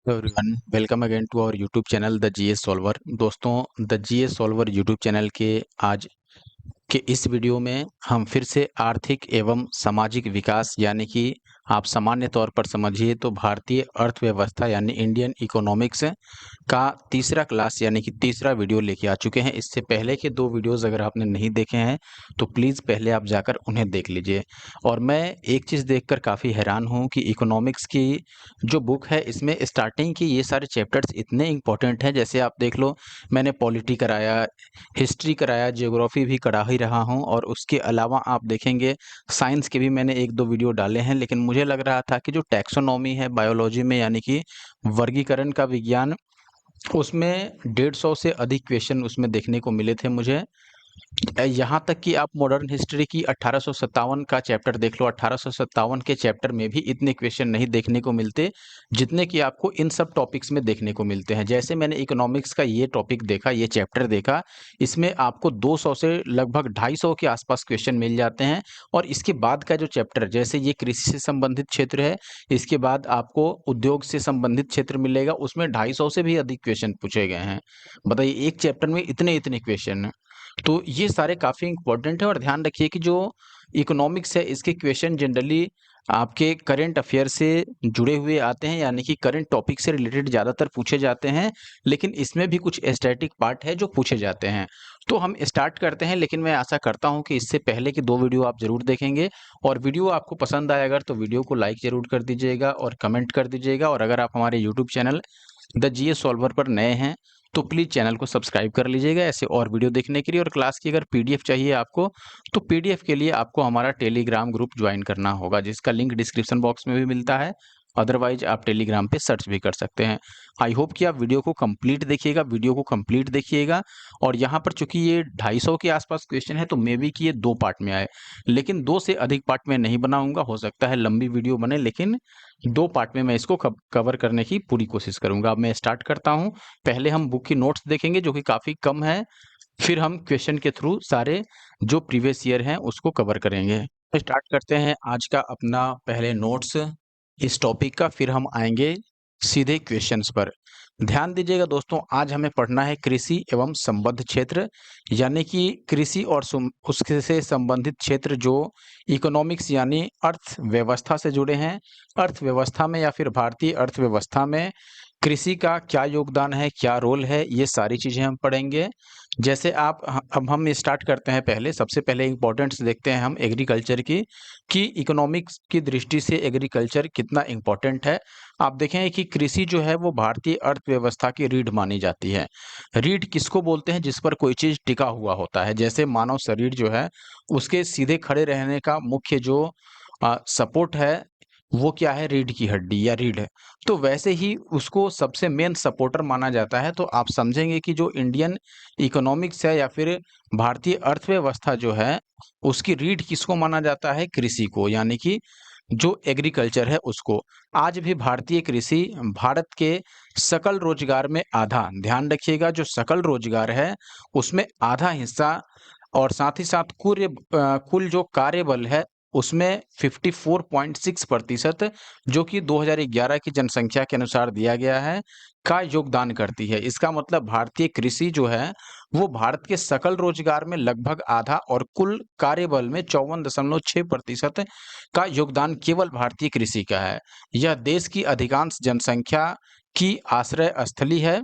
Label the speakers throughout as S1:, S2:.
S1: Hello everyone, welcome again to our YouTube channel the GS solver. दोस्तों, the GS solver YouTube channel के आज कि इस video में हम फिर से आर्थिक एवं सामाजिक विकास यानी कि आप सामान्य तौर पर समझिए तो भारतीय अर्थव्यवस्था यानी इंडियन इकोनॉमिक्स का तीसरा क्लास यानी कि तीसरा वीडियो लेके आ चुके हैं। इससे पहले के दो वीडियोस अगर आपने नहीं देखे हैं तो प्लीज़ पहले आप जाकर उन्हें देख लीजिए। और मैं एक चीज़ देखकर काफ़ी हैरान हूँ कि इकोनॉमिक्स की जो बुक है इसमें स्टार्टिंग के ये सारे चैप्टर्स इतने इंपॉर्टेंट हैं। जैसे आप देख लो, मैंने पॉलिटी कराया, हिस्ट्री कराया, ज्योग्राफी भी करा ही रहा हूँ और उसके अलावा आप देखेंगे साइंस के भी मैंने 1-2 वीडियो डाले हैं। लेकिन मुझे लग रहा था कि जो टैक्सोनॉमी है बायोलॉजी में यानी कि वर्गीकरण का विज्ञान, उसमें 150 से अधिक क्वेश्चन उसमें देखने को मिले थे मुझे। यहाँ तक कि आप मॉडर्न हिस्ट्री की 1857 का चैप्टर देख लो, 1857 के चैप्टर में भी इतने क्वेश्चन नहीं देखने को मिलते, जितने कि आपको इन सब टॉपिक्स में देखने को मिलते हैं। जैसे मैंने इकोनॉमिक्स का ये टॉपिक देखा, ये चैप्टर देखा, इसमें आपको 200 से लगभग 250 के आसपास क्वेश्चन मिल जाते हैं। और इसके बाद का जो चैप्टर, जैसे ये कृषि से संबंधित क्षेत्र है, इसके बाद आपको उद्योग से संबंधित क्षेत्र मिलेगा, उसमें 250 से भी अधिक क्वेश्चन पूछे गए हैं। बताइए, एक चैप्टर में इतने क्वेश्चन। तो ये सारे काफ़ी इम्पोर्टेंट हैं और ध्यान रखिए कि जो इकोनॉमिक्स है इसके क्वेश्चन जनरली आपके करंट अफेयर से जुड़े हुए आते हैं, यानी कि करंट टॉपिक से रिलेटेड ज़्यादातर पूछे जाते हैं। लेकिन इसमें भी कुछ स्टैटिक पार्ट है जो पूछे जाते हैं। तो हम स्टार्ट करते हैं, लेकिन मैं आशा करता हूं कि इससे पहले के दो वीडियो आप ज़रूर देखेंगे। और वीडियो आपको पसंद आया अगर तो वीडियो को लाइक ज़रूर कर दीजिएगा और कमेंट कर दीजिएगा। और अगर आप हमारे YouTube channel the GS solver पर नए हैं तो प्लीज़ चैनल को सब्सक्राइब कर लीजिएगा ऐसे और वीडियो देखने के लिए। और क्लास की अगर पीडीएफ चाहिए आपको तो पीडीएफ के लिए आपको हमारा टेलीग्राम ग्रुप ज्वाइन करना होगा, जिसका लिंक डिस्क्रिप्शन बॉक्स में भी मिलता है। अदरवाइज आप टेलीग्राम पे सर्च भी कर सकते हैं। आई होप कि आप वीडियो को कंप्लीट देखिएगा, वीडियो को कंप्लीट देखिएगा। और यहाँ पर चूंकि ये 250 के आसपास क्वेश्चन है तो मे बी कि ये 2 पार्ट में आए, लेकिन 2 से अधिक पार्ट में नहीं बनाऊंगा। हो सकता है लंबी वीडियो बने, लेकिन 2 पार्ट में मैं इसको कवर करने की पूरी कोशिश करूंगा। अब मैं स्टार्ट करता हूं। पहले हम बुक की नोट्स देखेंगे जो कि काफ़ी कम है, फिर हम क्वेश्चन के थ्रू सारे जो प्रीवियस ईयर हैं उसको कवर करेंगे। स्टार्ट करते हैं आज का अपना पहले नोट्स इस टॉपिक का, फिर हम आएंगे सीधे क्वेश्चंस पर। ध्यान दीजिएगा दोस्तों, आज हमें पढ़ना है कृषि एवं संबद्ध क्षेत्र, यानी कि कृषि और उसके से संबंधित क्षेत्र जो इकोनॉमिक्स यानी अर्थव्यवस्था से जुड़े हैं। अर्थव्यवस्था में या फिर भारतीय अर्थव्यवस्था में कृषि का क्या योगदान है, क्या रोल है, ये सारी चीज़ें हम पढ़ेंगे। जैसे अब हम स्टार्ट करते हैं। पहले सबसे पहले इम्पोर्टेंट्स देखते हैं हम एग्रीकल्चर की, कि इकोनॉमिक्स की दृष्टि से एग्रीकल्चर कितना इम्पोर्टेंट है। आप देखें कि कृषि जो है वो भारतीय अर्थव्यवस्था की रीढ़ मानी जाती है। रीढ़ किसको बोलते हैं? जिस पर कोई चीज़ टिका हुआ होता है। जैसे मानव शरीर जो है उसके सीधे खड़े रहने का मुख्य जो सपोर्ट है वो क्या है? रीढ़ की हड्डी या रीढ़ है। तो वैसे ही उसको सबसे मेन सपोर्टर माना जाता है। तो आप समझेंगे कि जो इंडियन इकोनॉमिक्स है या फिर भारतीय अर्थव्यवस्था जो है उसकी रीढ़ किसको माना जाता है? कृषि को, यानी कि जो एग्रीकल्चर है उसको। आज भी भारतीय कृषि भारत के सकल रोजगार में आधा, ध्यान रखिएगा, जो सकल रोजगार है उसमें आधा हिस्सा, और साथ ही साथ कुल जो कार्यबल है उसमें 54.6% जो कि 2011 की जनसंख्या के अनुसार दिया गया है, का योगदान करती है। इसका मतलब भारतीय कृषि जो है वो भारत के सकल रोजगार में लगभग आधा और कुल कार्यबल में 54.6% का योगदान केवल भारतीय कृषि का है। यह देश की अधिकांश जनसंख्या की आश्रय स्थली है।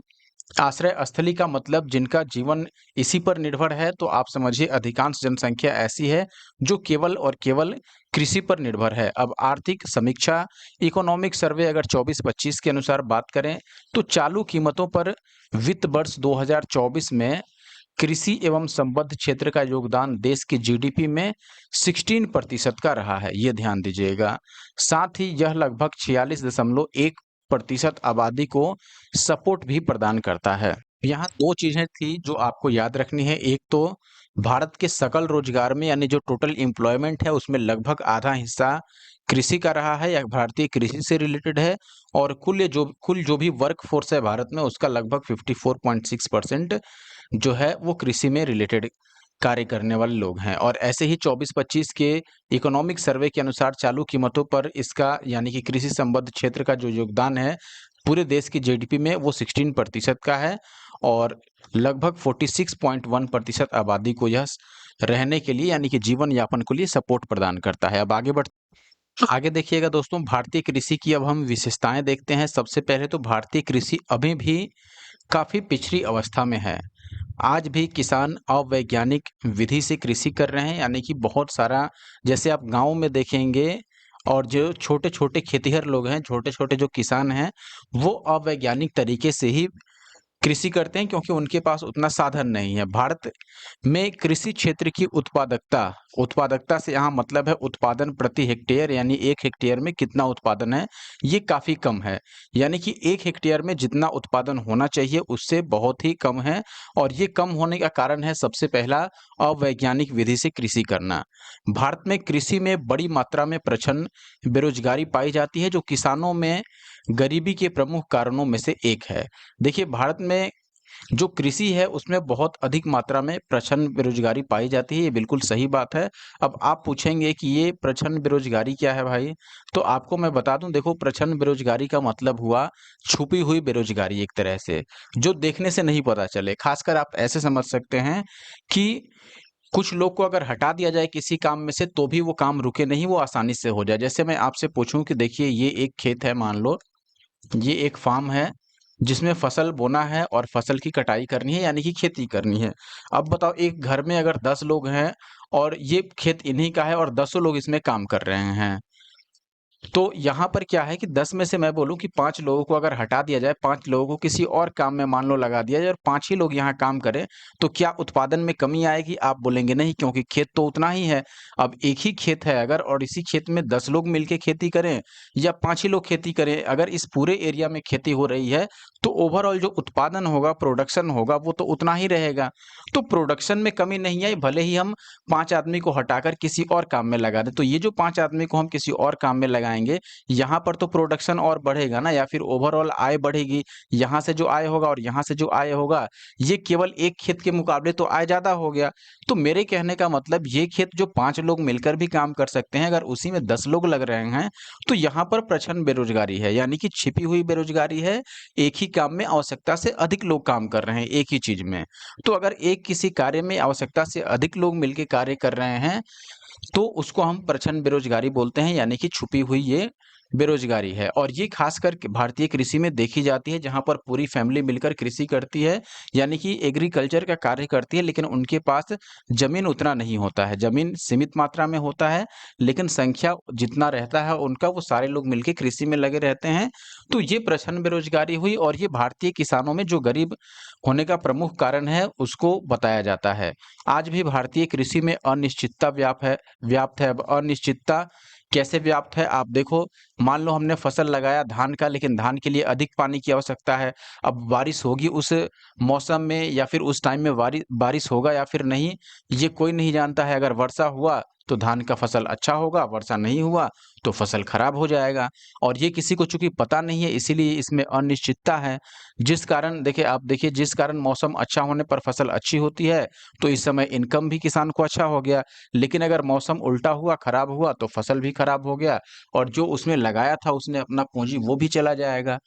S1: आश्रय स्थली का मतलब जिनका जीवन इसी पर निर्भर है। तो आप समझिए अधिकांश जनसंख्या ऐसी है जो केवल और केवल कृषि पर निर्भर है। अब आर्थिक समीक्षा, इकोनॉमिक सर्वे अगर 24-25 के अनुसार बात करें तो चालू कीमतों पर वित्त वर्ष 2024 में कृषि एवं संबद्ध क्षेत्र का योगदान देश की जीडीपी में 16% का रहा है, ये ध्यान दीजिएगा। साथ ही यह लगभग 46.1% आबादी को सपोर्ट भी प्रदान करता है। यहाँ दो चीजें थी जो आपको याद रखनी है। एक तो भारत के सकल रोजगार में यानी जो टोटल एम्प्लॉयमेंट है उसमें लगभग आधा हिस्सा कृषि का रहा है या भारतीय कृषि से रिलेटेड है। और कुल जो भी वर्क फोर्स है भारत में उसका लगभग 54.6% जो है वो कृषि में रिलेटेड कार्य करने वाले लोग हैं। और ऐसे ही 24-25 के इकोनॉमिक सर्वे के अनुसार चालू कीमतों पर इसका यानी कि कृषि संबद्ध क्षेत्र का जो योगदान है पूरे देश की जीडीपी में वो 16% का है और लगभग 46.1% आबादी को यह रहने के लिए यानी कि जीवन यापन के लिए सपोर्ट प्रदान करता है। अब आगे देखिएगा दोस्तों, भारतीय कृषि की अब हम विशेषताएं देखते हैं। सबसे पहले तो भारतीय कृषि अभी भी काफ़ी पिछड़ी अवस्था में है। आज भी किसान अवैज्ञानिक विधि से कृषि कर रहे हैं, यानी कि बहुत सारा, जैसे आप गाँव में देखेंगे और जो छोटे-छोटे खेतिहर लोग हैं, छोटे-छोटे जो किसान हैं, वो अवैज्ञानिक तरीके से ही कृषि करते हैं क्योंकि उनके पास उतना साधन नहीं है। भारत में कृषि क्षेत्र की उत्पादकता से यहाँ मतलब है उत्पादन प्रति हेक्टेयर, यानी 1 हेक्टेयर में कितना उत्पादन है, ये काफ़ी कम है। यानी कि 1 हेक्टेयर में जितना उत्पादन होना चाहिए उससे बहुत ही कम है और ये कम होने का कारण है सबसे पहला अवैज्ञानिक विधि से कृषि करना। भारत में कृषि में बड़ी मात्रा में प्रचंड बेरोजगारी पाई जाती है जो किसानों में गरीबी के प्रमुख कारणों में से एक है। देखिए, भारत में जो कृषि है उसमें बहुत अधिक मात्रा में प्रचंड बेरोजगारी पाई जाती है, ये बिल्कुल सही बात है। अब आप पूछेंगे कि ये प्रचंड बेरोजगारी क्या है भाई? तो आपको मैं बता दूं, देखो, प्रचंड बेरोजगारी का मतलब हुआ छुपी हुई बेरोजगारी एक तरह से, जो देखने से नहीं पता चले। खासकर आप ऐसे समझ सकते हैं कि कुछ लोग को अगर हटा दिया जाए किसी काम में से तो भी वो काम रुके नहीं, वो आसानी से हो जाए। जैसे मैं आपसे पूछूं कि देखिए ये एक खेत है, मान लो ये एक फार्म है जिसमें फसल बोना है और फसल की कटाई करनी है यानी कि खेती करनी है। अब बताओ, एक घर में अगर 10 लोग हैं और ये खेत इन्हीं का है और दसों लोग इसमें काम कर रहे हैं, तो यहाँ पर क्या है कि 10 में से मैं बोलूँ कि 5 लोगों को अगर हटा दिया जाए, 5 लोगों को किसी और काम में मान लो लगा दिया जाए और 5 ही लोग यहाँ काम करें, तो क्या उत्पादन में कमी आएगी? आप बोलेंगे नहीं, क्योंकि खेत तो उतना ही है। अब एक ही खेत है अगर, और इसी खेत में 10 लोग मिलके खेती करें या 5 ही लोग खेती करें, अगर इस पूरे एरिया में खेती हो रही है, तो ओवरऑल जो उत्पादन होगा, प्रोडक्शन होगा, वो तो उतना ही रहेगा। तो प्रोडक्शन में कमी नहीं आई, भले ही हम 5 आदमी को हटाकर किसी और काम में लगा दें। तो ये जो 5 आदमी को हम किसी और काम में लगाएँगे, यहाँ पर तो प्रोडक्शन और बढ़ेगा ना, या फिर ओवरऑल आय बढ़ेगी। यहाँ से जो आय होगा और यहाँ से जो आय होगा, ये केवल एक खेत के मुकाबले तो आय ज़्यादा हो गया। तो मेरे कहने का मतलब, ये खेत जो 5 लोग मिलकर भी काम कर सकते हैं, अगर उसी में 10 लोग लग रहे हैं, तो यहाँ पर प्रचंड बेरोजगारी है, यानी कि छिपी हुई बेरोजगारी है। एक ही काम में आवश्यकता से अधिक लोग काम कर रहे हैं, एक ही चीज़ में। तो अगर एक किसी कार्य में आवश्यकता से अधिक लोग मिलके कार्य कर रहे हैं, तो उसको हम प्रचंड बेरोजगारी बोलते हैं, यानी कि छुपी हुई ये बेरोजगारी है। और ये खासकर भारतीय कृषि में देखी जाती है, जहाँ पर पूरी फैमिली मिलकर कृषि करती है, यानी कि एग्रीकल्चर का कार्य करती है, लेकिन उनके पास जमीन उतना नहीं होता है। जमीन सीमित मात्रा में होता है, लेकिन संख्या जितना रहता है उनका, वो सारे लोग मिलके कृषि में लगे रहते हैं। तो ये प्रचंड बेरोजगारी हुई और ये भारतीय किसानों में जो गरीब होने का प्रमुख कारण है उसको बताया जाता है। आज भी भारतीय कृषि में अनिश्चितता व्याप्त है। अब अनिश्चितता कैसे व्याप्त है? आप देखो, मान लो हमने फसल लगाया धान का, लेकिन धान के लिए अधिक पानी की आवश्यकता है। अब बारिश होगी उस मौसम में या फिर उस टाइम में बारिश होगा या फिर नहीं, ये कोई नहीं जानता है। अगर वर्षा हुआ तो धान का फसल अच्छा होगा, वर्षा नहीं हुआ तो फसल खराब हो जाएगा। और ये किसी को चूँकि पता नहीं है, इसीलिए इसमें अनिश्चितता है। जिस कारण देखिए, आप देखिए, जिस कारण मौसम अच्छा होने पर फसल अच्छी होती है, तो इस समय इनकम भी किसान को अच्छा हो गया। लेकिन अगर मौसम उल्टा हुआ, खराब हुआ, तो फसल भी खराब हो गया और जो उसमें लगाया था उसने अपना पूँजी, वो भी चला जाएगा।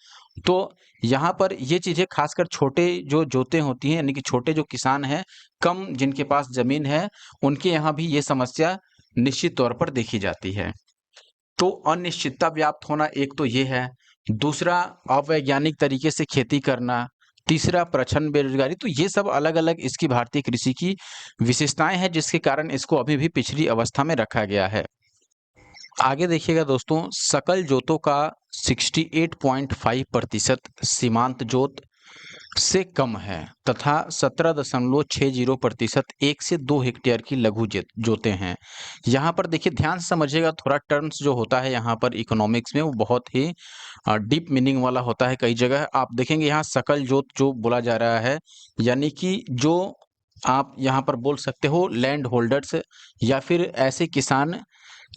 S1: तो यहाँ पर ये चीज़ें खासकर छोटे जो जोतें होती हैं, यानी कि छोटे जो किसान हैं, कम जिनके पास ज़मीन है, उनके यहाँ भी ये समस्या निश्चित तौर पर देखी जाती है। तो अनिश्चितता व्याप्त होना एक तो ये है, दूसरा अवैज्ञानिक तरीके से खेती करना, तीसरा प्रचंड बेरोजगारी। तो ये सब अलग-अलग इसकी भारतीय कृषि की विशेषताएँ हैं, जिसके कारण इसको अभी भी पिछड़ी अवस्था में रखा गया है। आगे देखिएगा दोस्तों, सकल जोतों का 68.5% सीमांत जोत से कम है तथा 17.60% 1 से 2 हेक्टेयर की लघु जोतें हैं। यहाँ पर देखिए, ध्यान से समझिएगा, थोड़ा टर्म्स जो होता है यहाँ पर इकोनॉमिक्स में, वो बहुत ही डीप मीनिंग वाला होता है। कई जगह आप देखेंगे यहाँ सकल जोत जो बोला जा रहा है, यानी कि जो आप यहाँ पर बोल सकते हो लैंड होल्डर्स, या फिर ऐसे किसान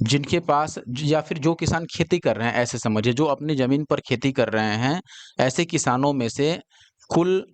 S1: जिनके पास, या फिर जो किसान खेती कर रहे हैं, ऐसे समझिए जो अपनी ज़मीन पर खेती कर रहे हैं, ऐसे किसानों में से कुल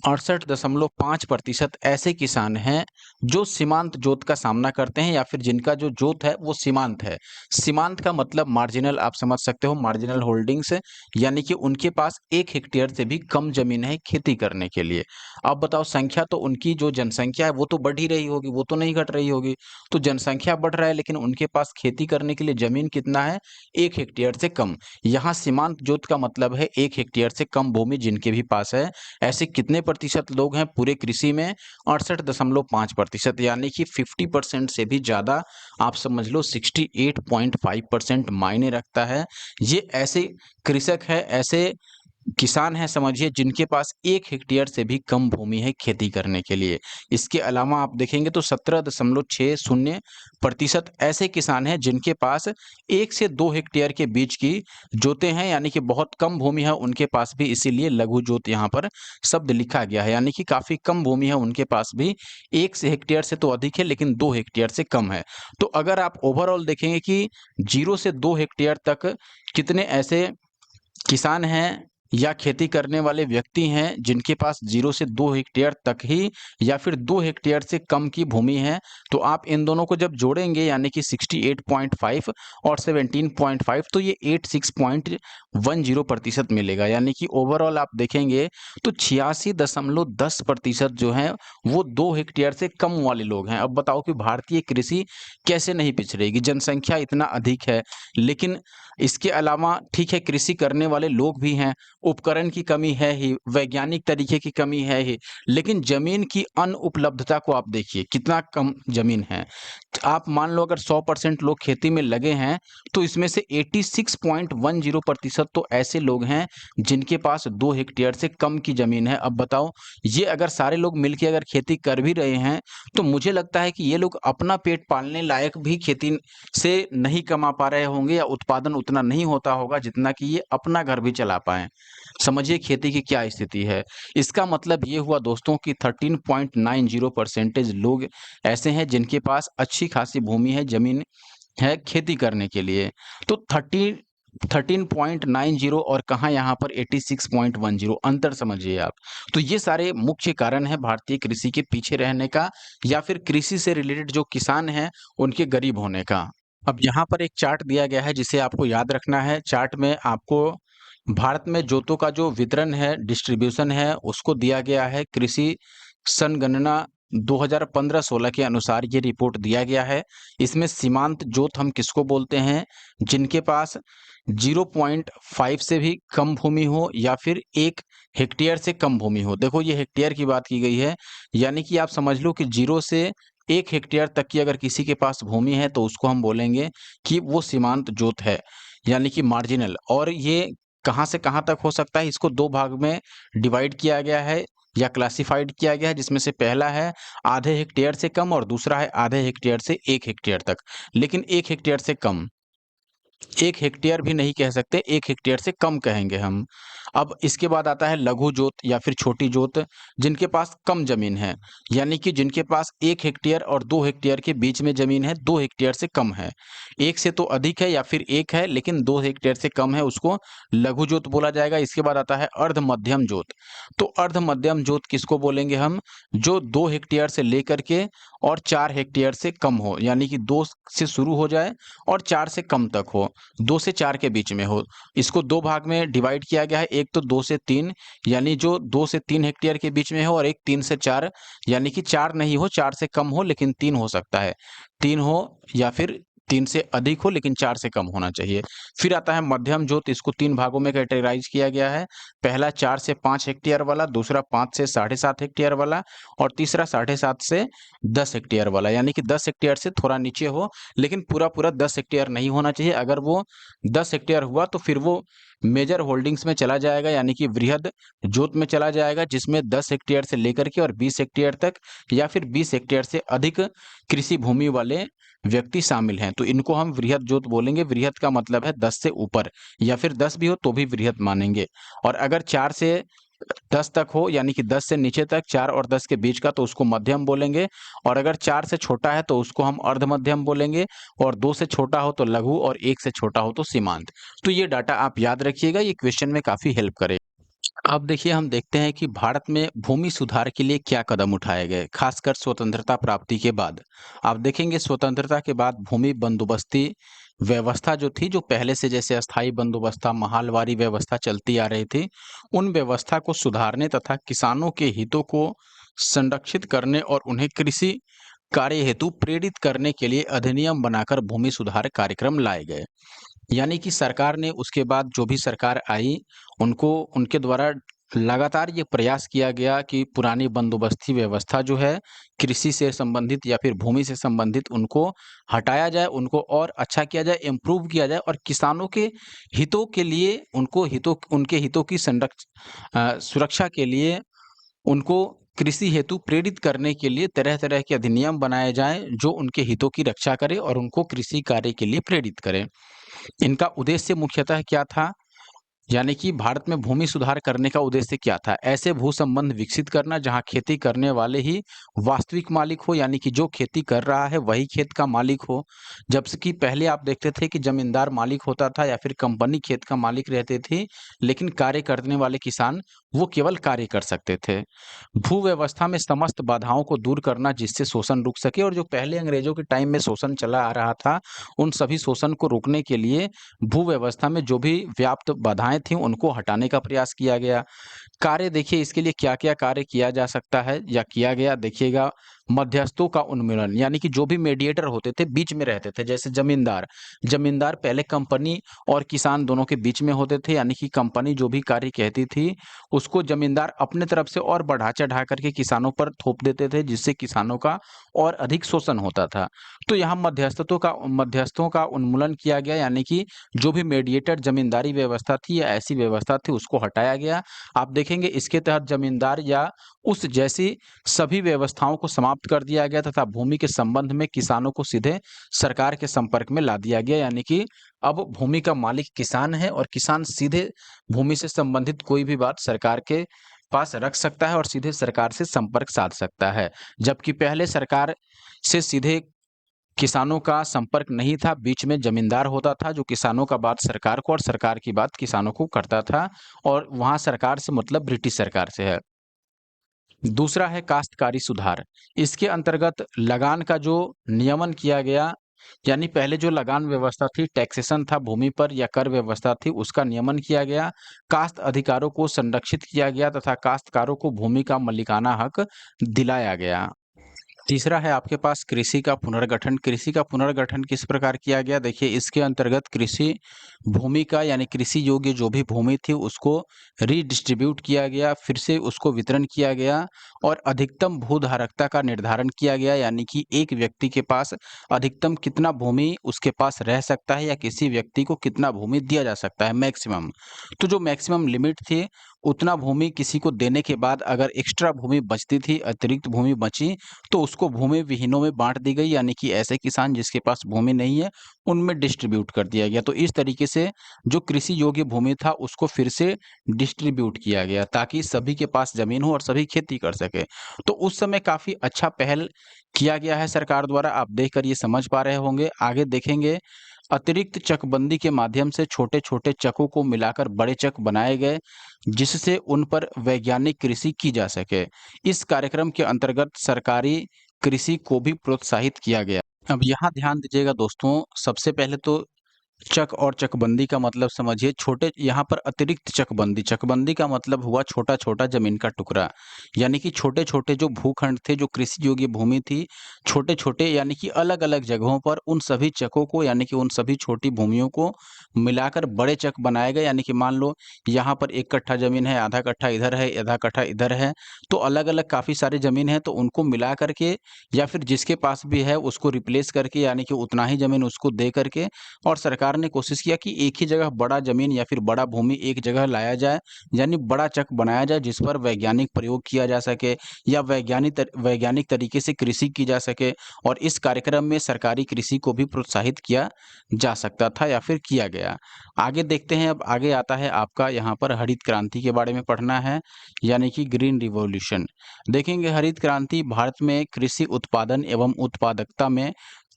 S1: 68.5% ऐसे किसान हैं जो सीमांत जोत का सामना करते हैं या फिर जिनका जो जोत है वो सीमांत है। सीमांत का मतलब मार्जिनल, आप समझ सकते हो, मार्जिनल होल्डिंग्स, यानी कि उनके पास 1 हेक्टेयर से भी कम जमीन है खेती करने के लिए। अब बताओ, संख्या तो उनकी जो जनसंख्या है वो तो बढ़ ही रही होगी, वो तो नहीं घट रही होगी। तो जनसंख्या बढ़ रहा है लेकिन उनके पास खेती करने के लिए जमीन कितना है? 1 हेक्टेयर से कम। यहाँ सीमांत जोत का मतलब है 1 हेक्टेयर से कम भूमि जिनके भी पास है। ऐसे कितने प्रतिशत लोग हैं पूरे कृषि में? 68.5%, यानी कि 50% से भी ज़्यादा, आप समझ लो 68.5% मायने रखता है। ये ऐसे कृषक है, ऐसे किसान हैं समझिए, जिनके पास 1 हेक्टेयर से भी कम भूमि है खेती करने के लिए। इसके अलावा आप देखेंगे तो 17.60% ऐसे किसान हैं जिनके पास 1 से 2 हेक्टेयर के बीच की जोतें हैं, यानी कि बहुत कम भूमि है उनके पास भी, इसीलिए लघु जोत यहाँ पर शब्द लिखा गया है। यानी कि काफ़ी कम भूमि है उनके पास भी, 1 से हेक्टेयर से तो अधिक है लेकिन 2 हेक्टेयर से कम है। तो अगर आप ओवरऑल देखेंगे कि 0 से 2 हेक्टेयर तक कितने ऐसे किसान हैं या खेती करने वाले व्यक्ति हैं जिनके पास 0 से 2 हेक्टेयर तक ही या फिर 2 हेक्टेयर से कम की भूमि है, तो आप इन दोनों को जब जोड़ेंगे यानी कि 68.5 और 17.5, तो ये 86.10% मिलेगा। यानी कि ओवरऑल आप देखेंगे तो 86.10% जो है वो 2 हेक्टेयर से कम वाले लोग हैं। अब बताओ कि भारतीय कृषि कैसे नहीं पिछड़ेगी? जनसंख्या इतना अधिक है, लेकिन इसके अलावा ठीक है, कृषि करने वाले लोग भी हैं, उपकरण की कमी है ही, वैज्ञानिक तरीके की कमी है ही, लेकिन ज़मीन की अनुपलब्धता को आप देखिए, कितना कम ज़मीन है। आप मान लो अगर 100% लोग खेती में लगे हैं, तो इसमें से 86.10% तो ऐसे लोग हैं जिनके पास 2 हेक्टेयर से कम की ज़मीन है। अब बताओ, ये अगर सारे लोग मिलके अगर खेती कर भी रहे हैं, तो मुझे लगता है कि ये लोग अपना पेट पालने लायक भी खेती से नहीं कमा पा रहे होंगे या उत्पादन उतना नहीं होता होगा जितना कि ये अपना घर भी चला पाएँ। समझिए खेती की क्या स्थिति है। इसका मतलब ये हुआ दोस्तों कि 13.90% लोग ऐसे हैं जिनके पास अच्छी खासी भूमि है, ज़मीन है खेती करने के लिए। तो 13.90 और कहाँ यहाँ पर 86.10, अंतर समझिए आप। तो ये सारे मुख्य कारण हैं भारतीय कृषि के पीछे रहने का या फिर कृषि से रिलेटेड जो किसान हैं, उनके गरीब होने का। अब यहाँ पर एक चार्ट दिया गया है जिसे आपको याद रखना है। चार्ट में आपको भारत में जोतों का जो वितरण है, डिस्ट्रीब्यूशन है, उसको दिया गया है। कृषि संगणना 2015-16 के अनुसार ये रिपोर्ट दिया गया है। इसमें सीमांत जोत हम किसको बोलते हैं? जिनके पास 0.5 से भी कम भूमि हो या फिर 1 हेक्टेयर से कम भूमि हो। देखो, ये हेक्टेयर की बात की गई है, यानी कि आप समझ लो कि 0 से 1 हेक्टेयर तक की अगर किसी के पास भूमि है तो उसको हम बोलेंगे कि वो सीमांत जोत है, यानी कि मार्जिनल। और ये कहाँ से कहाँ तक हो सकता है, इसको 2 भाग में डिवाइड किया गया है या क्लासिफाइड किया गया है, जिसमें से पहला है आधे हेक्टेयर से कम और दूसरा है आधे हेक्टेयर से 1 हेक्टेयर तक। लेकिन 1 हेक्टेयर से कम, 1 हेक्टेयर भी नहीं कह सकते, 1 हेक्टेयर से कम कहेंगे हम। अब इसके बाद आता है लघु जोत या फिर छोटी जोत, जिनके पास कम ज़मीन है, यानी कि जिनके पास 1 हेक्टेयर और 2 हेक्टेयर के बीच में ज़मीन है, 2 हेक्टेयर से कम है। 1 से तो अधिक है या फिर 1 है लेकिन 2 हेक्टेयर से कम है, उसको लघु जोत बोला जाएगा। इसके बाद आता है अर्ध मध्यम जोत। तो अर्ध मध्यम जोत किसको बोलेंगे हम? जो 2 हेक्टेयर से लेकर के और 4 हेक्टेयर से कम हो, यानी कि 2 से शुरू हो जाए और 4 से कम तक हो, 2 से 4 के बीच में हो। इसको 2 भाग में डिवाइड किया गया है, एक तो 2 से 3, यानी जो 2 से 3 हेक्टेयर के बीच में हो, और एक 3 से 4, यानी कि 4 नहीं हो, 4 से कम हो लेकिन 3 हो सकता है। 3 हो या फिर 3 से अधिक हो लेकिन 4 से कम होना चाहिए। फिर आता है मध्यम जोत, इसको 3 भागों में कैटेगराइज़ किया गया है। पहला 4 से 5 हेक्टेयर वाला, दूसरा 5 से 7.5 हेक्टेयर वाला और तीसरा 7.5 से 10 हेक्टेयर वाला, यानी कि 10 हेक्टेयर से थोड़ा नीचे हो लेकिन पूरा-पूरा 10 हेक्टेयर नहीं होना चाहिए। अगर वो 10 हेक्टेयर हुआ तो फिर वो मेजर होल्डिंग्स में चला जाएगा, यानी कि वृहद जोत में चला जाएगा, जिसमें 10 हेक्टेयर से लेकर के और 20 हेक्टेयर तक या फिर 20 हेक्टेयर से अधिक कृषि भूमि वाले व्यक्ति शामिल हैं। तो इनको हम वृहद जोत बोलेंगे। वृहद का मतलब है 10 से ऊपर, या फिर 10 भी हो तो भी वृहद मानेंगे। और अगर 4 से 10 तक हो, यानी कि 10 से नीचे तक, 4 और 10 के बीच का, तो उसको मध्यम बोलेंगे। और अगर 4 से छोटा है तो उसको हम अर्ध मध्यम बोलेंगे। और 2 से छोटा हो तो लघु और 1 से छोटा हो तो सीमांत। तो ये डाटा आप याद रखिएगा, ये क्वेश्चन में काफ़ी हेल्प करेगा। अब देखिए हम देखते हैं कि भारत में भूमि सुधार के लिए क्या कदम उठाए गए, खासकर स्वतंत्रता प्राप्ति के बाद। आप देखेंगे स्वतंत्रता के बाद भूमि बंदोबस्ती व्यवस्था जो थी, जो पहले से जैसे अस्थाई बंदोबस्ता महालवारी व्यवस्था चलती आ रही थी, उन व्यवस्था को सुधारने तथा किसानों के हितों को संरक्षित करने और उन्हें कृषि कार्य हेतु प्रेरित करने के लिए अधिनियम बनाकर भूमि सुधार कार्यक्रम लाए गए। यानी कि सरकार ने उसके बाद जो भी सरकार आई, उनको उनके द्वारा लगातार ये प्रयास किया गया कि पुरानी बंदोबस्ती व्यवस्था जो है, कृषि से संबंधित या फिर भूमि से संबंधित उनको हटाया जाए, उनको और अच्छा किया जाए, इम्प्रूव किया जाए और किसानों के हितों के लिए उनके हितों की सुरक्षा के लिए उनको कृषि हेतु प्रेरित करने के लिए तरह-तरह के अधिनियम बनाए जाएँ, जो उनके हितों की रक्षा करें और उनको कृषि कार्य के लिए प्रेरित करें। इनका उद्देश्य मुख्यतः क्या था? यानी कि भारत में भूमि सुधार करने का उद्देश्य क्या था? ऐसे भू संबंध विकसित करना जहाँ खेती करने वाले ही वास्तविक मालिक हो, यानी कि जो खेती कर रहा है वही खेत का मालिक हो। जबकि पहले आप देखते थे कि जमींदार मालिक होता था या फिर कंपनी खेत का मालिक रहती थी, लेकिन कार्य करने वाले किसान वो केवल कार्य कर सकते थे। भू व्यवस्था में समस्त बाधाओं को दूर करना जिससे शोषण रुक सके, और जो पहले अंग्रेजों के टाइम में शोषण चला आ रहा था, उन सभी शोषण को रोकने के लिए भू व्यवस्था में जो भी व्याप्त बाधाएँ थीं, उनको हटाने का प्रयास किया गया। कार्य देखिए इसके लिए क्या-क्या कार्य किया जा सकता है या किया गया, देखिएगा। मध्यस्थों का उन्मूलन, यानी कि जो भी मीडिएटर होते थे, बीच में रहते थे, जैसे जमींदार। जमींदार पहले कंपनी और किसान दोनों के बीच में होते थे, यानी कि कंपनी जो भी कार्य कहती थी, उसको जमींदार अपने तरफ से और बढ़ा-चढ़ा करके किसानों पर थोप देते थे, जिससे किसानों का और अधिक शोषण होता था। तो यहाँ मध्यस्थों का उन्मूलन किया गया, यानी कि जो भी मीडिएटर जमींदारी व्यवस्था थी या ऐसी व्यवस्था थी, उसको हटाया गया। आप देखेंगे इसके तहत जमींदार या उस जैसी सभी व्यवस्थाओं को समाप्त कर दिया गया तथा भूमि के संबंध में किसानों को सीधे सरकार के संपर्क में ला दिया गया, यानी कि अब भूमि का मालिक किसान है और किसान सीधे भूमि से संबंधित कोई भी बात सरकार के पास रख सकता है और सीधे सरकार से संपर्क साध सकता है। जबकि पहले सरकार से सीधे किसानों का संपर्क नहीं था, बीच में ज़मींदार होता था जो किसानों का बात सरकार को और सरकार की बात किसानों को करता था, और वहाँ सरकार से मतलब ब्रिटिश सरकार से है। दूसरा है काश्तकारी सुधार। इसके अंतर्गत लगान का जो नियमन किया गया, यानी पहले जो लगान व्यवस्था थी, टैक्सेशन था भूमि पर या कर व्यवस्था थी, उसका नियमन किया गया। काश्त अधिकारों को संरक्षित किया गया तथा काश्तकारों को भूमि का मालिकाना हक दिलाया गया। तीसरा है आपके पास कृषि का पुनर्गठन। कृषि का पुनर्गठन किस प्रकार किया गया? देखिए इसके अंतर्गत कृषि भूमि का, यानी कृषि योग्य जो भी भूमि थी उसको रीडिस्ट्रीब्यूट किया गया, फिर से उसको वितरण किया गया और अधिकतम भूधारकता का निर्धारण किया गया, यानी कि एक व्यक्ति के पास अधिकतम कितना भूमि उसके पास रह सकता है या किसी व्यक्ति को कितना भूमि दिया जा सकता है मैक्सिमम। तो जो मैक्सिमम लिमिट थी, उतना भूमि किसी को देने के बाद अगर एक्स्ट्रा भूमि बचती थी, अतिरिक्त भूमि बची, तो उसको भूमि विहीनों में बाँट दी गई, यानी कि ऐसे किसान जिसके पास भूमि नहीं है, उनमें डिस्ट्रीब्यूट कर दिया गया। तो इस तरीके से जो कृषि योग्य भूमि था, उसको फिर से डिस्ट्रीब्यूट किया गया ताकि सभी के पास ज़मीन हो और सभी खेती कर सकें। तो उस समय काफ़ी अच्छा पहल किया गया है सरकार द्वारा, आप देखकर ये समझ पा रहे होंगे। आगे देखेंगे, अतिरिक्त चकबंदी के माध्यम से छोटे-छोटे चकों को मिलाकर बड़े चक बनाए गए, जिससे उन पर वैज्ञानिक कृषि की जा सके। इस कार्यक्रम के अंतर्गत सरकारी कृषि को भी प्रोत्साहित किया गया। अब यहाँ ध्यान दीजिएगा दोस्तों, सबसे पहले तो चक और चकबंदी का मतलब समझिए। छोटे यहाँ पर अतिरिक्त चकबंदी, चकबंदी का मतलब हुआ छोटा-छोटा ज़मीन का टुकड़ा। यानी कि छोटे-छोटे जो भूखंड थे, जो कृषि योग्य भूमि थी, छोटे-छोटे यानी कि अलग-अलग जगहों पर उन सभी चकों को, यानी कि उन सभी छोटी भूमियों को मिलाकर बड़े चक बनाए गए। यानी कि मान लो यहाँ पर 1 कट्ठा ज़मीन है, आधा कट्ठा इधर है, आधा कट्ठा इधर है, तो अलग-अलग काफ़ी सारी ज़मीन है, तो उनको मिला कर के या फिर जिसके पास भी है उसको रिप्लेस करके, यानी कि उतना ही ज़मीन उसको दे करके, और सरकार ने कोशिश किया कि एक ही जगह बड़ा ज़मीन या फिर बड़ा भूमि एक जगह लाया जाए, यानी बड़ा चक बनाया जाए जिस पर वैज्ञानिक प्रयोग किया जा सके या वैज्ञानिक तरीके से कृषि की जा सके, और इस कार्यक्रम में सरकारी कृषि को भी प्रोत्साहित किया जा सकता था या फिर किया गया। आगे देखते हैं, अब आगे आता है आपका यहाँ पर हरित क्रांति के बारे में पढ़ना है, यानी कि ग्रीन रिवॉल्यूशन। देखेंगे हरित क्रांति भारत में कृषि उत्पादन एवं उत्पादकता में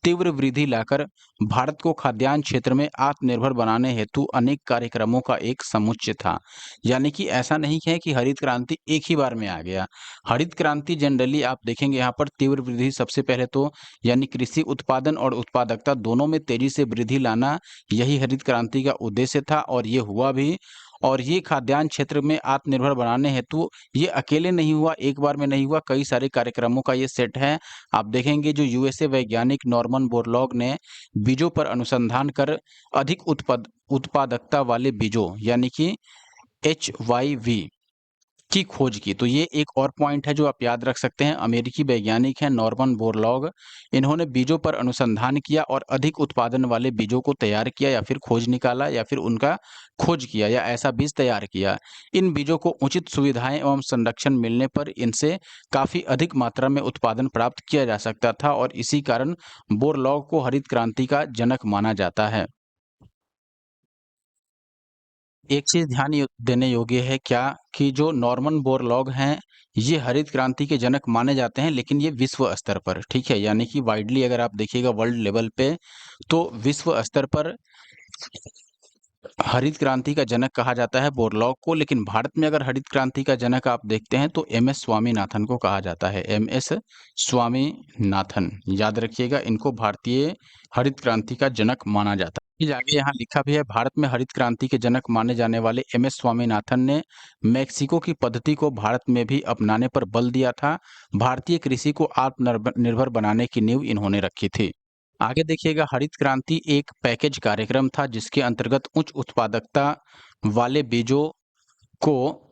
S1: तीव्र वृद्धि लाकर भारत को खाद्यान्न क्षेत्र में आत्मनिर्भर बनाने हेतु अनेक कार्यक्रमों का एक समुच्चय था। यानी कि ऐसा नहीं है कि हरित क्रांति एक ही बार में आ गया। हरित क्रांति जनरली आप देखेंगे यहाँ पर तीव्र वृद्धि सबसे पहले तो यानी कृषि उत्पादन और उत्पादकता दोनों में तेजी से वृद्धि लाना, यही हरित क्रांति का उद्देश्य था और ये हुआ भी। और ये खाद्यान्न क्षेत्र में आत्मनिर्भर बनाने हेतु ये अकेले नहीं हुआ, एक बार में नहीं हुआ, कई सारे कार्यक्रमों का ये सेट है। आप देखेंगे जो यूएसए वैज्ञानिक नॉर्मन बोरलॉग ने बीजों पर अनुसंधान कर अधिक उत्पादकता वाले बीजों यानी कि HYV की खोज की। तो ये एक और पॉइंट है जो आप याद रख सकते हैं। अमेरिकी वैज्ञानिक हैं नॉर्मन बोरलॉग, इन्होंने बीजों पर अनुसंधान किया और अधिक उत्पादन वाले बीजों को तैयार किया या फिर खोज निकाला या फिर उनका खोज किया या ऐसा बीज तैयार किया। इन बीजों को उचित सुविधाएं एवं संरक्षण मिलने पर इनसे काफ़ी अधिक मात्रा में उत्पादन प्राप्त किया जा सकता था और इसी कारण बोरलॉग को हरित क्रांति का जनक माना जाता है। एक चीज़ देने योग्य है क्या कि जो नॉर्मन बोरलॉग हैं, ये हरित क्रांति के जनक माने जाते हैं, लेकिन ये विश्व स्तर पर, ठीक है? यानी कि वाइडली अगर आप देखिएगा वर्ल्ड लेवल पे, तो विश्व स्तर पर हरित क्रांति का जनक कहा जाता है बोरलॉग को, लेकिन भारत में अगर हरित क्रांति का जनक आप देखते हैं तो एमएस स्वामीनाथन को कहा जाता है। एमएस स्वामीनाथन, याद रखिएगा, इनको भारतीय हरित क्रांति का जनक माना जाता है। फिर आगे यहाँ लिखा भी है, भारत में हरित क्रांति के जनक माने जाने वाले एमएस स्वामीनाथन ने मैक्सिको की पद्धति को भारत में भी अपनाने पर बल दिया था। भारतीय कृषि को आत्मनिर्भर बनाने की नींव इन्होंने रखी थी। आगे देखिएगा, हरित क्रांति एक पैकेज कार्यक्रम था जिसके अंतर्गत उच्च उत्पादकता वाले बीजों को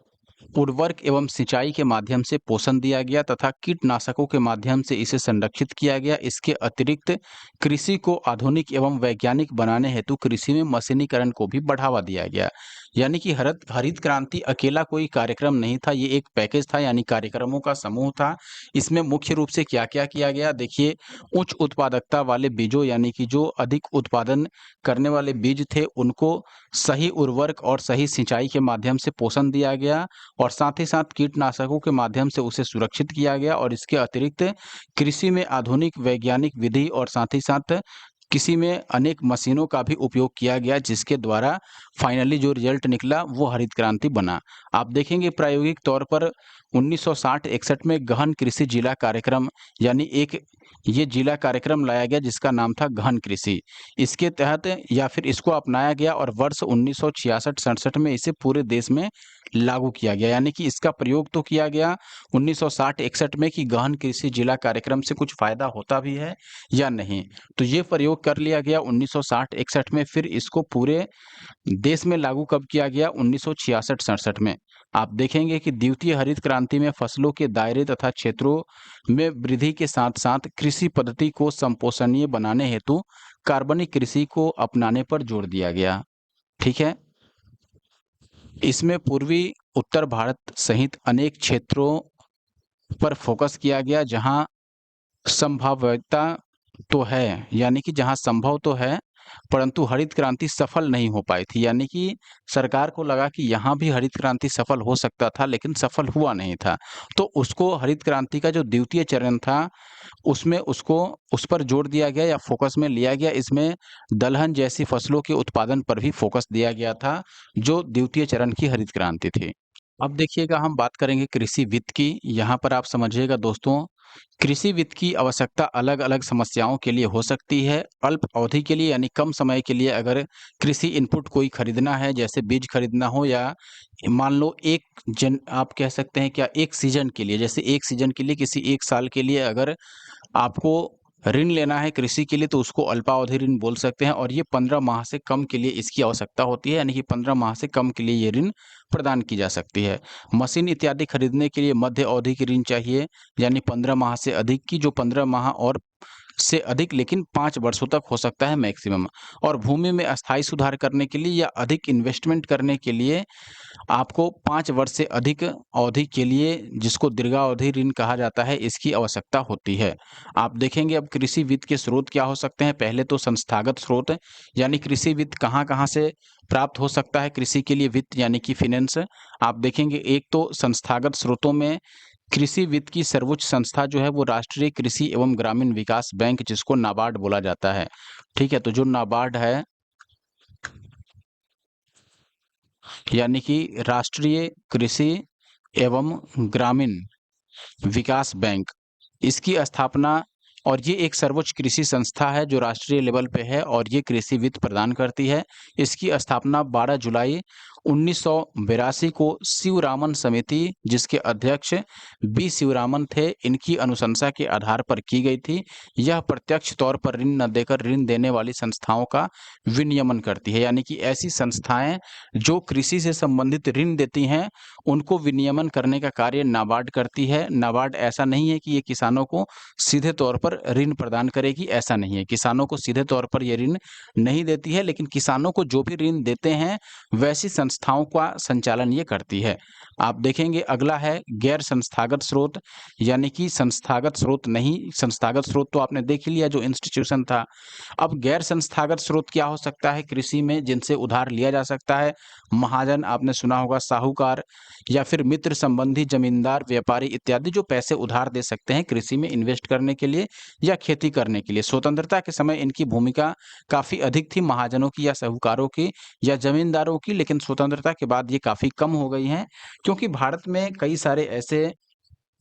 S1: उर्वरक एवं सिंचाई के माध्यम से पोषण दिया गया तथा कीटनाशकों के माध्यम से इसे संरक्षित किया गया। इसके अतिरिक्त कृषि को आधुनिक एवं वैज्ञानिक बनाने हेतु कृषि में मशीनीकरण को भी बढ़ावा दिया गया। यानी कि हरित हरित क्रांति अकेला कोई कार्यक्रम नहीं था, ये एक पैकेज था, यानी कार्यक्रमों का समूह था। इसमें मुख्य रूप से क्या-क्या किया गया, देखिए, उच्च उत्पादकता वाले बीजों यानी कि जो अधिक उत्पादन करने वाले बीज थे, उनको सही उर्वरक और सही सिंचाई के माध्यम से पोषण दिया गया और साथ ही साथ कीटनाशकों के माध्यम से उसे सुरक्षित किया गया और इसके अतिरिक्त कृषि में आधुनिक वैज्ञानिक विधि और साथ ही साथ कृषि में अनेक मशीनों का भी उपयोग किया गया, जिसके द्वारा फाइनली जो रिजल्ट निकला वो हरित क्रांति बना। आप देखेंगे प्रायोगिक तौर पर 1960-61 में गहन कृषि जिला कार्यक्रम यानी एक ये जिला कार्यक्रम लाया गया जिसका नाम था गहन कृषि। इसके तहत या फिर इसको अपनाया गया और वर्ष 1966-67 में इसे पूरे देश में लागू किया गया। यानी कि इसका प्रयोग तो किया गया 1960-61 में कि गहन कृषि जिला कार्यक्रम से कुछ फ़ायदा होता भी है या नहीं। तो ये प्रयोग कर लिया गया 1960-61 में, फिर इसको पूरे देश में लागू कब किया गया, 1966-67 में। आप देखेंगे कि द्वितीय हरित क्रांति में फसलों के दायरे तथा क्षेत्रों में वृद्धि के साथ-साथ कृषि पद्धति को संपोषणीय बनाने हेतु कार्बनिक कृषि को अपनाने पर जोर दिया गया। ठीक है? इसमें पूर्वी उत्तर भारत सहित अनेक क्षेत्रों पर फोकस किया गया जहां संभाव्यता तो है, यानी कि जहां संभव तो है, परंतु हरित क्रांति सफल नहीं हो पाई थी। यानी कि सरकार को लगा कि यहाँ भी हरित क्रांति सफल हो सकता था, लेकिन सफल हुआ नहीं था। तो उसको हरित क्रांति का जो द्वितीय चरण था, उसमें उसको उस पर जोर दिया गया या फोकस में लिया गया। इसमें दलहन जैसी फसलों के उत्पादन पर भी फोकस दिया गया था, जो द्वितीय चरण की हरित क्रांति थी। अब देखिएगा, हम बात करेंगे कृषि वित्त की। यहाँ पर आप समझिएगा दोस्तों, कृषि वित्त की आवश्यकता अलग-अलग समस्याओं के लिए हो सकती है। अल्प अवधि के लिए यानी कम समय के लिए अगर कृषि इनपुट कोई खरीदना है, जैसे बीज खरीदना हो या मान लो आप कह सकते हैं क्या, एक सीज़न के लिए, जैसे एक सीज़न के लिए किसी 1 साल के लिए अगर आपको ऋण लेना है कृषि के लिए तो उसको अल्पावधि ऋण बोल सकते हैं और ये 15 माह से कम के लिए इसकी आवश्यकता होती है, यानी कि 15 माह से कम के लिए ये ऋण प्रदान की जा सकती है। मशीन इत्यादि खरीदने के लिए मध्य अवधि की ऋण चाहिए, यानी 15 माह से अधिक की, जो 15 माह और से अधिक लेकिन 5 वर्षों तक हो सकता है मैक्सिमम। और भूमि में अस्थायी सुधार करने के लिए या अधिक इन्वेस्टमेंट करने के लिए आपको 5 वर्ष से अधिक अवधि के लिए, जिसको दीर्घावधि ऋण कहा जाता है, इसकी आवश्यकता होती है। आप देखेंगे अब कृषि वित्त के स्रोत क्या हो सकते हैं। पहले तो संस्थागत स्रोत, यानी कृषि वित्त कहाँ-कहाँ से प्राप्त हो सकता है कृषि के लिए वित्त यानी कि फाइनेंस। आप देखेंगे एक तो संस्थागत स्रोतों में कृषि वित्त की सर्वोच्च संस्था जो है वो राष्ट्रीय कृषि एवं ग्रामीण विकास बैंक, जिसको नाबार्ड बोला जाता है। ठीक है, तो जो नाबार्ड है यानी कि राष्ट्रीय कृषि एवं ग्रामीण विकास बैंक, इसकी स्थापना, और ये एक सर्वोच्च कृषि संस्था है जो राष्ट्रीय लेवल पे है और ये कृषि वित्त प्रदान करती है। इसकी स्थापना 12 जुलाई 1982 को शिवरामन समिति, जिसके अध्यक्ष बी शिवरामन थे, इनकी अनुशंसा के आधार पर की गई थी। यह प्रत्यक्ष तौर पर ऋण न देकर ऋण देने वाली संस्थाओं का विनियमन करती है, यानी कि ऐसी संस्थाएं जो कृषि से संबंधित ऋण देती हैं उनको विनियमन करने का कार्य नाबार्ड करती है। नाबार्ड ऐसा नहीं है कि ये किसानों को सीधे तौर पर ऋण प्रदान करेगी, ऐसा नहीं है। किसानों को सीधे तौर पर ये ऋण नहीं देती है, लेकिन किसानों को जो भी ऋण देते हैं वैसी संस्थाओं का संचालन ये करती है। आप देखेंगे अगला है गैर संस्थागत स्रोत, यानी कि संस्थागत स्रोत नहीं, संस्थागत स्रोत तो आपने देख ही लिया जो इंस्टीट्यूशन था। अब गैर संस्थागत स्रोत क्या हो सकता है कृषि में जिनसे उधार लिया जा सकता है? महाजन, आपने सुना होगा, साहूकार, या फिर मित्र संबंधी जमींदार, व्यापारी इत्यादि, जो पैसे उधार दे सकते हैं कृषि में इन्वेस्ट करने के लिए या खेती करने के लिए। स्वतंत्रता के समय इनकी भूमिका काफी अधिक थी, महाजनों की या साहूकारों की या जमींदारों की, लेकिन स्वतंत्रता के बाद ये काफी कम हो गई हैं, क्योंकि भारत में कई सारे ऐसे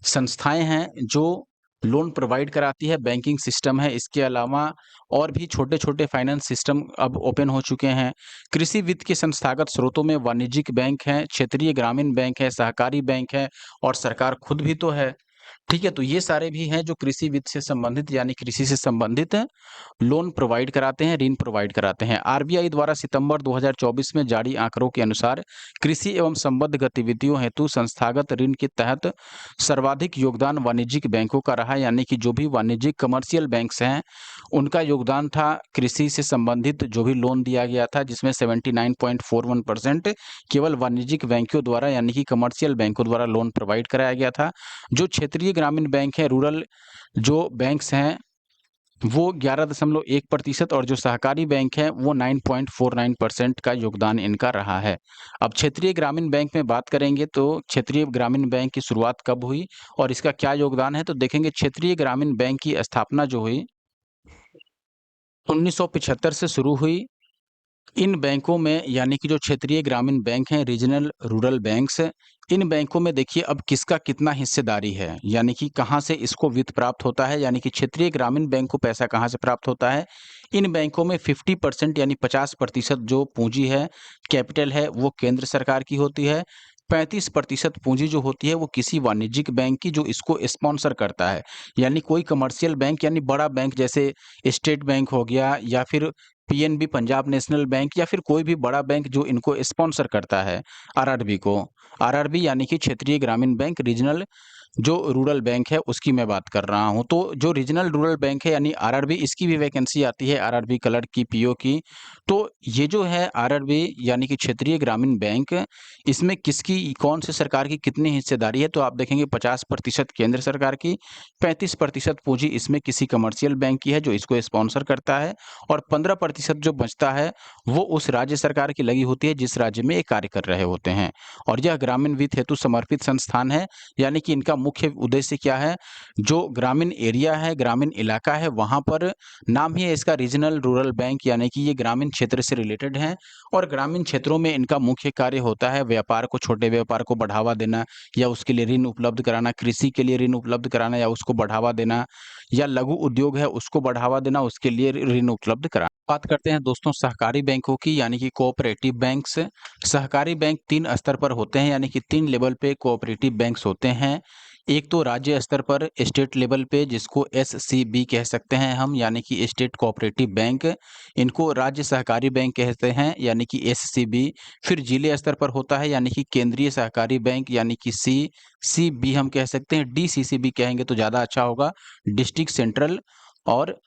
S1: संस्थाएं हैं जो लोन प्रोवाइड कराती है, बैंकिंग सिस्टम है, इसके अलावा और भी छोटे-छोटे फाइनेंस सिस्टम अब ओपन हो चुके हैं। कृषि वित्त के संस्थागत स्रोतों में वाणिज्यिक बैंक हैं, क्षेत्रीय ग्रामीण बैंक है, सहकारी बैंक है और सरकार खुद भी तो है। ठीक है, तो ये सारे भी हैं जो कृषि वित्त से संबंधित, यानी कृषि से संबंधित लोन प्रोवाइड कराते हैं, ऋण प्रोवाइड कराते हैं। आरबीआई द्वारा सितंबर 2024 में जारी आंकड़ों के अनुसार कृषि एवं संबद्ध गतिविधियों हेतु संस्थागत ऋण के तहत सर्वाधिक योगदान वाणिज्यिक बैंकों का रहा, यानी कि जो भी वाणिज्यिक कमर्शियल बैंक्स हैं उनका योगदान था कृषि से संबंधित जो भी लोन दिया गया था, जिसमें 79.41% केवल वाणिज्यिक बैंकों द्वारा यानी कि कमर्शियल बैंकों द्वारा लोन प्रोवाइड कराया गया था। जो क्षेत्रीय ग्रामीण बैंक है, रूरल जो बैंक्स हैं, वो 11.1% और जो सहकारी बैंक है वो 9.49% का योगदान इनका रहा है। अब क्षेत्रीय ग्रामीण बैंक में बात करेंगे तो क्षेत्रीय ग्रामीण बैंक की शुरुआत कब हुई और इसका क्या योगदान है, तो देखेंगे क्षेत्रीय ग्रामीण बैंक की स्थापना जो हुई 1975 से शुरू हुई। इन बैंकों में, यानी कि जो क्षेत्रीय ग्रामीण बैंक हैं, रीजनल रूरल बैंक्स, इन बैंकों में देखिए अब किसका कितना हिस्सेदारी है, यानी कि कहाँ से इसको वित्त प्राप्त होता है, यानी कि क्षेत्रीय ग्रामीण बैंक को पैसा कहाँ से प्राप्त होता है। इन बैंकों में 50% यानी 50% जो पूंजी है, कैपिटल है, वो केंद्र सरकार की होती है। 35% पूंजी जो होती है वो किसी वाणिज्यिक बैंक की, जो इसको स्पॉन्सर करता है, यानी कोई कमर्शियल बैंक यानी बड़ा बैंक जैसे स्टेट बैंक हो गया या फिर पीएनबी पंजाब नेशनल बैंक या फिर कोई भी बड़ा बैंक जो इनको स्पॉन्सर करता है आरआरबी को। आरआरबी यानी कि क्षेत्रीय ग्रामीण बैंक, रीजनल जो रूरल बैंक है उसकी मैं बात कर रहा हूँ। तो जो रीजनल रूरल बैंक है यानी आरआरबी, इसकी भी वैकेंसी आती है आरआरबी क्लर्क की, पीओ की। तो ये जो है आरआरबी यानी कि क्षेत्रीय ग्रामीण बैंक, इसमें किसकी, कौन से सरकार की कितनी हिस्सेदारी है, तो आप देखेंगे 50% केंद्र सरकार की, 35% पूंजी इसमें किसी कमर्शियल बैंक की है जो इसको स्पॉन्सर करता है, और 15% जो बचता है वो उस राज्य सरकार की लगी होती है जिस राज्य में ये कार्य कर रहे होते हैं। और यह ग्रामीण वित्त हेतु समर्पित संस्थान है, यानी कि इनका मुख्य उद्देश्य क्या है, जो ग्रामीण एरिया है, ग्रामीण इलाका है, वहाँ पर नाम ही है इसका रीजनल रूरल बैंक, यानी कि ये ग्रामीण क्षेत्र से रिलेटेड हैं। और ग्रामीण क्षेत्रों में इनका मुख्य कार्य होता है व्यापार को, छोटे व्यापार को बढ़ावा देना या उसके लिए ऋण उपलब्ध कराना, कृषि के लिए ऋण उपलब्ध कराना या उसको बढ़ावा देना, या लघु उद्योग है उसको बढ़ावा देना, उसके लिए ऋण उपलब्ध कराना। बात करते हैं दोस्तों सहकारी बैंकों की, यानी कि कोऑपरेटिव बैंक्स। सहकारी बैंक 3 स्तर पर होते हैं, यानी कि 3 लेवल पे कोऑपरेटिव बैंक्स होते हैं। एक तो राज्य स्तर पर स्टेट लेवल पे, जिसको एससीबी कह सकते हैं हम, यानी कि स्टेट कोऑपरेटिव बैंक, इनको राज्य सहकारी बैंक कहते हैं, यानी कि एससीबी। फिर जिले स्तर पर होता है, यानी कि केंद्रीय सहकारी बैंक, यानी कि सीसीबी हम कह सकते हैं, डीसीसीबी कहेंगे तो ज़्यादा अच्छा होगा, डिस्ट्रिक्ट सेंट्रल और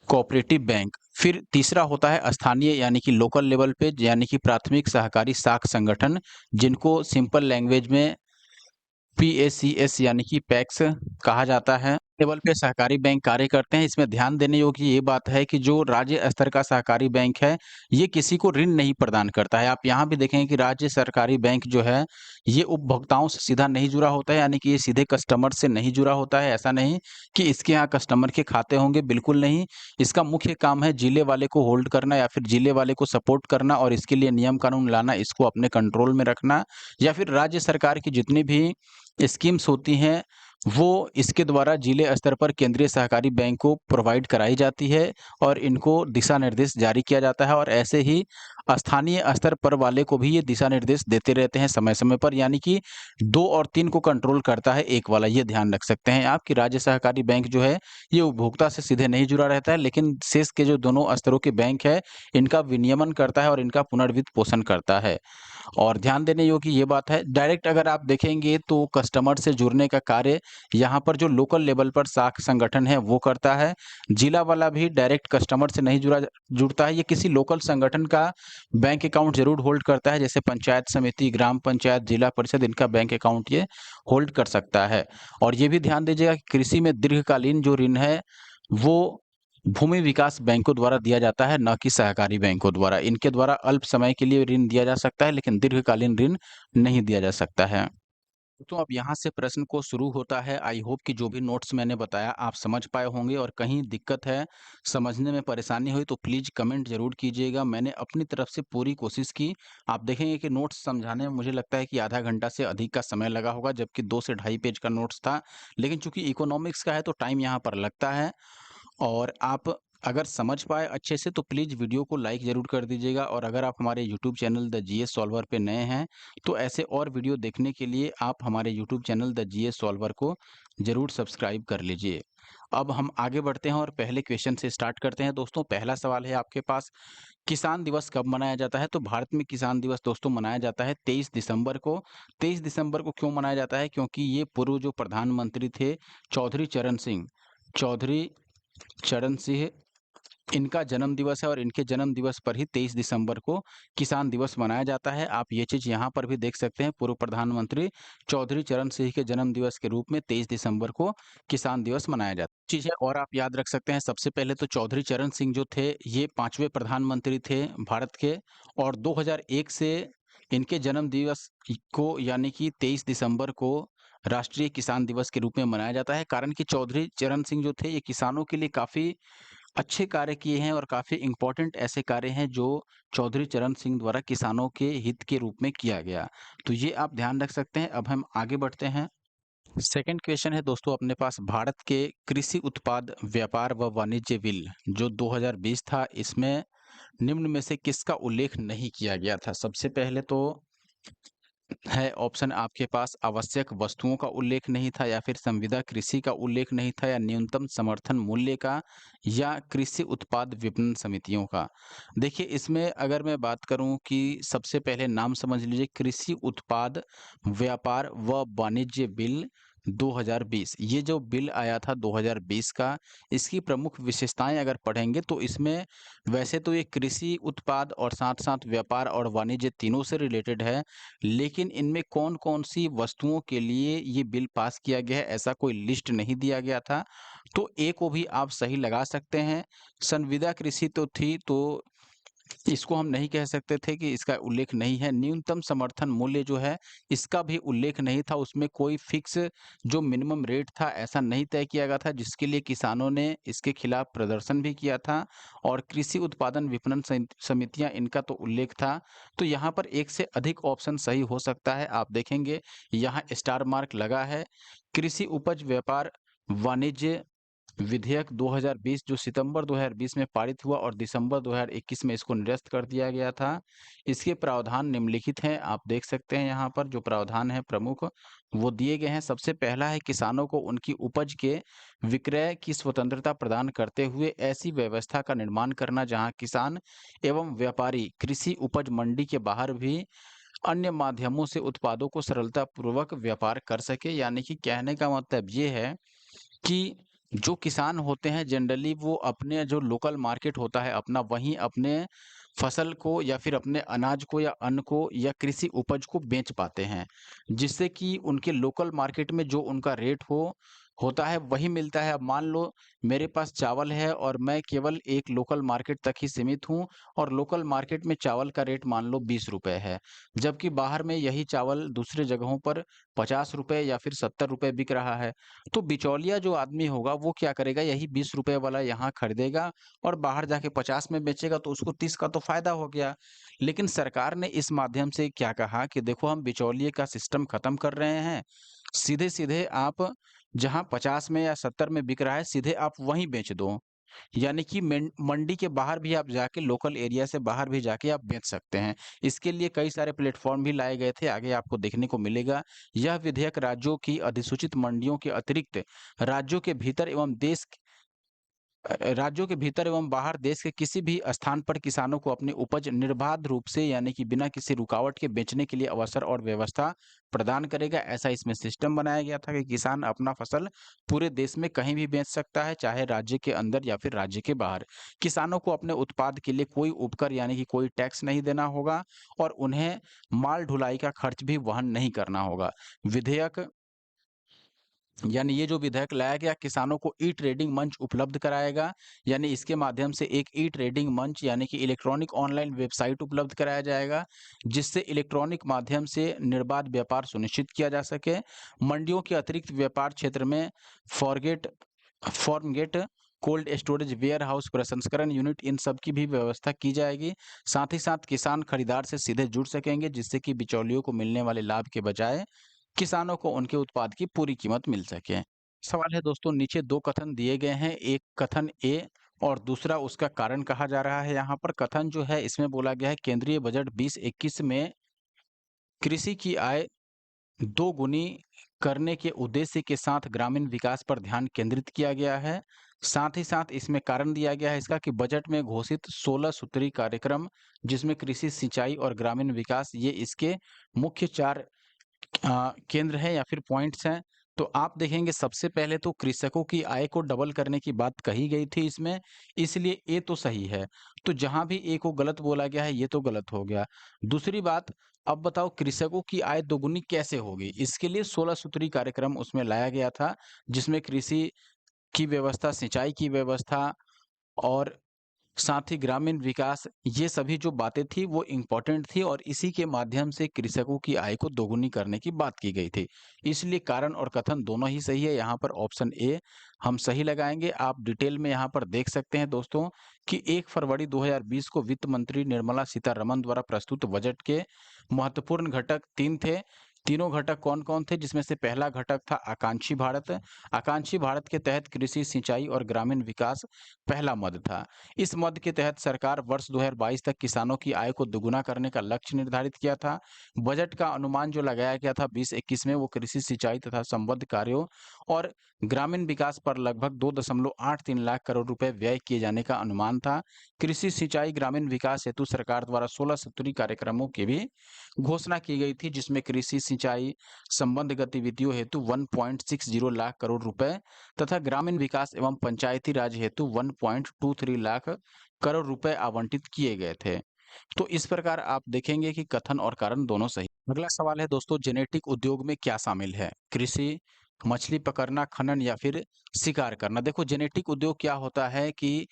S1: कोऑपरेटिव बैंक। फिर तीसरा होता है स्थानीय, यानी कि लोकल लेवल पे, यानी कि प्राथमिक सहकारी साख संगठन, जिनको सिंपल लैंग्वेज में पीएसीएस यानी कि पैक्स कहा जाता है। लेवल पे सहकारी बैंक कार्य करते हैं। इसमें ध्यान देने योग्य ये बात है कि जो राज्य स्तर का सहकारी बैंक है, ये किसी को ऋण नहीं प्रदान करता है। आप यहाँ भी देखेंगे कि राज्य सरकारी बैंक जो है, ये उपभोक्ताओं से सीधा नहीं जुड़ा होता है, यानी कि ये सीधे कस्टमर से नहीं जुड़ा होता है। ऐसा नहीं कि इसके यहाँ कस्टमर के खाते होंगे, बिल्कुल नहीं। इसका मुख्य काम है जिले वाले को होल्ड करना या फिर जिले वाले को सपोर्ट करना और इसके लिए नियम कानून लाना, इसको अपने कंट्रोल में रखना या फिर राज्य सरकार की जितनी भी स्कीम्स होती हैं, वो इसके द्वारा जिले स्तर पर केंद्रीय सहकारी बैंक को प्रोवाइड कराई जाती है और इनको दिशा निर्देश जारी किया जाता है और ऐसे ही स्थानीय स्तर पर वाले को भी ये दिशा निर्देश देते रहते हैं समय-समय पर, यानी कि 2 और 3 को कंट्रोल करता है एक वाला, ये ध्यान रख सकते हैं आप कि राज्य सहकारी बैंक जो है, ये उपभोक्ता से सीधे नहीं जुड़ा रहता है, लेकिन शेष के जो दोनों स्तरों के बैंक है, इनका विनियमन करता है और इनका पुनर्वित्त पोषण करता है। और ध्यान देने योग्य ये बात है, डायरेक्ट अगर आप देखेंगे तो कस्टमर से जुड़ने का कार्य यहाँ पर जो लोकल लेवल पर शाख संगठन है वो करता है। जिला वाला भी डायरेक्ट कस्टमर से नहीं जुड़ता है, ये किसी लोकल संगठन का बैंक अकाउंट ज़रूर होल्ड करता है, जैसे पंचायत समिति, ग्राम पंचायत, जिला परिषद, इनका बैंक अकाउंट ये होल्ड कर सकता है। और ये भी ध्यान दीजिएगा कि कृषि में दीर्घकालीन जो ऋण है, वो भूमि विकास बैंकों द्वारा दिया जाता है, ना कि सहकारी बैंकों द्वारा। इनके द्वारा अल्प समय के लिए ऋण दिया जा सकता है, लेकिन दीर्घकालीन ऋण नहीं दिया जा सकता है। तो अब यहाँ से प्रश्न को शुरू होता है। आई होप कि जो भी नोट्स मैंने बताया आप समझ पाए होंगे और कहीं दिक्कत है, समझने में परेशानी हुई तो प्लीज़ कमेंट ज़रूर कीजिएगा। मैंने अपनी तरफ से पूरी कोशिश की। आप देखेंगे कि नोट्स समझाने में मुझे लगता है कि आधा घंटा से अधिक का समय लगा होगा, जबकि 2 से ढाई पेज का नोट्स था। लेकिन चूँकि इकोनॉमिक्स का है तो टाइम यहाँ पर लगता है और आप अगर समझ पाए अच्छे से तो प्लीज़ वीडियो को लाइक ज़रूर कर दीजिएगा और अगर आप हमारे YouTube channel the GS solver पे नए हैं, तो ऐसे और वीडियो देखने के लिए आप हमारे YouTube channel the GS solver को ज़रूर सब्सक्राइब कर लीजिए। अब हम आगे बढ़ते हैं और पहले क्वेश्चन से स्टार्ट करते हैं दोस्तों। पहला सवाल है आपके पास, किसान दिवस कब मनाया जाता है? तो भारत में किसान दिवस दोस्तों मनाया जाता है 23 दिसंबर को। 23 दिसंबर को क्यों मनाया जाता है? क्योंकि ये पूर्व जो प्रधानमंत्री थे चौधरी चरण सिंह, इनका जन्म दिवस है और इनके जन्म दिवस पर ही 23 दिसंबर को किसान दिवस मनाया जाता है। आप ये चीज़ यहाँ पर भी देख सकते हैं, पूर्व प्रधानमंत्री चौधरी चरण सिंह के जन्म दिवस के रूप में 23 दिसंबर को किसान दिवस मनाया जाता है। चीज़ है और आप याद रख सकते हैं, सबसे पहले तो चौधरी चरण सिंह जो थे, ये 5वें प्रधानमंत्री थे भारत के और 2001 से इनके जन्म दिवस को यानी कि 23 दिसंबर को राष्ट्रीय किसान दिवस के रूप में मनाया जाता है। कारण कि चौधरी चरण सिंह जो थे, ये किसानों के लिए काफ़ी अच्छे कार्य किए हैं और काफ़ी इम्पोर्टेंट ऐसे कार्य हैं जो चौधरी चरण सिंह द्वारा किसानों के हित के रूप में किया गया। तो ये आप ध्यान रख सकते हैं। अब हम आगे बढ़ते हैं। सेकंड क्वेश्चन है दोस्तों अपने पास, भारत के कृषि उत्पाद व्यापार व वाणिज्य बिल जो 2020 था, इसमें निम्न में से किसका उल्लेख नहीं किया गया था? सबसे पहले तो है ऑप्शन आपके पास, आवश्यक वस्तुओं का उल्लेख नहीं था या फिर संविदा कृषि का उल्लेख नहीं था या न्यूनतम समर्थन मूल्य का या कृषि उत्पाद विपणन समितियों का। देखिए इसमें अगर मैं बात करूं कि सबसे पहले नाम समझ लीजिए, कृषि उत्पाद व्यापार व वाणिज्य बिल 2020, ये जो बिल आया था 2020 का, इसकी प्रमुख विशेषताएं अगर पढ़ेंगे तो इसमें वैसे तो ये कृषि उत्पाद और साथ साथ व्यापार और वाणिज्य तीनों से रिलेटेड है, लेकिन इनमें कौन-कौन सी वस्तुओं के लिए ये बिल पास किया गया है, ऐसा कोई लिस्ट नहीं दिया गया था। तो ए को भी आप सही लगा सकते हैं। संविदा कृषि तो थी, तो इसको हम नहीं कह सकते थे कि इसका उल्लेख नहीं है। न्यूनतम समर्थन मूल्य जो है, इसका भी उल्लेख नहीं था। उसमें कोई फिक्स जो मिनिमम रेट था, ऐसा नहीं तय किया गया था, जिसके लिए किसानों ने इसके खिलाफ प्रदर्शन भी किया था। और कृषि उत्पादन विपणन समितियाँ, इनका तो उल्लेख था। तो यहाँ पर एक से अधिक ऑप्शन सही हो सकता है। आप देखेंगे यहाँ स्टार मार्क लगा है। कृषि उपज व्यापार वाणिज्य विधेयक 2020 जो सितंबर 2020 में पारित हुआ और दिसंबर 2021 में इसको निरस्त कर दिया गया था। इसके प्रावधान निम्नलिखित हैं, आप देख सकते हैं यहाँ पर जो प्रावधान है प्रमुख, वो दिए गए हैं। सबसे पहला है, किसानों को उनकी उपज के विक्रय की स्वतंत्रता प्रदान करते हुए ऐसी व्यवस्था का निर्माण करना जहाँ किसान एवं व्यापारी कृषि उपज मंडी के बाहर भी अन्य माध्यमों से उत्पादों को सरलतापूर्वक व्यापार कर सके। यानी कि कहने का मतलब ये है कि जो किसान होते हैं जनरली वो अपने जो लोकल मार्केट होता है अपना, वहीं अपने फसल को या फिर अपने अनाज को या अन्न को या कृषि उपज को बेच पाते हैं, जिससे कि उनके लोकल मार्केट में जो उनका रेट होता है वही मिलता है। अब मान लो मेरे पास चावल है और मैं केवल एक लोकल मार्केट तक ही सीमित हूँ और लोकल मार्केट में चावल का रेट मान लो 20 रुपए है। जबकि बाहर में यही चावल दूसरे जगहों पर 50 रुपए या फिर 70 रुपए बिक रहा है। तो बिचौलिया जो आदमी होगा वो क्या करेगा, यही 20 रुपए वाला यहाँ खरीदेगा और बाहर जाके 50 में बेचेगा, तो उसको 30 का तो फायदा हो गया। लेकिन सरकार ने इस माध्यम से क्या कहा कि देखो हम बिचौलिए का सिस्टम खत्म कर रहे हैं। सीधे-सीधे आप जहाँ 50 में या 70 में बिक रहा है, सीधे आप वहीं बेच दो। यानी कि मंडी के बाहर भी आप जाके, लोकल एरिया से बाहर भी जाके आप बेच सकते हैं। इसके लिए कई सारे प्लेटफ़ॉर्म भी लाए गए थे, आगे आपको देखने को मिलेगा। यह विधेयक राज्यों की अधिसूचित मंडियों के अतिरिक्त राज्यों के भीतर एवं राज्यों के भीतर एवं बाहर देश के किसी भी स्थान पर किसानों को अपनी उपज निर्बाध रूप से, यानी कि बिना किसी रुकावट के बेचने के लिए अवसर और व्यवस्था प्रदान करेगा। ऐसा इसमें सिस्टम बनाया गया था कि किसान अपना फसल पूरे देश में कहीं भी बेच सकता है, चाहे राज्य के अंदर या फिर राज्य के बाहर। किसानों को अपने उत्पाद के लिए कोई उपकर यानी कि कोई टैक्स नहीं देना होगा और उन्हें माल ढुलाई का खर्च भी वहन नहीं करना होगा। विधेयक यानी ये जो विधेयक लाया गया, किसानों को ई ट्रेडिंग मंच उपलब्ध कराएगा। यानी इसके माध्यम से एक ई ट्रेडिंग मंच यानी कि इलेक्ट्रॉनिक ऑनलाइन वेबसाइट उपलब्ध कराया जाएगा, जिससे इलेक्ट्रॉनिक माध्यम से निर्बाध व्यापार सुनिश्चित किया जा सके। मंडियों के अतिरिक्त व्यापार क्षेत्र में फॉरगेट farm gate, cold storage, warehouse, प्रसंस्करण यूनिट, इन सब की भी व्यवस्था की जाएगी। साथ ही साथ किसान खरीदार से सीधे जुड़ सकेंगे, जिससे कि बिचौलियों को मिलने वाले लाभ के बजाय किसानों को उनके उत्पाद की पूरी कीमत मिल सके। सवाल है दोस्तों, नीचे 2 कथन दिए गए हैं, एक कथन ए और दूसरा उसका कारण कहा जा रहा है। यहाँ पर कथन जो है इसमें बोला गया है, केंद्रीय बजट 2021 में कृषि की आय दोगुनी करने के उद्देश्य के साथ ग्रामीण विकास पर ध्यान केंद्रित किया गया है। साथ ही साथ इसमें कारण दिया गया है इसका कि बजट में घोषित 16 सूत्री कार्यक्रम, जिसमें कृषि, सिंचाई और ग्रामीण विकास, ये इसके मुख्य 4 केंद्र है या फिर पॉइंट्स हैं। तो आप देखेंगे सबसे पहले तो कृषकों की आय को डबल करने की बात कही गई थी इसमें, इसलिए ए तो सही है। तो जहाँ भी ए को गलत बोला गया है, ये तो गलत हो गया। दूसरी बात, अब बताओ कृषकों की आय दोगुनी कैसे होगी? इसके लिए 16 सूत्री कार्यक्रम उसमें लाया गया था, जिसमें कृषि की व्यवस्था, सिंचाई की व्यवस्था और साथ ही ग्रामीण विकास, ये सभी जो बातें थी वो इम्पोर्टेंट थी और इसी के माध्यम से कृषकों की आय को दोगुनी करने की बात की गई थी। इसलिए कारण और कथन दोनों ही सही है। यहाँ पर ऑप्शन ए हम सही लगाएँगे। आप डिटेल में यहाँ पर देख सकते हैं दोस्तों कि 1 फरवरी 2020 को वित्त मंत्री निर्मला सीतारमण द्वारा प्रस्तुत बजट के महत्वपूर्ण घटक 3 थे। तीनों घटक कौन-कौन थे? जिसमें से पहला घटक था आकांक्षी भारत। आकांक्षी भारत के तहत कृषि, सिंचाई और ग्रामीण विकास पहला मद था। इस मद के तहत सरकार वर्ष 2022 तक किसानों की आय को दुगुना करने का लक्ष्य निर्धारित किया था। बजट का अनुमान जो लगाया गया था 2021 में, वो कृषि, सिंचाई तथा संबद्ध कार्यों और ग्रामीण विकास पर लगभग 2.83 लाख करोड़ रुपए व्यय किए जाने का अनुमान था। कृषि, सिंचाई, ग्रामीण विकास हेतु सरकार द्वारा 16 सूत्री कार्यक्रमों की भी घोषणा की गई थी, जिसमें कृषि, सिंचाई संबंध गतिविधियों हेतु 1.60 लाख करोड़ रुपए तथा ग्रामीण विकास एवं पंचायती राज हेतु 1.23 लाख करोड़ रुपए आवंटित किए गए थे। तो इस प्रकार आप देखेंगे कि कथन और कारण दोनों सही। अगला सवाल है दोस्तों, जेनेटिक उद्योग में क्या शामिल है? कृषि, मछली पकड़ना, खनन या फिर शिकार करना? देखो, जेनेटिक उद्योग क्या होता है कि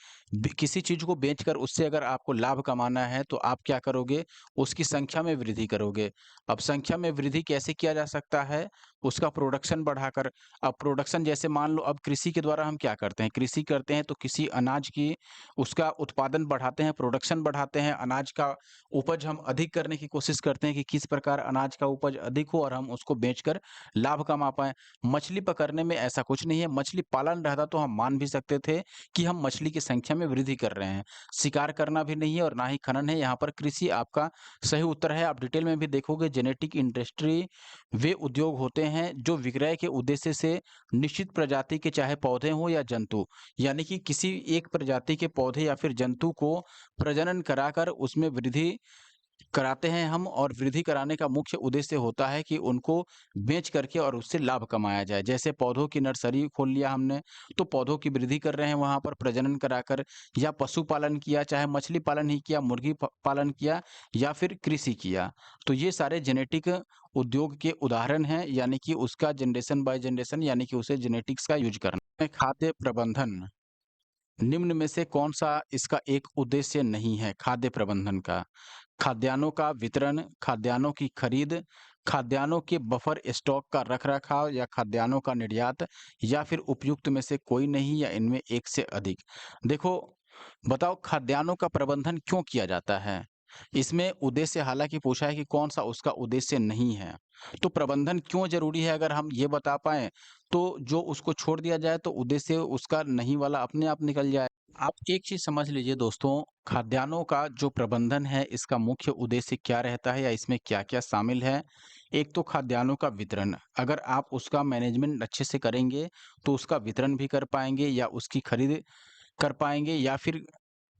S1: किसी चीज को बेचकर उससे अगर आपको लाभ कमाना है तो आप क्या करोगे, उसकी संख्या में वृद्धि करोगे। अब संख्या में वृद्धि कैसे किया जा सकता है? उसका प्रोडक्शन बढ़ाकर। अब प्रोडक्शन जैसे मान लो, अब कृषि के द्वारा हम क्या करते हैं, कृषि करते हैं तो किसी अनाज की उसका उत्पादन बढ़ाते हैं, प्रोडक्शन बढ़ाते हैं, अनाज का उपज हम अधिक करने की कोशिश करते हैं कि किस प्रकार अनाज का उपज अधिक हो और हम उसको बेचकर लाभ कमा पाएँ। मछली पकड़ने में ऐसा कुछ नहीं है, मछली पालन रहता तो हम मान भी सकते थे कि हम मछली की संख्या में वृद्धि कर रहे हैं। शिकार करना भी नहीं है और ना ही खनन है, यहाँ पर कृषि आपका सही उत्तर है। आप डिटेल में भी देखोगे, जेनेटिक इंडस्ट्री वे उद्योग होते हैं जो विक्रय के उद्देश्य से निश्चित प्रजाति के, चाहे पौधे हों या जंतु, यानी कि किसी एक प्रजाति के पौधे या फिर जंतु को प्रजनन कराकर उसमें वृद्धि कराते हैं हम, और वृद्धि कराने का मुख्य उद्देश्य होता है कि उनको बेच करके और उससे लाभ कमाया जाए। जैसे पौधों की नर्सरी खोल लिया हमने, तो पौधों की वृद्धि कर रहे हैं वहाँ पर प्रजनन कराकर, या पशुपालन किया, चाहे मछली पालन ही किया, मुर्गी पालन किया, या फिर कृषि किया। तो ये सारे जेनेटिक उद्योग के उदाहरण हैं, यानी कि उसका जनरेशन बाय जनरेशन, यानी कि उसे जेनेटिक्स का यूज़ करना। खाद्य प्रबंधन, निम्न में से कौन-सा इसका एक उद्देश्य नहीं है खाद्य प्रबंधन का? खाद्यान्नों का वितरण, खाद्यान्नों की खरीद, खाद्यान्नों के बफर स्टॉक का रख-रखाव, या खाद्यान्नों का निर्यात, या फिर उपयुक्त में से कोई नहीं, या इनमें एक से अधिक? देखो, बताओ खाद्यान्नों का प्रबंधन क्यों किया जाता है? इसमें उद्देश्य हालाँकि पूछा है कि कौन-सा उसका उद्देश्य नहीं है। तो प्रबंधन क्यों ज़रूरी है, अगर हम ये बता पाएँ, तो जो उसको छोड़ दिया जाए तो उद्देश्य उसका नहीं वाला अपने आप निकल जाए। आप एक चीज़ समझ लीजिए दोस्तों, खाद्यान्नों का जो प्रबंधन है, इसका मुख्य उद्देश्य क्या रहता है, या इसमें क्या-क्या शामिल है? एक तो खाद्यान्नों का वितरण, अगर आप उसका मैनेजमेंट अच्छे से करेंगे, तो उसका वितरण भी कर पाएँगे, या उसकी खरीद कर पाएँगे, या फिर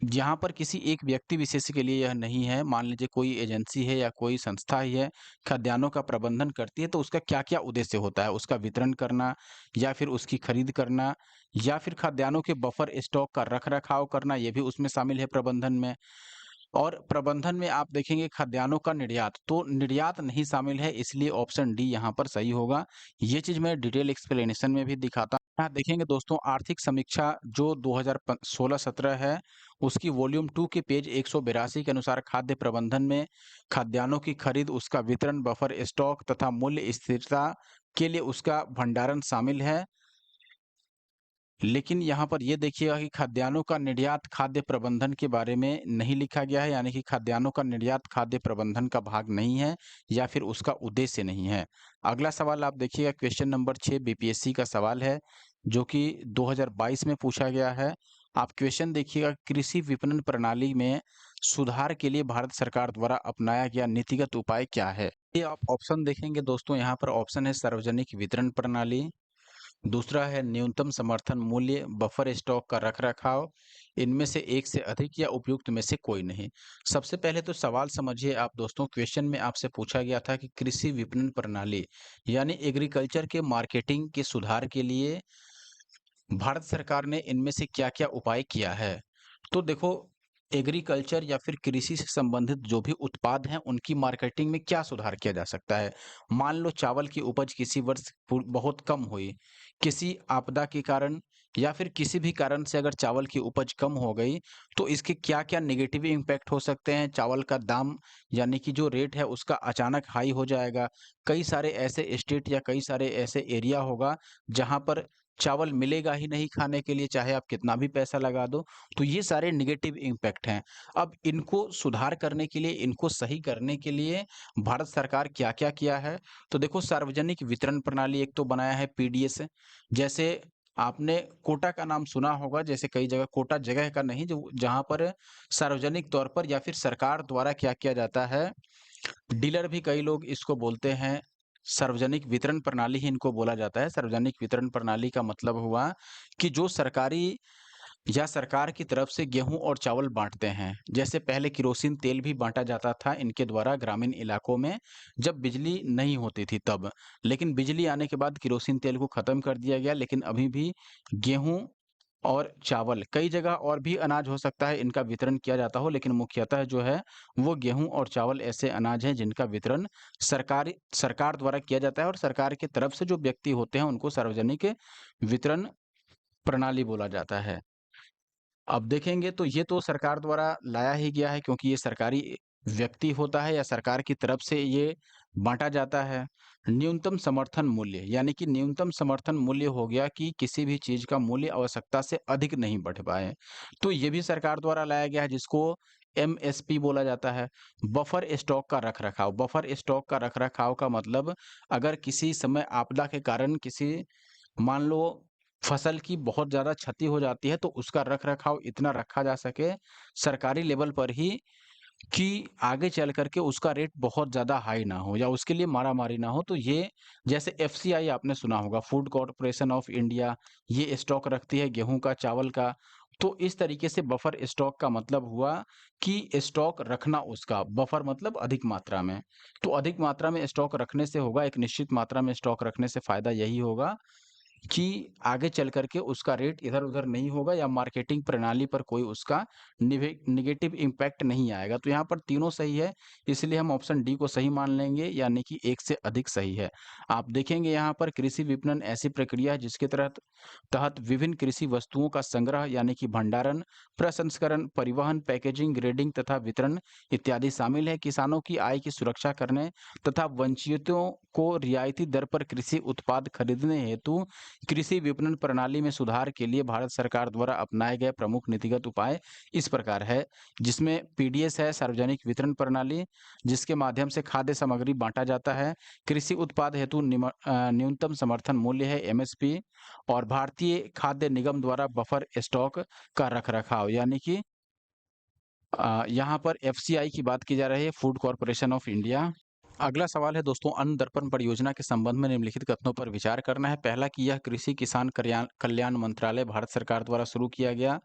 S1: जहाँ पर किसी एक व्यक्ति विशेष के लिए यह नहीं है, मान लीजिए कोई एजेंसी है या कोई संस्था ही है, खाद्यान्नों का प्रबंधन करती है, तो उसका क्या-क्या उद्देश्य होता है? उसका वितरण करना, या फिर उसकी खरीद करना, या फिर खाद्यान्नों के बफर स्टॉक का रख-रखाव करना, ये भी उसमें शामिल है प्रबंधन में। और प्रबंधन में आप देखेंगे खाद्यान्नों का निर्यात, तो निर्यात नहीं शामिल है, इसलिए ऑप्शन डी यहाँ पर सही होगा। ये चीज़ मैं डिटेल एक्सप्लेनेशन में भी दिखाता हूँ। यहाँ देखेंगे दोस्तों, आर्थिक समीक्षा जो 2016-17 है, उसकी वॉल्यूम 2 के पेज 182 के अनुसार खाद्य प्रबंधन में खाद्यान्नों की खरीद, उसका वितरण, बफर स्टॉक तथा मूल्य स्थिरता के लिए उसका भंडारण शामिल है। लेकिन यहाँ पर ये देखिएगा कि खाद्यान्नों का निर्यात खाद्य प्रबंधन के बारे में नहीं लिखा गया है, यानी कि खाद्यान्नों का निर्यात खाद्य प्रबंधन का भाग नहीं है, या फिर उसका उद्देश्य नहीं है। अगला सवाल आप देखिएगा, क्वेश्चन नंबर 6 बीपीएससी का सवाल है, जो कि 2022 में पूछा गया है। आप क्वेश्चन देखिएगा, कृषि विपणन प्रणाली में सुधार के लिए भारत सरकार द्वारा अपनाया गया नीतिगत उपाय क्या है? ये आप ऑप्शन देखेंगे दोस्तों, यहाँ पर ऑप्शन है सार्वजनिक वितरण प्रणाली, दूसरा है न्यूनतम समर्थन मूल्य, बफर स्टॉक का रखरखाव, इनमें से एक से अधिक, या उपयुक्त में से कोई नहीं। सबसे पहले तो सवाल समझिए आप दोस्तों, क्वेश्चन में आपसे पूछा गया था कि कृषि विपणन प्रणाली यानी एग्रीकल्चर के मार्केटिंग के सुधार के लिए भारत सरकार ने इनमें से क्या-क्या उपाय किया है? तो देखो, एग्रीकल्चर या फिर कृषि से संबंधित जो भी उत्पाद हैं, उनकी मार्केटिंग में क्या सुधार किया जा सकता है? मान लो चावल की उपज किसी वर्ष बहुत कम हुई, किसी आपदा के कारण, या फिर किसी भी कारण से अगर चावल की उपज कम हो गई, तो इसके क्या-क्या नेगेटिव इम्पैक्ट हो सकते हैं? चावल का दाम यानी कि जो रेट है उसका अचानक हाई हो जाएगा। कई सारे ऐसे स्टेट या कई सारे ऐसे एरिया होगा, जहाँ पर चावल मिलेगा ही नहीं खाने के लिए, चाहे आप कितना भी पैसा लगा दो। तो ये सारे नेगेटिव इम्पैक्ट हैं। अब इनको सुधार करने के लिए, इनको सही करने के लिए भारत सरकार क्या-क्या किया है? तो देखो, सार्वजनिक वितरण प्रणाली एक तो बनाया है पीडीएस। जैसे आपने कोटा का नाम सुना होगा, जैसे कई जगह कोटा जगह का नहीं, जो जहाँ पर सार्वजनिक तौर पर या फिर सरकार द्वारा क्या किया जाता है, डीलर भी कई लोग इसको बोलते हैं, सार्वजनिक वितरण प्रणाली ही इनको बोला जाता है। सार्वजनिक वितरण प्रणाली का मतलब हुआ कि जो सरकारी या सरकार की तरफ से गेहूँ और चावल बाँटते हैं। जैसे पहले केरोसिन तेल भी बाँटा जाता था इनके द्वारा ग्रामीण इलाकों में, जब बिजली नहीं होती थी तब। लेकिन बिजली आने के बाद केरोसिन तेल को ख़त्म कर दिया गया, लेकिन अभी भी गेहूँ और चावल, कई जगह और भी अनाज हो सकता है इनका वितरण किया जाता हो, लेकिन मुख्यतः जो है वो गेहूँ और चावल ऐसे अनाज हैं जिनका वितरण सरकार द्वारा किया जाता है, और सरकार की तरफ से जो व्यक्ति होते हैं उनको सार्वजनिक वितरण प्रणाली बोला जाता है। अब देखेंगे तो ये तो सरकार द्वारा लाया ही गया है, क्योंकि ये सरकारी व्यक्ति होता है या सरकार की तरफ से ये बाँटा जाता है। न्यूनतम समर्थन मूल्य, यानी कि न्यूनतम समर्थन मूल्य हो गया कि किसी भी चीज़ का मूल्य आवश्यकता से अधिक नहीं बढ़ पाए। तो ये भी सरकार द्वारा लाया गया है, जिसको एमएसपी बोला जाता है। बफर स्टॉक का रख-रखाव, बफर स्टॉक का रख-रखाव का मतलब, अगर किसी समय आपदा के कारण किसी, मान लो फसल की बहुत ज़्यादा क्षति हो जाती है, तो उसका रख-रखाव इतना रखा जा सके सरकारी लेवल पर ही, कि आगे चल कर के उसका रेट बहुत ज़्यादा हाई ना हो, या उसके लिए मारा-मारी ना हो। तो ये, जैसे एफसीआई आपने सुना होगा, फूड कॉर्पोरेशन ऑफ इंडिया, ये स्टॉक रखती है गेहूँ का, चावल का, तो इस तरीके से बफर स्टॉक का मतलब हुआ कि स्टॉक रखना उसका, बफर मतलब अधिक मात्रा में। तो अधिक मात्रा में स्टॉक रखने से होगा, एक निश्चित मात्रा में स्टॉक रखने से फ़ायदा यही होगा कि आगे चल कर के उसका रेट इधर-उधर नहीं होगा या मार्केटिंग प्रणाली पर कोई उसका नेगेटिव इम्पैक्ट नहीं आएगा। तो यहाँ पर तीनों सही है, इसलिए हम ऑप्शन डी को सही मान लेंगे, यानी कि एक से अधिक सही है। आप देखेंगे यहाँ पर कृषि विपणन ऐसी प्रक्रिया है जिसके तहत तहत विभिन्न कृषि वस्तुओं का संग्रह यानी कि भंडारण, प्रसंस्करण, परिवहन, पैकेजिंग, ग्रेडिंग तथा वितरण इत्यादि शामिल है। किसानों की आय की सुरक्षा करने तथा वंचितों को रियायती दर पर कृषि उत्पाद खरीदने हेतु कृषि विपणन प्रणाली में सुधार के लिए भारत सरकार द्वारा अपनाए गए प्रमुख नीतिगत उपाय इस प्रकार है, जिसमें पीडीएस है, सार्वजनिक वितरण प्रणाली, जिसके माध्यम से खाद्य सामग्री बांटा जाता है। कृषि उत्पाद हेतु न्यूनतम समर्थन मूल्य है, एमएसपी, और भारतीय खाद्य निगम द्वारा बफर स्टॉक का रखरखाव, यानी कि यहाँ पर एफसीआई की बात की जा रही है, फूड कॉर्पोरेशन ऑफ इंडिया। अगला सवाल है दोस्तों, अन्न दर्पण परियोजना के संबंध में निम्नलिखित कथनों पर विचार करना है। पहला कि यह कृषि किसान कल्याण कल्याण मंत्रालय भारत सरकार द्वारा शुरू किया गया।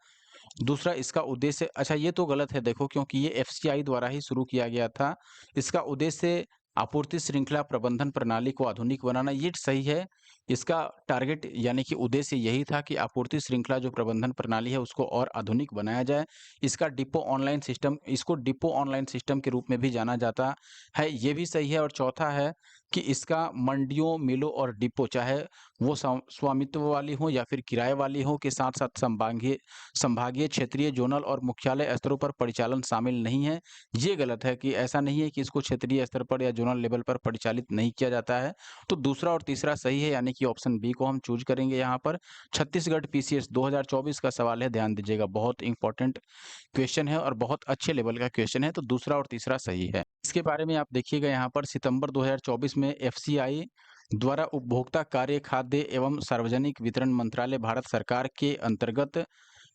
S1: दूसरा, इसका उद्देश्य, अच्छा ये तो गलत है देखो, क्योंकि ये एफसीआई द्वारा ही शुरू किया गया था। इसका उद्देश्य आपूर्ति श्रृंखला प्रबंधन प्रणाली को आधुनिक बनाना, ये सही है। इसका टारगेट यानी कि उद्देश्य यही था कि आपूर्ति श्रृंखला जो प्रबंधन प्रणाली है उसको और आधुनिक बनाया जाए। इसको डिपो ऑनलाइन सिस्टम के रूप में भी जाना जाता है, ये भी सही है। और चौथा है कि इसका मंडियों, मिलों और डिपो, चाहे वो स्वामित्व वाली हो या फिर किराए वाली हो, के साथ साथ संभागीय, क्षेत्रीय, जोनल और मुख्यालय स्तरों पर परिचालन शामिल नहीं है। ये गलत है कि ऐसा नहीं है कि इसको क्षेत्रीय स्तर पर या जोनल लेवल पर परिचालित नहीं किया जाता है। तो दूसरा और तीसरा सही है, यानी कि ऑप्शन बी को हम चूज करेंगे यहाँ पर। छत्तीसगढ़ पीसीएस 2024 का सवाल है, ध्यान दीजिएगा, बहुत इंपॉर्टेंट क्वेश्चन है और बहुत अच्छे लेवल का क्वेश्चन है। तो दूसरा और तीसरा सही है। इसके बारे में आप देखिएगा यहाँ पर, सितंबर 2024 में एफसीआई द्वारा उपभोक्ता कार्य, खाद्य एवं सार्वजनिक वितरण मंत्रालय भारत सरकार के अंतर्गत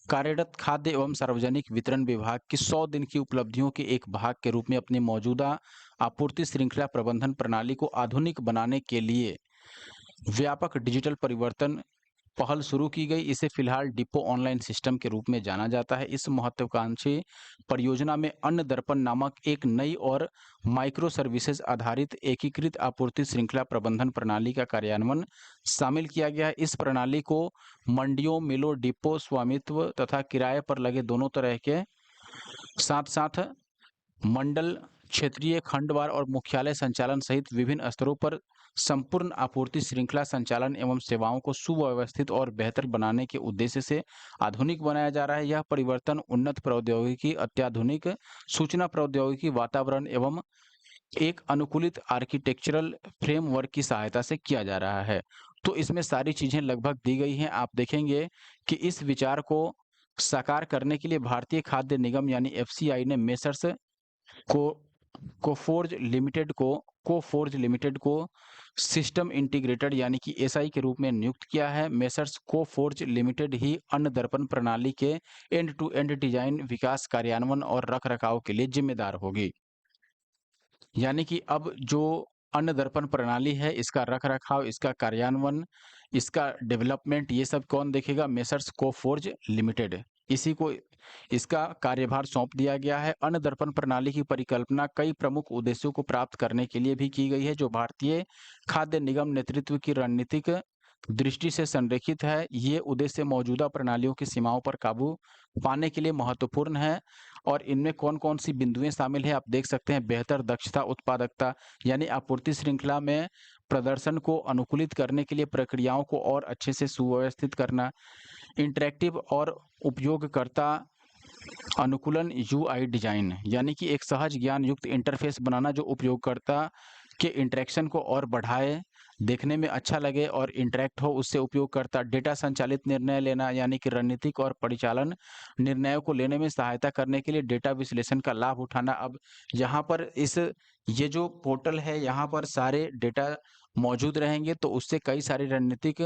S1: कार्यरत खाद्य एवं सार्वजनिक वितरण विभाग की 100 दिन की उपलब्धियों के एक भाग के रूप में अपनी मौजूदा आपूर्ति श्रृंखला प्रबंधन प्रणाली को आधुनिक बनाने के लिए व्यापक डिजिटल परिवर्तन पहल शुरू की गई। इसे फिलहाल डिपो ऑनलाइन सिस्टम के रूप में जाना जाता है। इस महत्वाकांक्षी परियोजना में अन्न दर्पण नामक एक नई और माइक्रो सर्विसेज आधारित एकीकृत आपूर्ति श्रृंखला प्रबंधन प्रणाली का कार्यान्वयन शामिल किया गया है। इस प्रणाली को मंडियों, मिलों, डिपो स्वामित्व तथा किराए पर लगे दोनों तरह के साथ साथ मंडल, क्षेत्रीय, खंडवार और मुख्यालय संचालन सहित विभिन्न स्तरों पर संपूर्ण आपूर्ति श्रृंखला संचालन एवं सेवाओं को सुव्यवस्थित और बेहतर बनाने के उद्देश्य से आधुनिक बनाया जा रहा है। यह परिवर्तन उन्नत प्रौद्योगिकी, अत्याधुनिक सूचना प्रौद्योगिकी, वातावरण एवं एक अनुकूलित आर्किटेक्चरल फ्रेमवर्क की सहायता से किया जा रहा है। तो इसमें सारी चीजें लगभग दी गई हैं। आप देखेंगे कि इस विचार को साकार करने के लिए भारतीय खाद्य निगम यानी एफसीआई ने मेसर्स को कोफोर्ज लिमिटेड को सिस्टम इंटीग्रेटेड यानी कि एसआई के रूप में नियुक्त किया है। मेसर्स कोफोर्ज लिमिटेड ही अन्न दर्पण प्रणाली के एंड टू एंड डिजाइन, विकास, कार्यान्वयन और रखरखाव के लिए जिम्मेदार होगी। यानी कि अब जो अन्न दर्पण प्रणाली है, इसका रखरखाव, इसका कार्यान्वयन, इसका डेवलपमेंट, ये सब कौन देखेगा? Messrs Coforge limited. इसी को इसका कार्यभार सौंप दिया गया है। अन्न दर्पण प्रणाली की परिकल्पना कई प्रमुख उद्देश्यों को प्राप्त करने के लिए भी की गई है, जो भारतीय खाद्य निगम नेतृत्व की रणनीतिक दृष्टि से संरेखित है। ये उद्देश्य मौजूदा प्रणालियों की सीमाओं पर काबू पाने के लिए महत्वपूर्ण है। और इनमें कौन-कौन सी बिंदुएं शामिल हैं, आप देख सकते हैं। बेहतर दक्षता, उत्पादकता, यानी आपूर्ति श्रृंखला में प्रदर्शन को अनुकूलित करने के लिए प्रक्रियाओं को और अच्छे से सुव्यवस्थित करना, इंटरैक्टिव और उपयोगकर्ता अनुकूलन यूआई डिजाइन, यानी कि एक सहज ज्ञान युक्त इंटरफेस बनाना जो उपयोगकर्ता के इंटरेक्शन को और बढ़ाए, देखने में अच्छा लगे और इंटरैक्ट हो उससे उपयोगकर्ता। डेटा संचालित निर्णय लेना, यानी कि रणनीतिक और परिचालन निर्णयों को लेने में सहायता करने के लिए डेटा विश्लेषण का लाभ उठाना। अब यहाँ पर ये जो पोर्टल है, यहाँ पर सारे डेटा मौजूद रहेंगे, तो उससे कई सारी रणनीतिक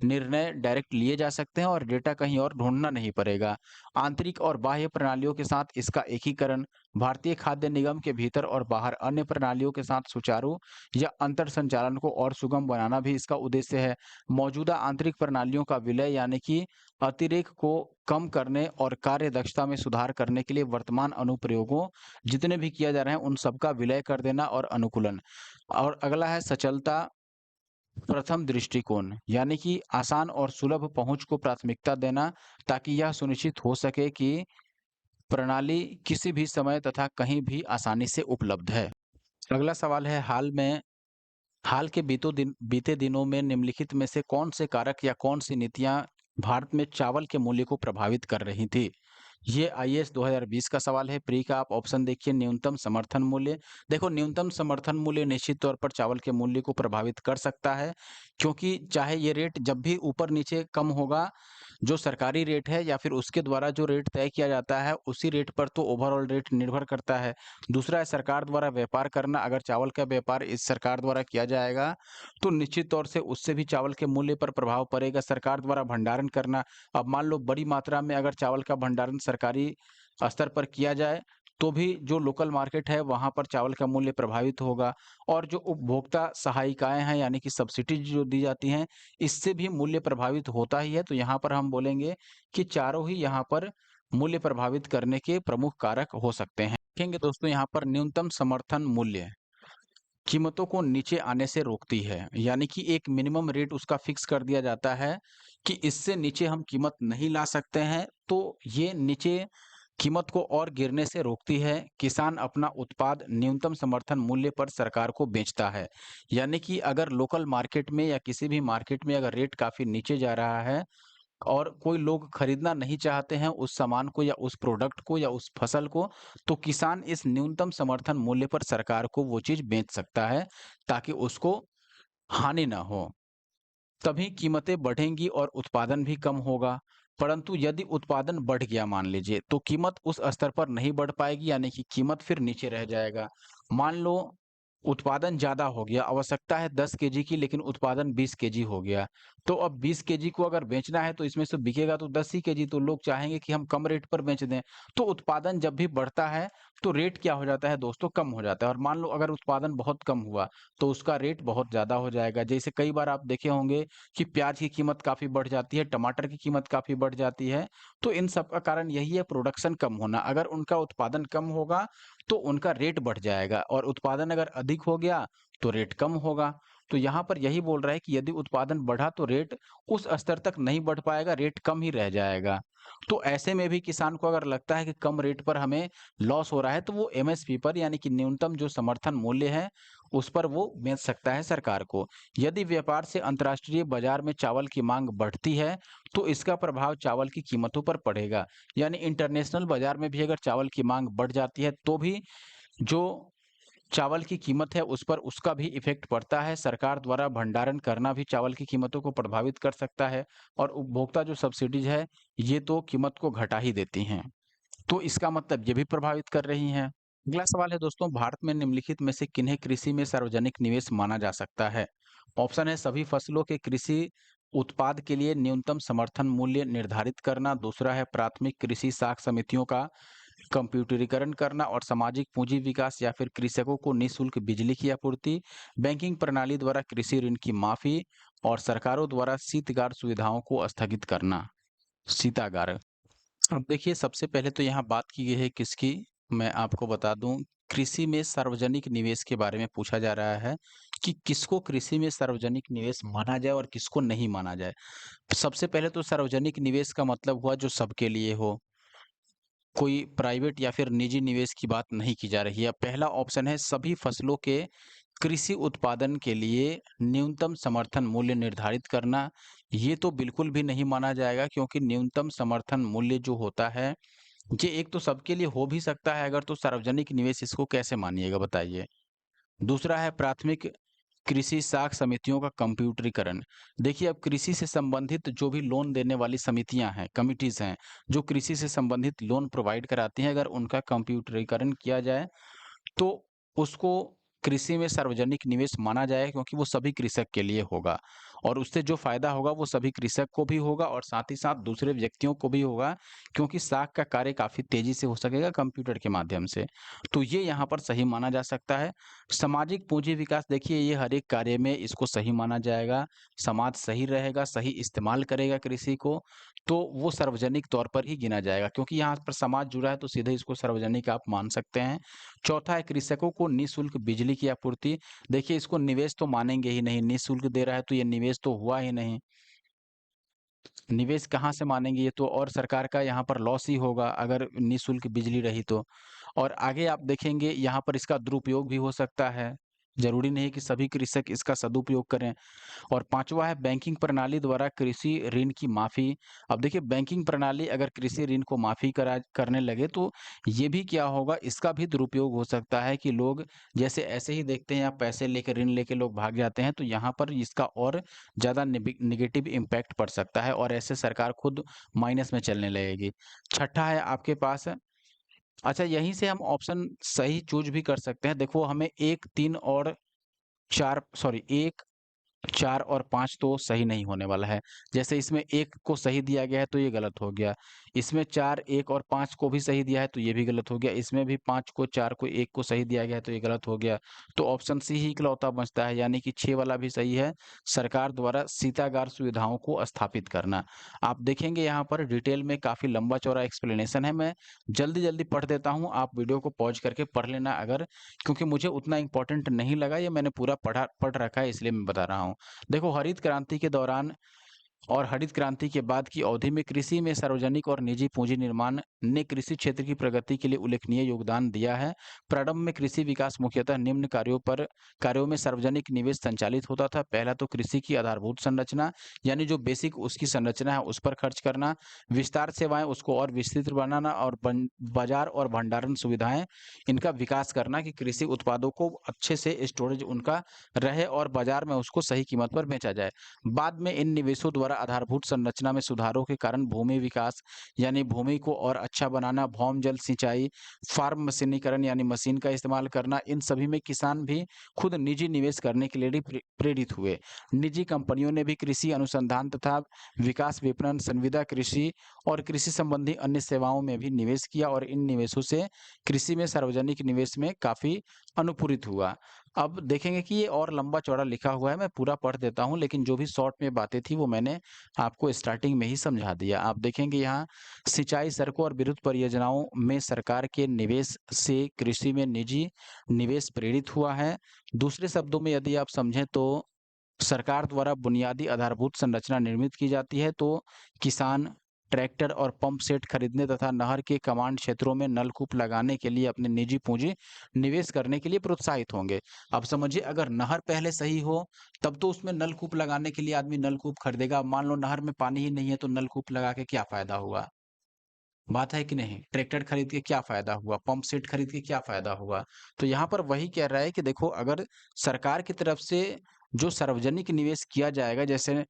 S1: निर्णय डायरेक्ट लिए जा सकते हैं और डेटा कहीं और ढूँढना नहीं पड़ेगा। आंतरिक और बाह्य प्रणालियों के साथ इसका एकीकरण, भारतीय खाद्य निगम के भीतर और बाहर अन्य प्रणालियों के साथ सुचारू या अंतर संचालन को और सुगम बनाना भी इसका उद्देश्य है। मौजूदा आंतरिक प्रणालियों का विलय यानी कि अतिरेक को कम करने और कार्य दक्षता में सुधार करने के लिए वर्तमान अनुप्रयोगों जितने भी किया जा रहे हैं, उन सबका विलय कर देना और अनुकूलन। और अगला है सचलता प्रथम दृष्टिकोण, यानी कि आसान और सुलभ पहुंच को प्राथमिकता देना ताकि यह सुनिश्चित हो सके कि प्रणाली किसी भी समय तथा कहीं भी आसानी से उपलब्ध है। अगला सवाल है हाल के बीते दिनों में निम्नलिखित में से कौन से कारक या कौन सी नीतियां भारत में चावल के मूल्य को प्रभावित कर रही थी? ये आईएएस 2020 का सवाल है। प्री का आप ऑप्शन देखिए, न्यूनतम समर्थन मूल्य। देखो, न्यूनतम समर्थन मूल्य निश्चित तौर पर चावल के मूल्य को प्रभावित कर सकता है, क्योंकि चाहे ये रेट जब भी ऊपर नीचे कम होगा, जो सरकारी रेट है या फिर उसके द्वारा जो रेट तय किया जाता है, उसी रेट पर तो ओवरऑल रेट निर्भर करता है। दूसरा है सरकार द्वारा व्यापार करना। अगर चावल का व्यापार इस सरकार द्वारा किया जाएगा, तो निश्चित तौर से उससे भी चावल के मूल्य पर प्रभाव पड़ेगा। सरकार द्वारा भंडारण करना, अब मान लो बड़ी मात्रा में अगर चावल का भंडारण सरकारी स्तर पर किया जाए, तो भी जो लोकल मार्केट है वहाँ पर चावल का मूल्य प्रभावित होगा। और जो उपभोक्ता सहायिकाएँ हैं यानी कि सब्सिडीज़ जो दी जाती हैं, इससे भी मूल्य प्रभावित होता ही है। तो यहाँ पर हम बोलेंगे कि चारों ही यहाँ पर मूल्य प्रभावित करने के प्रमुख कारक हो सकते हैं। देखेंगे दोस्तों, यहाँ पर न्यूनतम समर्थन मूल्य कीमतों को नीचे आने से रोकती है, यानी कि एक मिनिमम रेट उसका फिक्स कर दिया जाता है कि इससे नीचे हम कीमत नहीं ला सकते हैं, तो ये नीचे कीमत को और गिरने से रोकती है। किसान अपना उत्पाद न्यूनतम समर्थन मूल्य पर सरकार को बेचता है, यानी कि अगर लोकल मार्केट में या किसी भी मार्केट में अगर रेट काफ़ी नीचे जा रहा है और कोई लोग खरीदना नहीं चाहते हैं उस सामान को या उस प्रोडक्ट को या उस फसल को, तो किसान इस न्यूनतम समर्थन मूल्य पर सरकार को वो चीज़ बेच सकता है ताकि उसको हानि ना हो। तभी कीमतें बढ़ेंगी और उत्पादन भी कम होगा। परंतु यदि उत्पादन बढ़ गया मान लीजिए, तो कीमत उस स्तर पर नहीं बढ़ पाएगी, यानी कि कीमत फिर नीचे रह जाएगा। मान लो उत्पादन ज़्यादा हो गया, आवश्यकता है 10 केजी की लेकिन उत्पादन 20 केजी हो गया। तो अब 20 केजी को अगर बेचना है तो इसमें से बिकेगा तो 10 ही केजी, तो लोग चाहेंगे कि हम कम रेट पर बेच दें। तो उत्पादन जब भी बढ़ता है तो रेट क्या हो जाता है दोस्तों, कम हो जाता है। और मान लो अगर उत्पादन बहुत कम हुआ तो उसका रेट बहुत ज़्यादा हो जाएगा। जैसे कई बार आप देखे होंगे कि प्याज की कीमत काफ़ी बढ़ जाती है, टमाटर की कीमत काफ़ी बढ़ जाती है। तो इन सब का कारण यही है, प्रोडक्शन कम होना। अगर उनका उत्पादन कम होगा तो उनका रेट बढ़ जाएगा और उत्पादन अगर अधिक हो गया तो रेट कम होगा। तो यहाँ पर यही बोल रहा है कि यदि उत्पादन बढ़ा तो रेट उस स्तर तक नहीं बढ़ पाएगा, रेट कम ही रह जाएगा। तो ऐसे में भी किसान को अगर लगता है कि कम रेट पर हमें लॉस हो रहा है, तो वो एमएसपी पर यानी कि न्यूनतम जो समर्थन मूल्य है, उस पर वो बेच सकता है सरकार को। यदि व्यापार से अंतर्राष्ट्रीय बाजार में चावल की मांग बढ़ती है, तो इसका प्रभाव चावल की कीमतों पर पड़ेगा। यानी इंटरनेशनल बाजार में भी अगर चावल की मांग बढ़ जाती है, तो भी जो चावल की कीमत है उस पर उसका भी इफ़ेक्ट पड़ता है। सरकार द्वारा भंडारण करना भी चावल की कीमतों को प्रभावित कर सकता है और उपभोक्ता जो सब्सिडीज़ है, ये तो कीमत को घटा ही देती हैं। तो इसका मतलब ये भी प्रभावित कर रही हैं। अगला सवाल है दोस्तों, भारत में निम्नलिखित में से किन्हें कृषि में सार्वजनिक निवेश माना जा सकता है? ऑप्शन है सभी फसलों के कृषि उत्पाद के लिए न्यूनतम समर्थन मूल्य निर्धारित करना, दूसरा है प्राथमिक कृषि साख समितियों का कंप्यूटरीकरण करना और सामाजिक पूंजी विकास, या फिर कृषकों को निःशुल्क बिजली की आपूर्ति, बैंकिंग प्रणाली द्वारा कृषि ऋण की माफी और सरकारों द्वारा शीतगार सुविधाओं को स्थगित करना। शीतागार। अब देखिए, सबसे पहले तो यहाँ बात की गई है किसकी, मैं आपको बता दूं, कृषि में सार्वजनिक निवेश के बारे में पूछा जा रहा है कि किसको कृषि में सार्वजनिक निवेश माना जाए और किसको नहीं माना जाए। सबसे पहले तो सार्वजनिक निवेश का मतलब हुआ जो सबके लिए हो, कोई प्राइवेट या फिर निजी निवेश की बात नहीं की जा रही है। पहला ऑप्शन है सभी फसलों के कृषि उत्पादन के लिए न्यूनतम समर्थन मूल्य निर्धारित करना। ये तो बिल्कुल भी नहीं माना जाएगा, क्योंकि न्यूनतम समर्थन मूल्य जो होता है, ये एक तो सबके लिए हो भी सकता है अगर, तो सार्वजनिक निवेश इसको कैसे मानिएगा बताइए। दूसरा है प्राथमिक कृषि साख समितियों का कंप्यूटरीकरण। देखिए, अब कृषि से संबंधित जो भी लोन देने वाली समितियां हैं, कमिटीज़ हैं, जो कृषि से संबंधित लोन प्रोवाइड कराती हैं, अगर उनका कंप्यूटरीकरण किया जाए, तो उसको कृषि में सार्वजनिक निवेश माना जाएगा, क्योंकि वो सभी कृषक के लिए होगा। और उससे जो फ़ायदा होगा वो सभी कृषक को भी होगा और साथ ही साथ दूसरे व्यक्तियों को भी होगा, क्योंकि साख का कार्य काफ़ी तेज़ी से हो सकेगा कंप्यूटर के माध्यम से। तो ये यहाँ पर सही माना जा सकता है। सामाजिक पूँजी विकास देखिए ये हर एक कार्य में इसको सही माना जाएगा। समाज सही रहेगा, सही इस्तेमाल करेगा कृषि को, तो वो सार्वजनिक तौर पर ही गिना जाएगा, क्योंकि यहाँ पर समाज जुड़ा है तो सीधे इसको सार्वजनिक आप मान सकते हैं। चौथा है कृषकों को निःशुल्क बिजली की आपूर्ति। देखिए इसको निवेश तो मानेंगे ही नहीं, निःशुल्क दे रहा है तो ये निवेश तो हुआ ही नहीं। निवेश कहाँ से मानेंगे, ये तो और सरकार का यहाँ पर लॉस ही होगा अगर निःशुल्क बिजली रही तो। और आगे आप देखेंगे यहाँ पर इसका दुरुपयोग भी हो सकता है। ज़रूरी नहीं कि सभी कृषक इसका सदुपयोग करें। और पाँचवा है बैंकिंग प्रणाली द्वारा कृषि ऋण की माफ़ी। अब देखिए बैंकिंग प्रणाली अगर कृषि ऋण को माफ़ी करा करने लगे तो ये भी क्या होगा, इसका भी दुरुपयोग हो सकता है कि लोग जैसे ऐसे ही देखते हैं या पैसे लेके ऋण लेके लोग भाग जाते हैं, तो यहाँ पर इसका और ज़्यादा नेगेटिव इम्पैक्ट पड़ सकता है और ऐसे सरकार खुद माइनस में चलने लगेगी। छठा है आपके पास, अच्छा यहीं से हम ऑप्शन सही चूज़ भी कर सकते हैं। देखो हमें 1, 3 और 4 सॉरी 1 4 और 5 तो सही नहीं होने वाला है। जैसे इसमें 1 को सही दिया गया है तो ये गलत हो गया। इसमें 4, 1 और 5 को भी सही दिया है तो ये भी गलत हो गया। इसमें भी 5 को, 4 को, 1 को सही दिया गया है तो ये गलत हो गया। तो ऑप्शन सी ही इकलौता बचता है, यानी कि 6 वाला भी सही है। सरकार द्वारा शीतागार सुविधाओं को स्थापित करना। आप देखेंगे यहाँ पर डिटेल में काफ़ी लंबा-चौड़ा एक्सप्लेनेशन है। मैं जल्दी-जल्दी पढ़ देता हूँ, आप वीडियो को पॉज़ करके पढ़ लेना अगर, क्योंकि मुझे उतना इम्पोर्टेंट नहीं लगा, ये मैंने पूरा पढ़ रखा है इसलिए मैं बता रहा हूँ। देखो हरित क्रांति के दौरान और हरित क्रांति के बाद की अवधि में कृषि में सार्वजनिक और निजी पूंजी निर्माण ने कृषि क्षेत्र की प्रगति के लिए उल्लेखनीय योगदान दिया है। प्रारंभ में कृषि विकास मुख्यतः निम्न कार्यों में सार्वजनिक निवेश संचालित होता था। पहला तो कृषि की आधारभूत संरचना, यानी जो बेसिक उसकी संरचना है उस पर खर्च करना, विस्तार सेवाएं उसको और विस्तृत बनाना और बाजार और भंडारण सुविधाएं इनका विकास करना कि कृषि उत्पादों को अच्छे से स्टोरेज उनका रहे और बाजार में उसको सही कीमत पर बेचा जाए। बाद में इन निवेशों द्वारा आधारभूत संरचना में सुधारों के कारण भूमि विकास, यानी भूमि को और अच्छा बनाना, भौम जल सिंचाई, फार्म मशीनीकरण यानी मशीन का इस्तेमाल करना, इन सभी में किसान भी खुद निजी निवेश करने के लिए प्रेरित हुए। निजी कंपनियों ने भी कृषि अनुसंधान तथा विकास, विपणन, संविदा कृषि और कृषि संबंधी अन्य सेवाओं में भी निवेश किया और इन निवेशों से कृषि में सार्वजनिक निवेश में काफ़ी अनुपूरित हुआ। अब देखेंगे कि ये और लंबा-चौड़ा लिखा हुआ है, मैं पूरा पढ़ देता हूँ, लेकिन जो भी शॉर्ट में बातें थी वो मैंने आपको स्टार्टिंग में ही समझा दिया। आप देखेंगे यहाँ सिंचाई, सड़कों और विद्युत परियोजनाओं में सरकार के निवेश से कृषि में निजी निवेश प्रेरित हुआ है। दूसरे शब्दों में यदि आप समझें तो सरकार द्वारा बुनियादी आधारभूत संरचना निर्मित की जाती है तो किसान ट्रैक्टर और पंप सेट खरीदने तथा नहर के कमांड क्षेत्रों में नलकूप लगाने के लिए अपने निजी पूंजी निवेश करने के लिए प्रोत्साहित होंगे। अब समझिए अगर नहर पहले सही हो तब तो उसमें नलकूप लगाने के लिए आदमी नलकूप खरीदेगा। मान लो नहर में पानी ही नहीं है तो नलकूप लगा के क्या फायदा हुआ? बात है कि नहीं? ट्रैक्टर खरीद के क्या फ़ायदा हुआ? पंप सेट खरीद के क्या फ़ायदा हुआ? तो यहाँ पर वही कह रहा है कि देखो अगर सरकार की तरफ से जो सार्वजनिक निवेश किया जाएगा, जैसे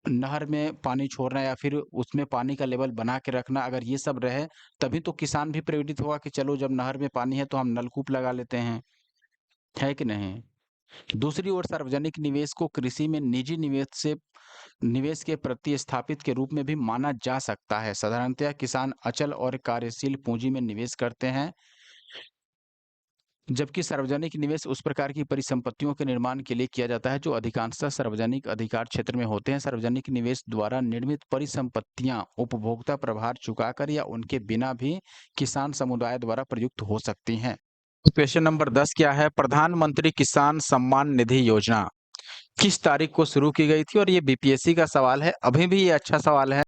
S1: नहर में पानी छोड़ना या फिर उसमें पानी का लेवल बना के रखना, अगर ये सब रहे तभी तो किसान भी प्रेरित होगा कि चलो जब नहर में पानी है तो हम नलकूप लगा लेते हैं, है कि नहीं? दूसरी ओर सार्वजनिक निवेश को कृषि में निजी निवेश के प्रतिस्थापित के रूप में भी माना जा सकता है। साधारणतया किसान अचल और कार्यशील पूंजी में निवेश करते हैं, जबकि सार्वजनिक निवेश उस प्रकार की परिसंपत्तियों के निर्माण के लिए किया जाता है जो अधिकांशतः सार्वजनिक अधिकार क्षेत्र में होते हैं। सार्वजनिक निवेश द्वारा निर्मित परिसंपत्तियां उपभोक्ता प्रभार चुकाकर या उनके बिना भी किसान समुदाय द्वारा प्रयुक्त हो सकती हैं। क्वेश्चन नंबर 10 क्या है? प्रधानमंत्री किसान सम्मान निधि योजना किस तारीख को शुरू की गई थी? और ये बीपीएससी का सवाल है, अभी भी ये अच्छा सवाल है।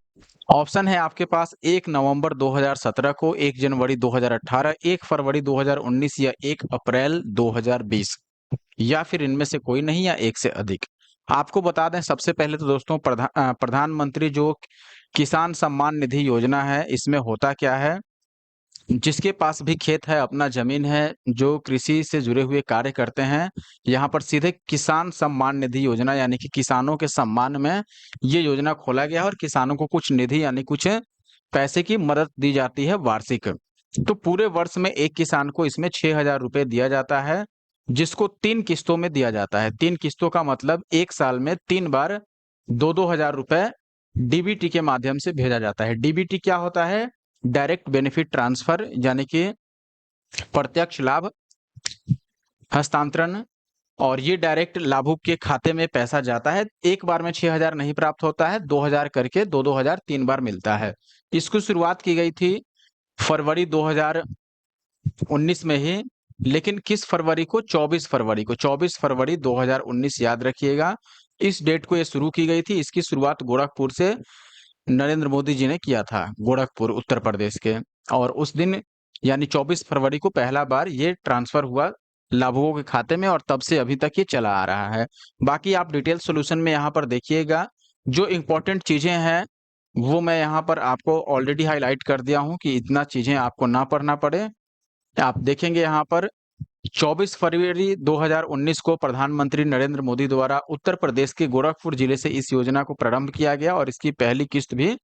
S1: ऑप्शन है आपके पास 1 नवंबर 2017 को, 1 जनवरी 2018, 1 फरवरी 2019 या 1 अप्रैल 2020, या फिर इनमें से कोई नहीं या एक से अधिक। आपको बता दें सबसे पहले तो दोस्तों प्रधानमंत्री जो किसान सम्मान निधि योजना है, इसमें होता क्या है, जिसके पास भी खेत है, अपना ज़मीन है, जो कृषि से जुड़े हुए कार्य करते हैं, यहाँ पर सीधे किसान सम्मान निधि योजना यानी कि किसानों के सम्मान में ये योजना खोला गया है और किसानों को कुछ निधि यानी कुछ पैसे की मदद दी जाती है वार्षिक। तो पूरे वर्ष में एक किसान को इसमें 6,000 रुपए दिया जाता है, जिसको 3 किस्तों में दिया जाता है। 3 किस्तों का मतलब 1 साल में 3 बार 2-2 हज़ार रुपए डीबीटी के माध्यम से भेजा जाता है। डीबीटी क्या होता है? डायरेक्ट बेनिफिट ट्रांसफर, यानी कि प्रत्यक्ष लाभ हस्तांतरण। और ये डायरेक्ट लाभुक के खाते में पैसा जाता है। एक बार में 6,000 नहीं प्राप्त होता है, 2,000 करके 2-2 हज़ार 3 बार मिलता है। इसकी शुरुआत की गई थी फरवरी 2019 में ही, लेकिन किस फरवरी को? 24 फरवरी को। 24 फरवरी 2019 याद रखिएगा, इस डेट को ये शुरू की गई थी। इसकी शुरुआत गोरखपुर से नरेंद्र मोदी जी ने किया था, गोरखपुर उत्तर प्रदेश के। और उस दिन यानी 24 फरवरी को पहला बार ये ट्रांसफर हुआ लाभुकों के खाते में, और तब से अभी तक ये चला आ रहा है। बाकी आप डिटेल सॉल्यूशन में यहाँ पर देखिएगा, जो इम्पोर्टेंट चीजें हैं वो मैं यहाँ पर आपको ऑलरेडी हाईलाइट कर दिया हूँ कि इतना चीजें आपको ना पढ़ना पड़े। आप देखेंगे यहाँ पर 24 फरवरी 2019 को प्रधानमंत्री नरेंद्र मोदी द्वारा उत्तर प्रदेश के गोरखपुर जिले से इस योजना को प्रारंभ किया गया, और इसकी पहली किस्त भी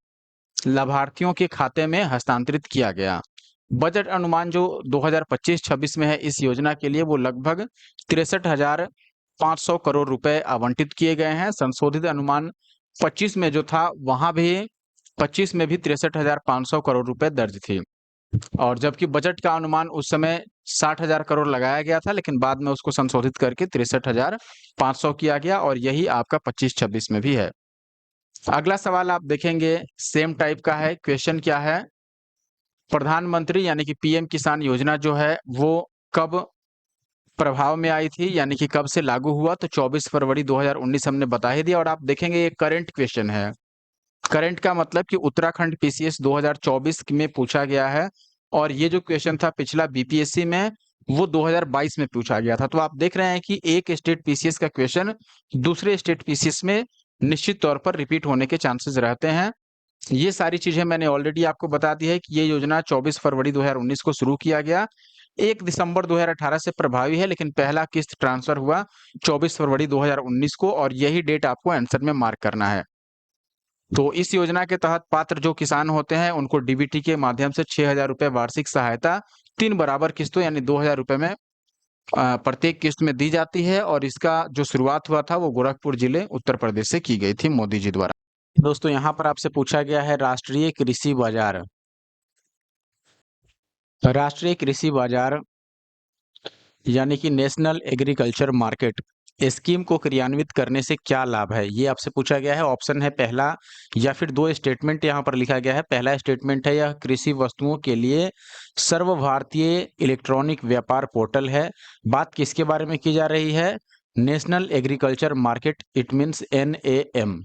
S1: लाभार्थियों के खाते में हस्तांतरित किया गया। बजट अनुमान जो 2025-26 में है इस योजना के लिए, वो लगभग 63,500 करोड़ रुपए आवंटित किए गए हैं। संशोधित अनुमान 25 में जो था, वहां भी 25 में भी 63,500 करोड़ रुपए दर्ज थी। और जबकि बजट का अनुमान उस समय 60,000 करोड़ लगाया गया था, लेकिन बाद में उसको संशोधित करके 63,500 किया गया, और यही आपका 25-26 में भी है। अगला सवाल आप देखेंगे, सेम टाइप का है। क्वेश्चन क्या है? प्रधानमंत्री यानी कि पीएम किसान योजना जो है वो कब प्रभाव में आई थी, यानी कि कब से लागू हुआ? तो 24 फरवरी 2019 हमने बता ही दिया। और आप देखेंगे ये करंट क्वेश्चन है। करंट का मतलब कि उत्तराखंड पीसीएस 2024 में पूछा गया है, और ये जो क्वेश्चन था पिछला बीपीएससी में, वो 2022 में पूछा गया था। तो आप देख रहे हैं कि एक स्टेट पीसीएस का क्वेश्चन दूसरे स्टेट पीसीएस में निश्चित तौर पर रिपीट होने के चांसेस रहते हैं। ये सारी चीजें मैंने ऑलरेडी आपको बता दी है कि ये योजना 24 फरवरी 2019 को शुरू किया गया, 1 दिसंबर 2018 से प्रभावी है, लेकिन पहला किस्त ट्रांसफर हुआ 24 फरवरी 2019 को, और यही डेट आपको आंसर में मार्क करना है। तो इस योजना के तहत पात्र जो किसान होते हैं उनको डीबीटी के माध्यम से 6,000 रुपए वार्षिक सहायता 3 बराबर किस्तों यानी 2,000 रुपए में प्रत्येक किस्त में दी जाती है। और इसका जो शुरुआत हुआ था वो गोरखपुर जिले उत्तर प्रदेश से की गई थी मोदी जी द्वारा। दोस्तों यहाँ पर आपसे पूछा गया है राष्ट्रीय कृषि बाजार। राष्ट्रीय कृषि बाजार यानी कि नेशनल एग्रीकल्चर मार्केट स्कीम को क्रियान्वित करने से क्या लाभ है, ये आपसे पूछा गया है। ऑप्शन है पहला, या फिर दो स्टेटमेंट यहाँ पर लिखा गया है। पहला स्टेटमेंट है, यह कृषि वस्तुओं के लिए सर्व भारतीय इलेक्ट्रॉनिक व्यापार पोर्टल है। बात किसके बारे में की जा रही है? National agriculture market, it means NAM।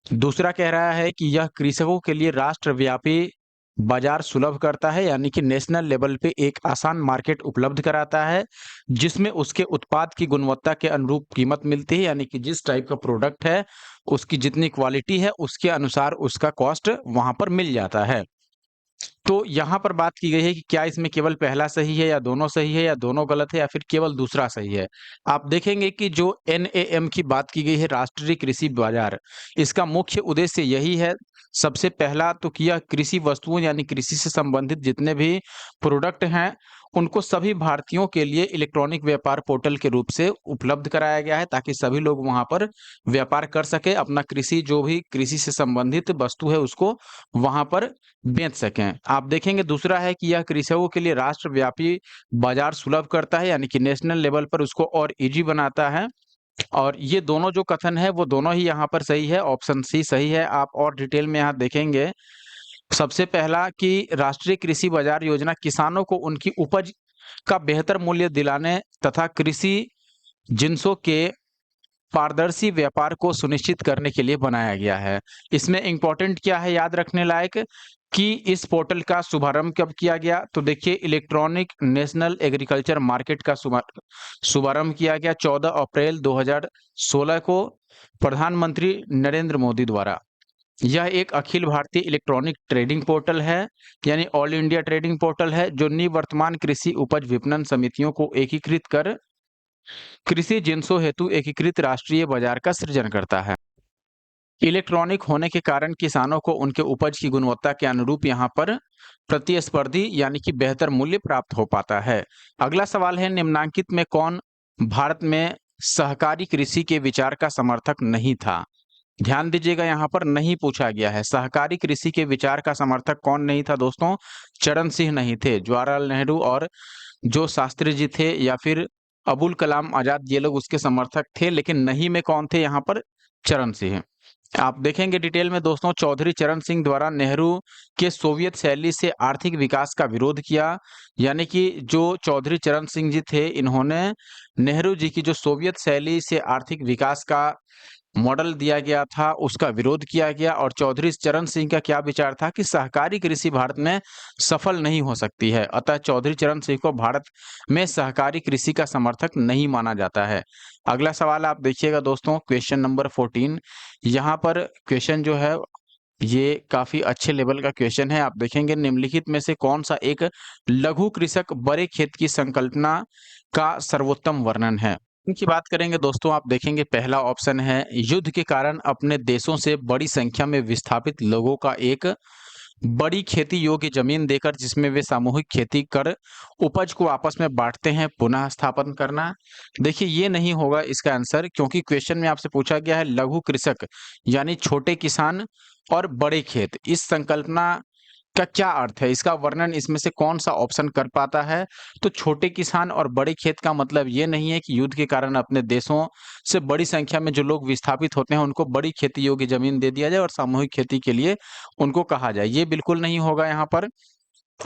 S1: दूसरा कह रहा है कि यह कृषकों के लिए राष्ट्रव्यापी बाजार सुलभ करता है, यानी कि नेशनल लेवल पे एक आसान मार्केट उपलब्ध कराता है, जिसमें उसके उत्पाद की गुणवत्ता के अनुरूप कीमत मिलती है, यानी कि जिस टाइप का प्रोडक्ट है उसकी जितनी क्वालिटी है उसके अनुसार उसका कॉस्ट वहां पर मिल जाता है। तो यहाँ पर बात की गई है कि क्या इसमें केवल पहला सही है, या दोनों सही है, या दोनों गलत है, या फिर केवल दूसरा सही है। आप देखेंगे कि जो NAM की बात की गई है, राष्ट्रीय कृषि बाजार, इसका मुख्य उद्देश्य यही है, सबसे पहला तो कि यह कृषि वस्तुओं यानी कृषि से संबंधित जितने भी प्रोडक्ट हैं उनको सभी भारतीयों के लिए इलेक्ट्रॉनिक व्यापार पोर्टल के रूप से उपलब्ध कराया गया है, ताकि सभी लोग वहां पर व्यापार कर सके, अपना कृषि जो भी कृषि से संबंधित वस्तु है उसको वहां पर बेच सकें। आप देखेंगे दूसरा है कि यह कृषकों के लिए राष्ट्रव्यापी बाजार सुलभ करता है, यानी कि नेशनल लेवल पर उसको और इजी बनाता है। और ये दोनों जो कथन है वो दोनों ही यहाँ पर सही है, ऑप्शन सी सही है। आप और डिटेल में यहाँ देखेंगे, सबसे पहला कि राष्ट्रीय कृषि बाजार योजना किसानों को उनकी उपज का बेहतर मूल्य दिलाने तथा कृषि जिन्सों के पारदर्शी व्यापार को सुनिश्चित करने के लिए बनाया गया है। इसमें इंपॉर्टेंट क्या है याद रखने लायक, कि इस पोर्टल का शुभारंभ कब किया गया? तो देखिए, इलेक्ट्रॉनिक नेशनल एग्रीकल्चर मार्केट का शुभारंभ किया गया 14 अप्रैल 2016 को प्रधानमंत्री नरेंद्र मोदी द्वारा। यह एक Akhil Bharatiya electronic trading portal है, यानी ऑल इंडिया ट्रेडिंग पोर्टल है, जो निवर्तमान कृषि उपज विपणन समितियों को एकीकृत कर कृषि जिन्सों हेतु एकीकृत राष्ट्रीय बाजार का सृजन करता है। इलेक्ट्रॉनिक होने के कारण किसानों को उनके उपज की गुणवत्ता के अनुरूप यहाँ पर प्रतिस्पर्धी यानी कि बेहतर मूल्य प्राप्त हो पाता है। अगला सवाल है, निम्नांकित में कौन भारत में सहकारी कृषि के विचार का समर्थक नहीं था? ध्यान दीजिएगा, यहाँ पर नहीं पूछा गया है। सहकारी कृषि के विचार का समर्थक कौन नहीं था दोस्तों? चरण सिंह नहीं थे। जवाहरलाल नेहरू और जो शास्त्री जी थे या फिर अबुल कलाम आजाद, ये लोग उसके समर्थक थे, लेकिन नहीं में कौन थे यहाँ पर? चरण सिंह। आप देखेंगे डिटेल में दोस्तों, चौधरी चरण सिंह द्वारा नेहरू के सोवियत शैली से आर्थिक विकास का विरोध किया। यानी कि जो चौधरी चरण सिंह जी थे, इन्होंने नेहरू जी की जो सोवियत शैली से आर्थिक विकास का मॉडल दिया गया था, उसका विरोध किया गया। और चौधरी चरण सिंह का क्या विचार था कि सहकारी कृषि भारत में सफल नहीं हो सकती है, अतः चौधरी चरण सिंह को भारत में सहकारी कृषि का समर्थक नहीं माना जाता है। अगला सवाल आप देखिएगा दोस्तों, क्वेश्चन नंबर 14। यहाँ पर क्वेश्चन जो है ये काफी अच्छे लेवल का क्वेश्चन है। आप देखेंगे, निम्नलिखित में से कौन सा एक लघु कृषक बड़े खेत की संकल्पना का सर्वोत्तम वर्णन है? इनकी बात करेंगे दोस्तों, आप देखेंगे पहला ऑप्शन है, युद्ध के कारण अपने देशों से बड़ी संख्या में विस्थापित लोगों का एक बड़ी खेती योग्य जमीन देकर जिसमें वे सामूहिक खेती कर उपज को आपस में बांटते हैं, पुनः स्थापन करना। देखिए ये नहीं होगा इसका आंसर, क्योंकि क्वेश्चन में आपसे पूछा गया है लघु कृषक यानी छोटे किसान और बड़े खेत। इस संकल्पना का क्या अर्थ है, इसका वर्णन इसमें से कौन सा ऑप्शन कर पाता है? तो छोटे किसान और बड़े खेत का मतलब ये नहीं है कि युद्ध के कारण अपने देशों से बड़ी संख्या में जो लोग विस्थापित होते हैं उनको बड़ी खेती योग्य जमीन दे दिया जाए और सामूहिक खेती के लिए उनको कहा जाए, ये बिल्कुल नहीं होगा यहाँ पर।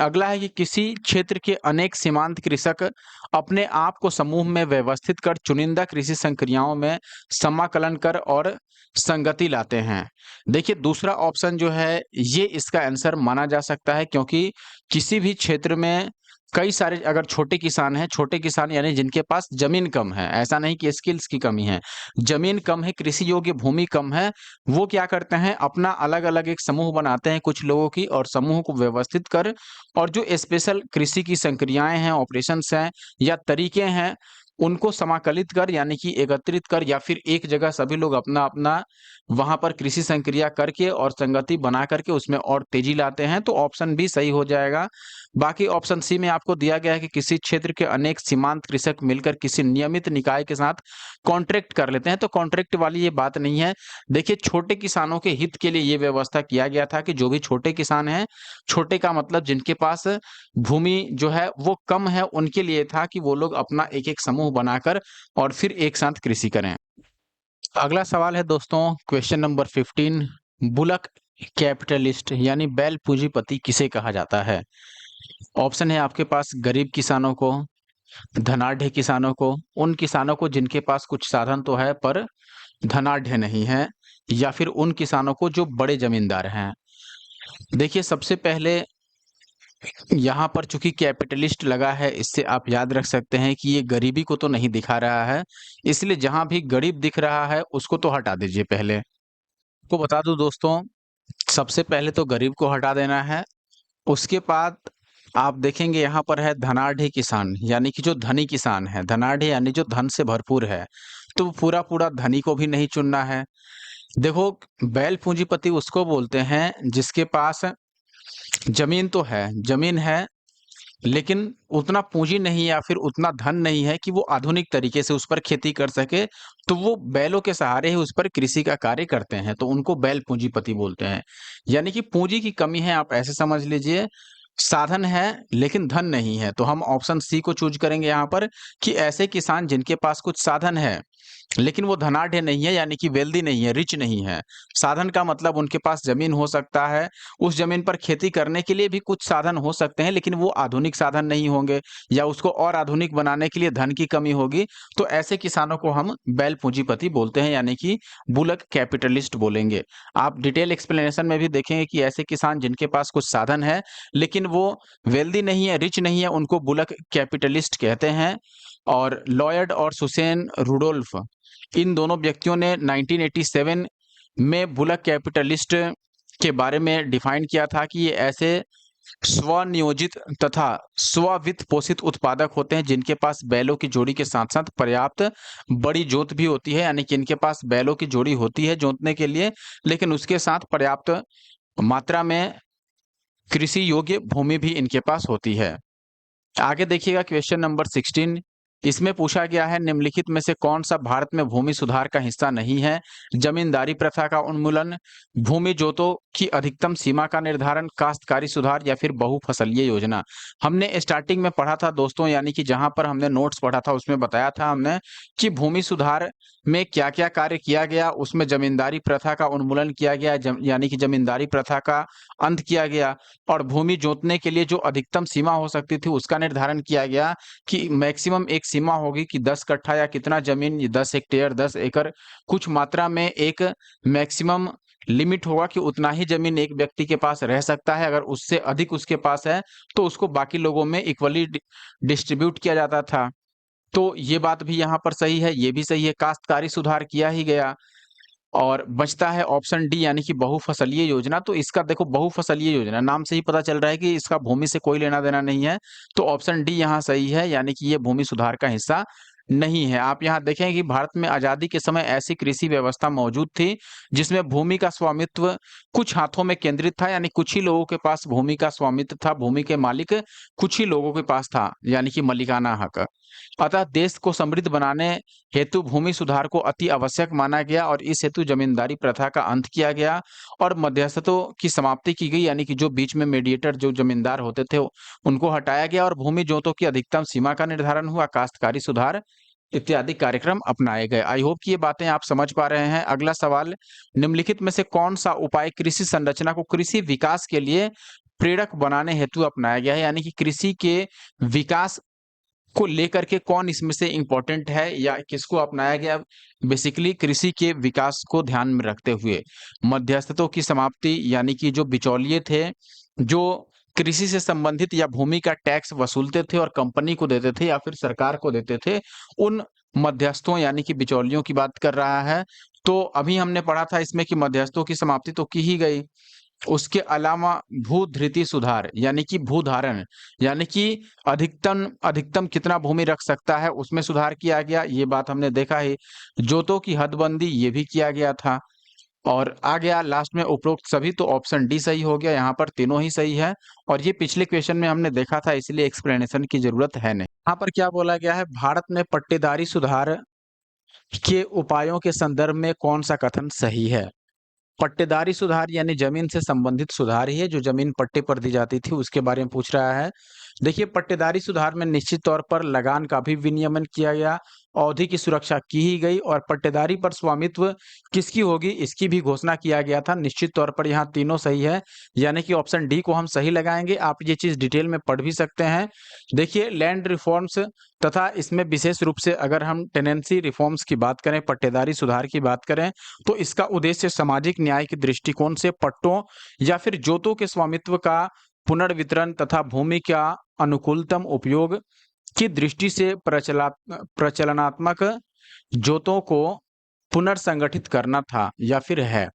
S1: अगला है कि किसी क्षेत्र के अनेक सीमांत कृषक अपने आप को समूह में व्यवस्थित कर चुनिंदा कृषि संक्रियाओं में समाकलन कर और संगति लाते हैं। देखिए दूसरा ऑप्शन जो है ये इसका आंसर माना जा सकता है, क्योंकि किसी भी क्षेत्र में कई सारे अगर छोटे किसान हैं, छोटे किसान यानी जिनके पास जमीन कम है, ऐसा नहीं कि स्किल्स की कमी है, जमीन कम है, कृषि योग्य भूमि कम है, वो क्या करते हैं अपना अलग अलग एक समूह बनाते हैं कुछ लोगों की, और समूह को व्यवस्थित कर और जो स्पेशल कृषि की संक्रियाएं हैं, ऑपरेशंस हैं या तरीके हैं, उनको समाकलित कर यानी कि एकत्रित कर या फिर एक जगह सभी लोग अपना-अपना वहाँ पर कृषि संक्रिया करके और संगति बना करके उसमें और तेजी लाते हैं, तो ऑप्शन बी सही हो जाएगा। बाकी ऑप्शन सी में आपको दिया गया है कि किसी क्षेत्र के अनेक सीमांत कृषक मिलकर किसी नियमित निकाय के साथ कॉन्ट्रैक्ट कर लेते हैं, तो कॉन्ट्रैक्ट वाली ये बात नहीं है। देखिए छोटे किसानों के हित के लिए ये व्यवस्था किया गया था कि जो भी छोटे किसान हैं, छोटे का मतलब जिनके पास भूमि जो है वो कम है, उनके लिए था कि वो लोग अपना एक-एक समूह बनाकर और फिर एक साथ कृषि करें। अगला सवाल है दोस्तों, क्वेश्चन नंबर 15। बुलक कैपिटलिस्ट यानी बैल पूंजीपति किसे कहा जाता है? ऑप्शन है आपके पास गरीब किसानों को, धनाढ्य किसानों को, उन किसानों को जिनके पास कुछ साधन तो है पर धनाढ्य नहीं है, या फिर उन किसानों को जो बड़े जमींदार हैं। देखिए सबसे पहले यहाँ पर चूंकि कैपिटलिस्ट लगा है, इससे आप याद रख सकते हैं कि ये गरीबी को तो नहीं दिखा रहा है, इसलिए जहां भी गरीब दिख रहा है उसको तो हटा दीजिए। पहले आपको बता दूं दोस्तों, सबसे पहले तो गरीब को हटा देना है। उसके बाद आप देखेंगे यहाँ पर है धनाढ्य किसान, यानी कि जो धनी किसान है, धनाढ्य यानी जो धन से भरपूर है, तो पूरा पूरा धनी को भी नहीं चुनना है। देखो बैल पूंजीपति उसको बोलते हैं जिसके पास जमीन तो है, जमीन है लेकिन उतना पूंजी नहीं या फिर उतना धन नहीं है कि वो आधुनिक तरीके से उस पर खेती कर सके, तो वो बैलों के सहारे ही उस पर कृषि का कार्य करते हैं, तो उनको बैल पूंजीपति बोलते हैं। यानी कि पूंजी की कमी है, आप ऐसे समझ लीजिए, साधन है लेकिन धन नहीं है, तो हम ऑप्शन सी को चूज करेंगे यहाँ पर कि ऐसे किसान जिनके पास कुछ साधन है लेकिन वो धनाढ्य नहीं है, यानी कि वेल्दी नहीं है, रिच नहीं है। साधन का मतलब उनके पास जमीन हो सकता है, उस जमीन पर खेती करने के लिए भी कुछ साधन हो सकते हैं, लेकिन वो आधुनिक साधन नहीं होंगे या उसको और आधुनिक बनाने के लिए धन की कमी होगी, तो ऐसे किसानों को हम बैल पूंजीपति बोलते हैं, यानी कि बुलक कैपिटलिस्ट बोलेंगे। आप डिटेल एक्सप्लेनेशन में भी देखेंगे कि ऐसे किसान जिनके पास कुछ साधन है लेकिन वो वेल्दी नहीं है, रिच नहीं है, उनको बुलक कैपिटलिस्ट कहते हैं। और लॉयड और सुसेन रुडोल्फ, इन दोनों व्यक्तियों ने 1987 में बुलक कैपिटलिस्ट के बारे में डिफाइन किया था कि ये ऐसे स्वनियोजित तथा स्ववित्त पोषित उत्पादक होते हैं, जिनके पास बैलों की जोड़ी के साथ-साथ पर्याप्त बड़ी जोत भी होती है, यानी कि इनके पास बैलों की जोड़ी होती है जोतने के लिए, लेकिन उसके साथ पर्याप्त मात्रा में कृषि योग्य भूमि भी इनके पास होती है। आगे देखिएगा क्वेश्चन नंबर 16। इसमें पूछा गया है निम्नलिखित में से कौन सा भारत में भूमि सुधार का हिस्सा नहीं है? जमींदारी प्रथा का उन्मूलन, भूमि जोतों की अधिकतम सीमा का निर्धारण, काश्तकारी सुधार या फिर बहुफसलीय योजना। हमने स्टार्टिंग में पढ़ा था दोस्तों, यानी कि जहां पर हमने नोट्स पढ़ा था उसमें बताया था हमने कि भूमि सुधार में क्या क्या कार्य किया गया। उसमें जमींदारी प्रथा का उन्मूलन किया गया, यानी कि जमींदारी प्रथा का अंत किया गया, और भूमि जोतने के लिए जो अधिकतम सीमा हो सकती थी उसका निर्धारण किया गया कि मैक्सिमम एक सीमा होगी कि 10 कट्ठा या कितना जमीन, 10 हेक्टेयर, 10 एकड़, कुछ मात्रा में एक मैक्सिमम लिमिट होगा कि उतना ही जमीन एक व्यक्ति के पास रह सकता है। अगर उससे अधिक उसके पास है तो उसको बाकी लोगों में इक्वली डिस्ट्रीब्यूट किया जाता था। तो ये बात भी यहाँ पर सही है, ये भी सही है, काश्तकारी सुधार किया ही गया। और बचता है ऑप्शन डी, यानी कि बहुफसलीय योजना। तो इसका देखो, बहुफसलीय योजना नाम से ही पता चल रहा है कि इसका भूमि से कोई लेना देना नहीं है, तो ऑप्शन डी यहाँ सही है, यानी कि ये भूमि सुधार का हिस्सा नहीं है। आप यहाँ देखें कि भारत में आजादी के समय ऐसी कृषि व्यवस्था मौजूद थी जिसमें भूमि का स्वामित्व कुछ हाथों में केंद्रित था, यानी कुछ ही लोगों के पास भूमि का स्वामित्व था, भूमि के मालिक कुछ ही लोगों के पास था, यानी कि मलिकाना हक। अतः देश को समृद्ध बनाने हेतु भूमि सुधार को अति आवश्यक माना गया और इस हेतु जमींदारी प्रथा का अंत किया गया और मध्यस्थों की समाप्ति की गई, यानी कि जो बीच में मीडिएटर जो जमींदार होते थे उनको हटाया गया और भूमि जोतों की अधिकतम सीमा का निर्धारण हुआ, काश्तकारी सुधार इत्यादि कार्यक्रम अपनाए गए। आई होप कि ये बातें आप समझ पा रहे हैं। अगला सवाल, निम्नलिखित में से कौन सा उपाय कृषि संरचना को कृषि विकास के लिए प्रेरक बनाने हेतु अपनाया गया है, यानी कि कृषि के विकास को लेकर के कौन इसमें से इम्पोर्टेंट है या किसको अपनाया गया? बेसिकली कृषि के विकास को ध्यान में रखते हुए मध्यस्थों की समाप्ति, यानी कि जो बिचौलिए थे, जो कृषि से संबंधित या भूमि का टैक्स वसूलते थे और कंपनी को देते थे या फिर सरकार को देते थे, उन मध्यस्थों यानी कि बिचौलियों की बात कर रहा है। तो अभी हमने पढ़ा था इसमें कि मध्यस्थों की समाप्ति तो की ही गई। उसके अलावा भूधृति सुधार, यानी कि भूधारण, यानी कि अधिकतम अधिकतम कितना भूमि रख सकता है उसमें सुधार किया गया, ये बात हमने देखा है। जोतों की हदबंदी ये भी किया गया था। और आ गया लास्ट में उपरोक्त सभी, तो ऑप्शन डी सही हो गया, यहाँ पर तीनों ही सही है। और ये पिछले क्वेश्चन में हमने देखा था, इसलिए एक्सप्लेनेशन की जरूरत है नहीं। यहाँ पर क्या बोला गया है, भारत में पट्टेदारी सुधार के उपायों के संदर्भ में कौन सा कथन सही है? पट्टेदारी सुधार यानी जमीन से संबंधित सुधार ही है, जो जमीन पट्टे पर दी जाती थी उसके बारे में पूछ रहा है। देखिए, पट्टेदारी सुधार में निश्चित तौर पर लगान का भी विनियमन किया गया, अवधि की सुरक्षा की ही गई और पट्टेदारी पर स्वामित्व किसकी होगी इसकी भी घोषणा किया गया था। निश्चित तौर पर यहाँ तीनों सही है, यानी कि ऑप्शन डी को हम सही लगाएंगे। आप ये चीज डिटेल में पढ़ भी सकते हैं। देखिए, लैंड रिफॉर्म्स तथा इसमें विशेष रूप से अगर हम टेनेंसी रिफॉर्म्स की बात करें, पट्टेदारी सुधार की बात करें, तो इसका उद्देश्य सामाजिक न्याय के दृष्टिकोण से पट्टों या फिर जोतों के स्वामित्व का पुनर्वितरण तथा भूमि का अनुकूलतम उपयोग की दृष्टि से प्रचलनात्मक जोतों को पुनर्संगठित करना था या फिर है।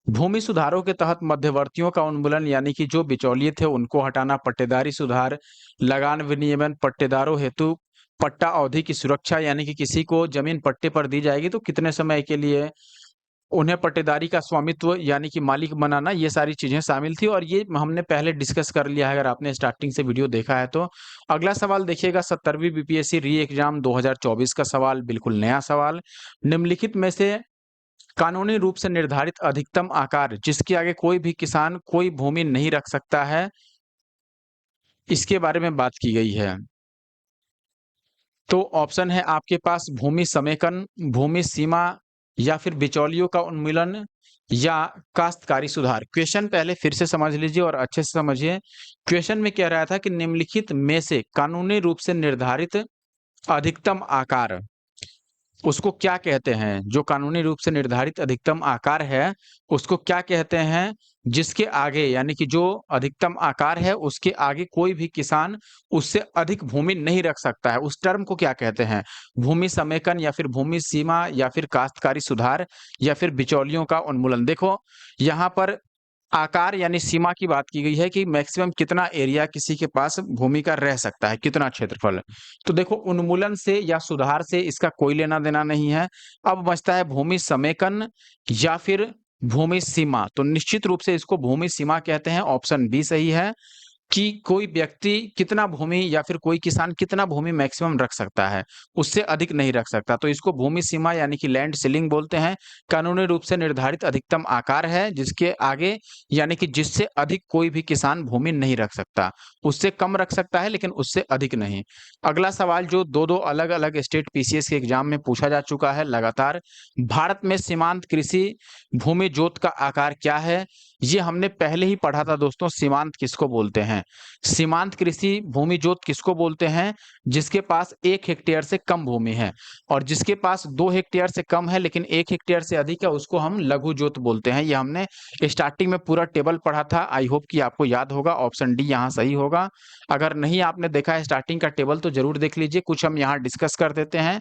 S1: भूमि सुधारों के तहत मध्यवर्तियों का उन्मूलन, यानी कि जो बिचौलिए थे उनको हटाना, पट्टेदारी सुधार, लगान विनियमन, पट्टेदारों हेतु पट्टा अवधि की सुरक्षा, यानी कि किसी को जमीन पट्टे पर दी जाएगी तो कितने समय के लिए उन्हें पट्टेदारी का स्वामित्व यानी कि मालिक बनाना, ये सारी चीजें शामिल थी और ये हमने पहले डिस्कस कर लिया है अगर आपने स्टार्टिंग से वीडियो देखा है तो। अगला सवाल देखिएगा, 17वीं बीपीएससी री एग्जाम 2024 का सवाल, बिल्कुल नया सवाल। निम्नलिखित में से कानूनी रूप से निर्धारित अधिकतम आकार जिसके आगे कोई भी किसान कोई भूमि नहीं रख सकता है, इसके बारे में बात की गई है। तो ऑप्शन है आपके पास भूमि समेकन, भूमि सीमा या फिर बिचौलियों का उन्मूलन या काश्तकारी सुधार। क्वेश्चन पहले फिर से समझ लीजिए और अच्छे से समझिए। क्वेश्चन में कह रहा था कि निम्नलिखित में से कानूनी रूप से निर्धारित अधिकतम आकार उसको क्या कहते हैं? जो कानूनी रूप से निर्धारित अधिकतम आकार है उसको क्या कहते हैं? जिसके आगे यानी कि जो अधिकतम आकार है उसके आगे कोई भी किसान उससे अधिक भूमि नहीं रख सकता है, उस टर्म को क्या कहते हैं? भूमि समेकन या फिर भूमि सीमा या फिर काश्तकारी सुधार या फिर बिचौलियों का उन्मूलन। देखो यहाँ पर आकार यानी सीमा की बात की गई है कि मैक्सिमम कितना एरिया किसी के पास भूमि का रह सकता है, कितना क्षेत्रफल। तो देखो उन्मूलन से या सुधार से इसका कोई लेना देना नहीं है। अब बचता है भूमि समेकन या फिर भूमि सीमा। तो निश्चित रूप से इसको भूमि सीमा कहते हैं, ऑप्शन बी सही है कि कोई व्यक्ति कितना भूमि या फिर कोई किसान कितना भूमि मैक्सिमम रख सकता है, उससे अधिक नहीं रख सकता। तो इसको भूमि सीमा यानी कि लैंड सीलिंग बोलते हैं। कानूनी रूप से निर्धारित अधिकतम आकार है जिसके आगे यानी कि जिससे अधिक कोई भी किसान भूमि नहीं रख सकता। उससे कम रख सकता है लेकिन उससे अधिक नहीं। अगला सवाल जो दो अलग-अलग स्टेट पीसीएस के एग्जाम में पूछा जा चुका है लगातार, भारत में सीमांत कृषि भूमि जोत का आकार क्या है? ये हमने पहले ही पढ़ा था दोस्तों, सीमांत किसको बोलते हैं। सीमांत कृषि भूमि जोत किसको बोलते हैं? जिसके पास 1 हेक्टेयर से कम भूमि है, और जिसके पास 2 हेक्टेयर से कम है लेकिन 1 हेक्टेयर से अधिक है उसको हम लघु जोत बोलते हैं। ये हमने स्टार्टिंग में पूरा टेबल पढ़ा था, आई होप कि आपको याद होगा। ऑप्शन डी यहाँ सही होगा। अगर नहीं आपने देखा है स्टार्टिंग का टेबल तो जरूर देख लीजिए, कुछ हम यहाँ डिस्कस कर देते हैं।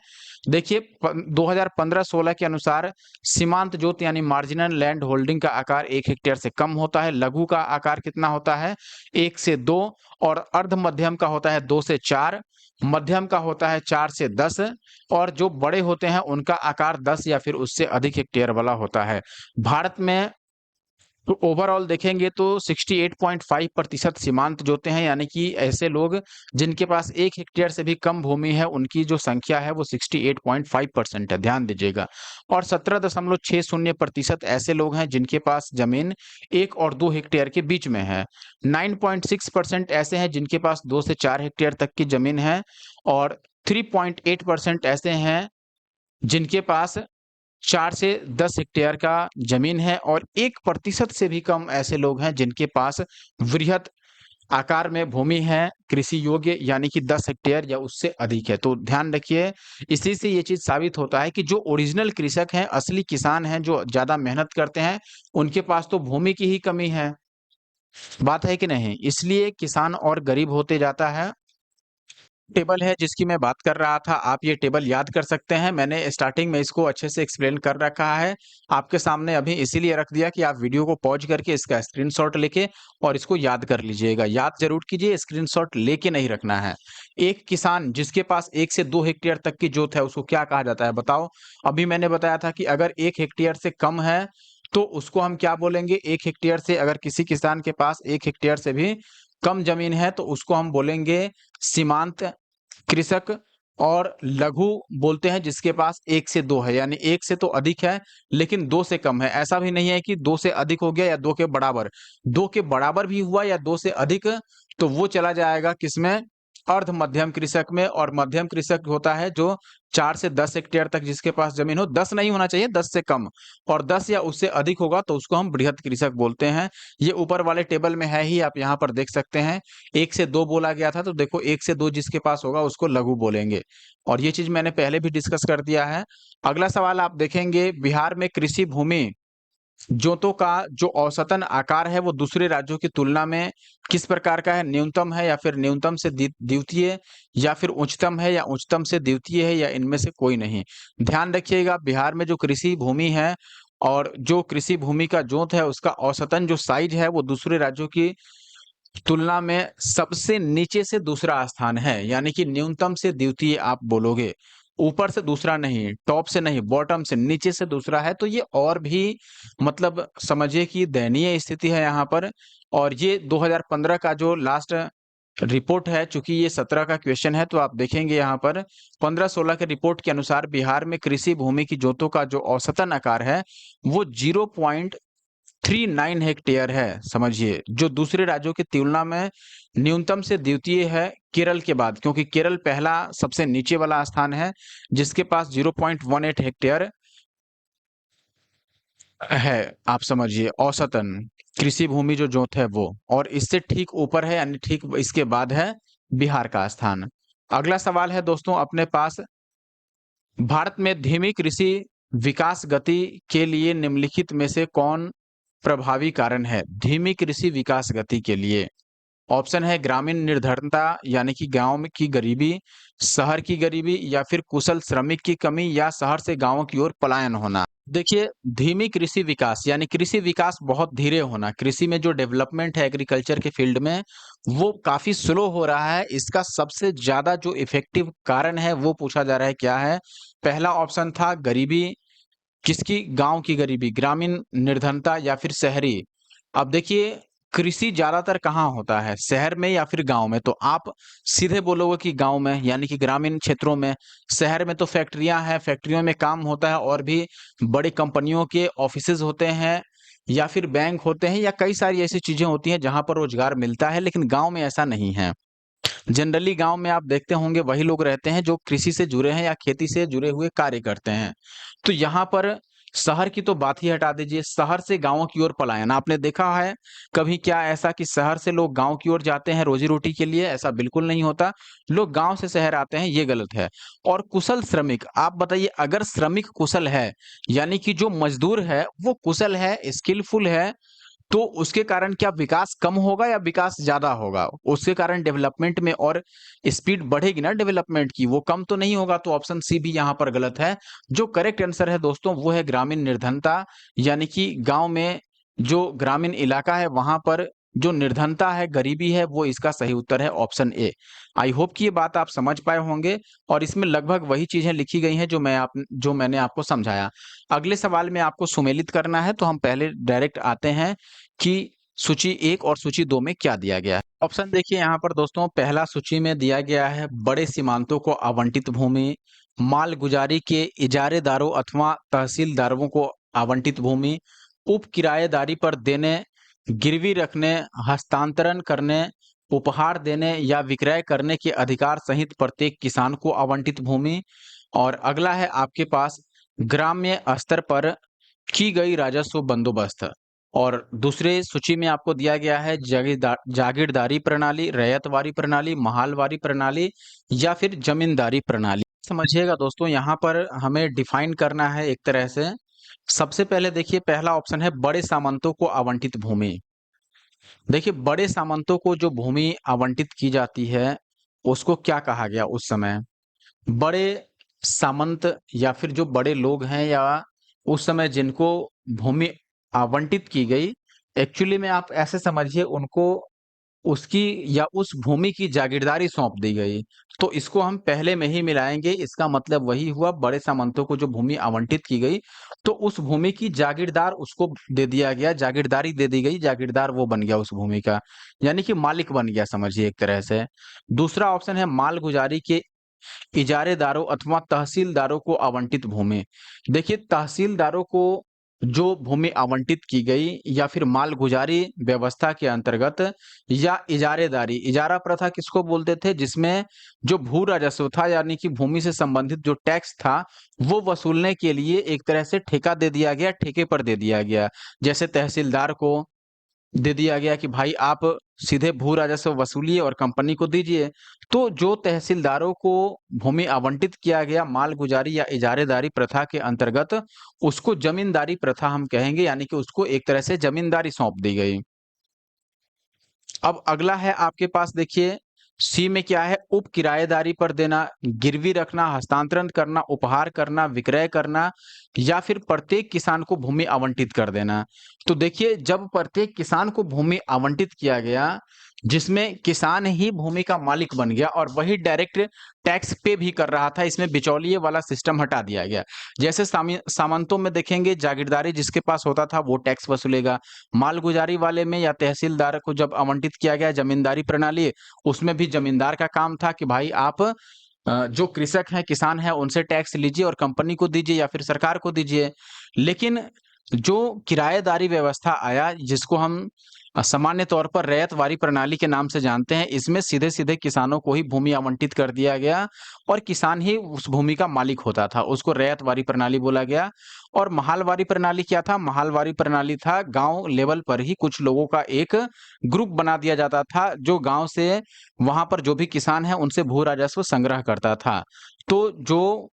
S1: देखिए 2015-16 के अनुसार सीमांत जोत यानी मार्जिनल लैंड होल्डिंग का आकार 1 हेक्टेयर से कम होता है। लघु का आकार कितना होता है? 1 से 2, और अर्ध मध्यम का होता है 2 से 4, मध्यम का होता है 4 से 10, और जो बड़े होते हैं उनका आकार 10 या फिर उससे अधिक हेक्टेयर वाला होता है। भारत में तो ओवरऑल देखेंगे तो 68.5% सीमांत जोते हैं, यानी कि ऐसे लोग जिनके पास 1 हेक्टेयर से भी कम भूमि है उनकी जो संख्या है वो 68.5% है, ध्यान दीजिएगा। और 17.60% ऐसे लोग हैं जिनके पास जमीन 1 और 2 हेक्टेयर के बीच में है। 9.6% ऐसे हैं जिनके पास 2 से 4 हेक्टेयर तक की जमीन है, और 3.8% ऐसे हैं जिनके पास 4 से 10 हेक्टेयर का जमीन है, और 1% से भी कम ऐसे लोग हैं जिनके पास वृहद आकार में भूमि है कृषि योग्य, यानी कि 10 हेक्टेयर या उससे अधिक है। तो ध्यान रखिए, इसी से ये चीज साबित होता है कि जो ओरिजिनल कृषक हैं, असली किसान हैं, जो ज्यादा मेहनत करते हैं, उनके पास तो भूमि की ही कमी है। बात है कि नहीं? इसलिए किसान और गरीब होते जाता है। टेबल है जिसकी मैं बात कर रहा था, आप ये टेबल याद कर सकते हैं। मैंने स्टार्टिंग में इसको अच्छे से एक्सप्लेन कर रखा है आपके सामने, अभी इसीलिए रख दिया कि आप वीडियो को पॉज करके इसका स्क्रीनशॉट लेके और इसको याद कर लीजिएगा। याद जरूर कीजिए, स्क्रीनशॉट लेके नहीं रखना है। एक किसान जिसके पास 1 से 2 हेक्टेयर तक की जोत है उसको क्या कहा जाता है बताओ? अभी मैंने बताया था कि अगर 1 हेक्टेयर से कम है तो उसको हम क्या बोलेंगे? 1 हेक्टेयर से, अगर किसी किसान के पास 1 हेक्टेयर से भी कम जमीन है तो उसको हम बोलेंगे सीमांत कृषक। और लघु बोलते हैं जिसके पास 1 से 2 है, यानी 1 से तो अधिक है लेकिन 2 से कम है। ऐसा भी नहीं है कि 2 से अधिक हो गया या 2 के बराबर। 2 के बराबर भी हुआ या 2 से अधिक, तो वो चला जाएगा किसमें? अर्ध मध्यम कृषक में। और मध्यम कृषक होता है जो 4 से 10 हेक्टेयर तक जिसके पास जमीन हो, 10 नहीं होना चाहिए, 10 से कम, और 10 या उससे अधिक होगा तो उसको हम बृहद कृषक बोलते हैं। ये ऊपर वाले टेबल में है ही, आप यहाँ पर देख सकते हैं। 1 से 2 बोला गया था तो देखो 1 से 2 जिसके पास होगा उसको लघु बोलेंगे, और ये चीज मैंने पहले भी डिस्कस कर दिया है। अगला सवाल आप देखेंगे, बिहार में कृषि भूमि जोतों का जो औसतन आकार है वो दूसरे राज्यों की तुलना में किस प्रकार का है? न्यूनतम है या फिर न्यूनतम से द्वितीय, या फिर उच्चतम है या उच्चतम से द्वितीय है, या इनमें से कोई नहीं? ध्यान रखिएगा, बिहार में जो कृषि भूमि है और जो कृषि भूमि का जोत है उसका औसतन जो साइज है वो दूसरे राज्यों की तुलना में सबसे नीचे से दूसरा स्थान है, यानी कि न्यूनतम से द्वितीय आप बोलोगे, ऊपर से दूसरा नहीं, टॉप से नहीं, बॉटम से, नीचे से दूसरा है। तो ये और भी मतलब समझिए कि दयनीय स्थिति है यहाँ पर। और ये 2015 का जो लास्ट रिपोर्ट है, चूंकि ये 17 का क्वेश्चन है तो आप देखेंगे यहाँ पर 15-16 के रिपोर्ट के अनुसार बिहार में कृषि भूमि की जोतों का जो औसतन आकार है वो 0.39 हेक्टेयर है, समझिए, जो दूसरे राज्यों की तुलना में न्यूनतम से द्वितीय है केरल के बाद, क्योंकि केरल पहला सबसे नीचे वाला स्थान है जिसके पास 0.18 हेक्टेयर है। आप समझिए औसतन कृषि भूमि जो जोत है वो, और इससे ठीक ऊपर है यानी ठीक इसके बाद है बिहार का स्थान। अगला सवाल है दोस्तों अपने पास, भारत में धीमी कृषि विकास गति के लिए निम्नलिखित में से कौन प्रभावी कारण है? धीमी कृषि विकास गति के लिए ऑप्शन है ग्रामीण निर्धनता यानी कि गांव में की गरीबी, शहर की गरीबी, या फिर कुशल श्रमिक की कमी, या शहर से गांवों की ओर पलायन होना। देखिए, धीमी कृषि विकास यानी कृषि विकास बहुत धीरे होना, कृषि में जो डेवलपमेंट है एग्रीकल्चर के फील्ड में, वो काफ़ी स्लो हो रहा है। इसका सबसे ज़्यादा जो इफ़ेक्टिव कारण है, वो पूछा जा रहा है क्या है? पहला ऑप्शन था गरीबी, किसकी? गाँव की गरीबी, ग्रामीण निर्धनता या फिर शहरी। अब देखिए, कृषि ज़्यादातर कहाँ होता है? शहर में या फिर गाँव में? तो आप सीधे बोलोगे कि गाँव में, यानी कि ग्रामीण क्षेत्रों में। शहर में तो फैक्ट्रियाँ हैं, फैक्ट्रियों में काम होता है और भी बड़ी कंपनियों के ऑफ़िसेज़ होते हैं या फिर बैंक होते हैं या कई सारी ऐसी चीज़ें होती हैं जहाँ पर रोज़गार मिलता है, लेकिन गाँव में ऐसा नहीं है। जनरली गाँव में आप देखते होंगे वही लोग रहते हैं जो कृषि से जुड़े हैं या खेती से जुड़े हुए कार्य करते हैं। तो यहाँ पर शहर की तो बात ही हटा दीजिए, शहर से गाँव की ओर पलायन आपने देखा है कभी क्या ऐसा कि शहर से लोग गाँव की ओर जाते हैं रोज़ी-रोटी के लिए? ऐसा बिल्कुल नहीं होता। लोग गाँव से शहर आते हैं, ये गलत है। और कुशल श्रमिक, आप बताइए अगर श्रमिक कुशल है, यानी कि जो मज़दूर है वो कुशल है, स्किलफुल है, तो उसके कारण क्या विकास कम होगा या विकास ज़्यादा होगा? उसके कारण डेवलपमेंट में और स्पीड बढ़ेगी ना डेवलपमेंट की, वो कम तो नहीं होगा, तो ऑप्शन सी भी यहाँ पर गलत है। जो करेक्ट आंसर है दोस्तों वो है ग्रामीण निर्धनता, यानी कि गाँव में जो ग्रामीण इलाका है वहाँ पर जो निर्धनता है, गरीबी है, वो इसका सही उत्तर है ऑप्शन ए। आई होप कि ये बात आप समझ पाए होंगे और इसमें लगभग वही चीज़ें लिखी गई हैं जो मैंने आपको समझाया। अगले सवाल में आपको सुमेलित करना है, तो हम पहले डायरेक्ट आते हैं कि सूची 1 और सूची 2 में क्या दिया गया है। ऑप्शन देखिए यहाँ पर दोस्तों, पहला सूची में दिया गया है बड़े सीमांतों को आवंटित भूमि, मालगुजारी के इजारेदारों अथवा तहसीलदारों को आवंटित भूमि, उप किराएदारी पर देने, गिरवी रखने, हस्तांतरण करने, उपहार देने या विक्रय करने के अधिकार सहित प्रत्येक किसान को आवंटित भूमि। और अगला है आपके पास ग्राम्य स्तर पर की गई राजस्व बंदोबस्त। और दूसरे सूची में आपको दिया गया है जागीरदारी प्रणाली, रैयतवारी प्रणाली, महालवारी प्रणाली या फिर जमींदारी प्रणाली। समझिएगा दोस्तों, यहाँ पर हमें डिफाइन करना है एक तरह से। सबसे पहले देखिए पहला ऑप्शन है बड़े सामंतों को आवंटित भूमि। देखिए बड़े सामंतों को जो भूमि आवंटित की जाती है, उसको क्या कहा गया उस समय? बड़े सामंत या फिर जो बड़े लोग हैं या उस समय जिनको भूमि आवंटित की गई, एक्चुअली में आप ऐसे समझिए उनको उसकी या उस भूमि की जागीरदारी सौंप दी गई। तो इसको हम पहले में ही मिलाएँगे, इसका मतलब वही हुआ बड़े सामंतों को जो भूमि आवंटित की गई, तो उस भूमि की जागीरदार उसको दे दिया गया, जागीरदारी दे दी गई, जागीरदार वो बन गया उस भूमि का, यानी कि मालिक बन गया समझिए एक तरह से। दूसरा ऑप्शन है मालगुजारी के इजारेदारों अथवा तहसीलदारों को आवंटित भूमि। देखिए तहसीलदारों को जो भूमि आवंटित की गई या फिर मालगुजारी व्यवस्था के अंतर्गत या इजारेदारी, इजारा प्रथा किसको बोलते थे? जिसमें जो भू राजस्व था यानी कि भूमि से संबंधित जो टैक्स था, वो वसूलने के लिए एक तरह से ठेका दे दिया गया, ठेके पर दे दिया गया। जैसे तहसीलदार को दे दिया गया कि भाई आप सीधे भू राजस्व वसूलिए और कंपनी को दीजिए। तो जो तहसीलदारों को भूमि आवंटित किया गया मालगुजारी या इजारेदारी प्रथा के अंतर्गत, उसको जमींदारी प्रथा हम कहेंगे, यानी कि उसको एक तरह से जमींदारी सौंप दी गई। अब अगला है आपके पास देखिए सी में क्या है? उप किराएदारी पर देना, गिरवी रखना, हस्तांतरण करना, उपहार करना, विक्रय करना या फिर प्रत्येक किसान को भूमि आवंटित कर देना। तो देखिए जब प्रत्येक किसान को भूमि आवंटित किया गया, जिसमें किसान ही भूमि का मालिक बन गया और वही डायरेक्ट टैक्स पे भी कर रहा था, इसमें बिचौलिए वाला सिस्टम हटा दिया गया। जैसे सामंतों में देखेंगे जागीरदारी जिसके पास होता था वो टैक्स वसूलेगा। मालगुजारी वाले में या तहसीलदार को जब आवंटित किया गया जमींदारी प्रणाली, उसमें भी जमींदार का काम था कि भाई आप जो कृषक हैं, किसान हैं, उनसे टैक्स लीजिए और कंपनी को दीजिए या फिर सरकार को दीजिए। लेकिन जो किराएदारी व्यवस्था आया, जिसको हम सामान्य तौर पर रैयतवारी प्रणाली के नाम से जानते हैं, इसमें सीधे-सीधे किसानों को ही भूमि आवंटित कर दिया गया और किसान ही उस भूमि का मालिक होता था। उसको रैयतवारी प्रणाली बोला गया। और महालवारी प्रणाली क्या था? महालवारी प्रणाली था गाँव लेवल पर ही कुछ लोगों का एक ग्रुप बना दिया जाता था, जो गाँव से वहाँ पर जो भी किसान हैं, उनसे भू राजस्व संग्रह करता था। तो जो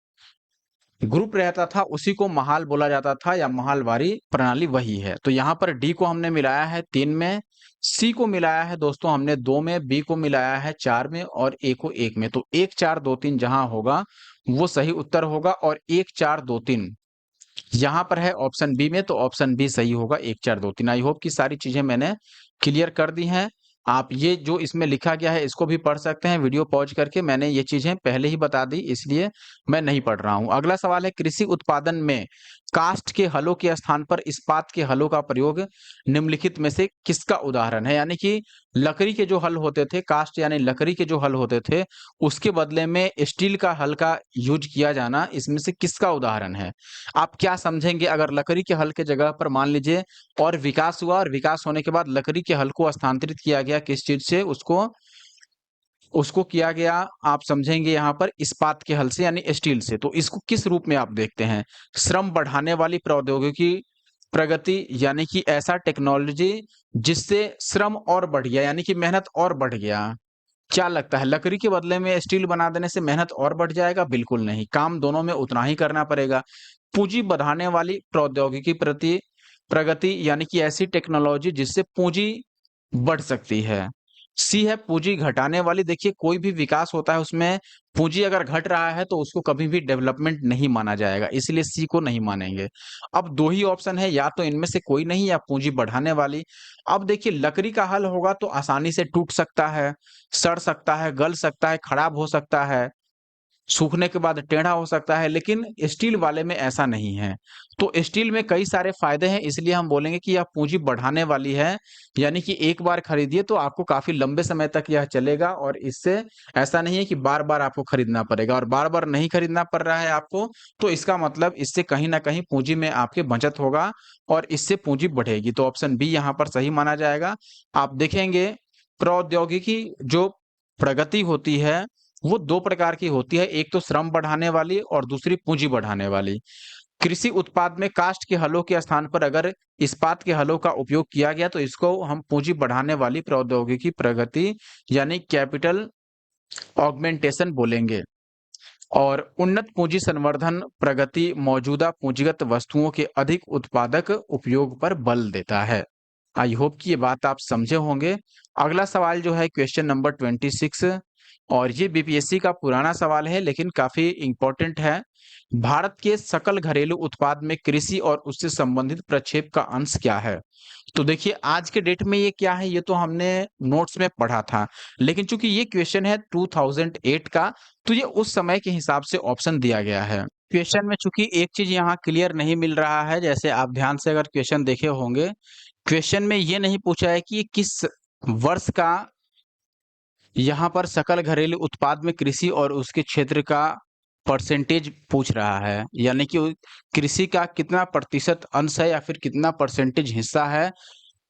S1: ग्रुप रहता था उसी को महाल बोला जाता था या महालवारी प्रणाली वही है। तो यहाँ पर डी को हमने मिलाया है 3 में, सी को मिलाया है दोस्तों हमने 2 में, बी को मिलाया है 4 में और ए को 1 में। तो 1 4 2 3 जहाँ होगा वो सही उत्तर होगा और 1 4 2 3 यहाँ पर है ऑप्शन बी में, तो ऑप्शन बी सही होगा 1 4 2 3। आई होप कि सारी चीजें मैंने क्लियर कर दी हैं। आप ये जो इसमें लिखा गया है इसको भी पढ़ सकते हैं वीडियो पॉज करके। मैंने ये चीजें पहले ही बता दी, इसलिए मैं नहीं पढ़ रहा हूं। अगला सवाल है, कृषि उत्पादन में काष्ठ के हलों के स्थान पर इस्पात के हलों का प्रयोग निम्नलिखित में से किसका उदाहरण है? यानी कि लकड़ी के जो हल होते थे, काष्ठ यानी लकड़ी के जो हल होते थे, उसके बदले में स्टील का हल का यूज किया जाना, इसमें से किसका उदाहरण है? आप क्या समझेंगे अगर लकड़ी के हल के जगह पर मान लीजिए और विकास हुआ, और विकास होने के बाद लकड़ी के हल को स्थानांतरित किया गया किस चीज से? उसको उसको किया गया, आप समझेंगे यहाँ पर इस्पात के हल से यानी स्टील से। तो इसको किस रूप में आप देखते हैं? श्रम बढ़ाने वाली प्रौद्योगिकी प्रगति, यानी कि ऐसा टेक्नोलॉजी जिससे श्रम और बढ़ गया, यानी कि मेहनत और बढ़ गया। क्या लगता है, लकड़ी के बदले में स्टील बना देने से मेहनत और बढ़ जाएगा? बिल्कुल नहीं, काम दोनों में उतना ही करना पड़ेगा। पूंजी बढ़ाने वाली प्रौद्योगिकी प्रति प्रगति, यानी कि ऐसी टेक्नोलॉजी जिससे पूंजी बढ़ सकती है। सी है पूंजी घटाने वाली। देखिए, कोई भी विकास होता है उसमें पूंजी अगर घट रहा है तो उसको कभी भी डेवलपमेंट नहीं माना जाएगा, इसलिए सी को नहीं मानेंगे। अब दो ही ऑप्शन है, या तो इनमें से कोई नहीं या पूंजी बढ़ाने वाली। अब देखिए, लकड़ी का हल होगा तो आसानी से टूट सकता है, सड़ सकता है, गल सकता है, खराब हो सकता है, सूखने के बाद टेढ़ा हो सकता है, लेकिन स्टील वाले में ऐसा नहीं है। तो स्टील में कई सारे फायदे हैं, इसलिए हम बोलेंगे कि यह पूंजी बढ़ाने वाली है। यानी कि एक बार खरीदिए तो आपको काफी लंबे समय तक यह चलेगा, और इससे ऐसा नहीं है कि बार बार आपको खरीदना पड़ेगा, और बार बार नहीं खरीदना पड़ रहा है आपको, तो इसका मतलब इससे कहीं ना कहीं पूंजी में आपके बचत होगा और इससे पूंजी बढ़ेगी। तो ऑप्शन बी यहाँ पर सही माना जाएगा। आप देखेंगे, प्रौद्योगिकी जो प्रगति होती है वो दो प्रकार की होती है, एक तो श्रम बढ़ाने वाली और दूसरी पूंजी बढ़ाने वाली। कृषि उत्पाद में काष्ठ के हलों के स्थान पर अगर इस्पात के हलों का उपयोग किया गया तो इसको हम पूंजी बढ़ाने वाली प्रौद्योगिकी प्रगति यानी कैपिटल ऑगमेंटेशन बोलेंगे। और उन्नत पूंजी संवर्धन प्रगति मौजूदा पूंजीगत वस्तुओं के अधिक उत्पादक उपयोग पर बल देता है। आई होप कि ये बात आप समझे होंगे। अगला सवाल जो है क्वेश्चन नंबर 26, और ये बीपीएससी का पुराना सवाल है लेकिन काफी इंपॉर्टेंट है। भारत के सकल घरेलू उत्पाद में कृषि और उससे संबंधित प्रक्षेप का अंश क्या है? तो देखिए, आज के डेट में ये क्या है, ये तो हमने नोट्स में पढ़ा था, लेकिन चूंकि ये क्वेश्चन है 2008 का, तो ये उस समय के हिसाब से ऑप्शन दिया गया है। क्वेश्चन में चूंकि एक चीज यहाँ क्लियर नहीं मिल रहा है, जैसे आप ध्यान से अगर क्वेश्चन देखे होंगे, क्वेश्चन में ये नहीं पूछा है कि ये किस वर्ष का, यहाँ पर सकल घरेलू उत्पाद में कृषि और उसके क्षेत्र का परसेंटेज पूछ रहा है, यानी कि कृषि का कितना प्रतिशत अंश है या फिर कितना परसेंटेज हिस्सा है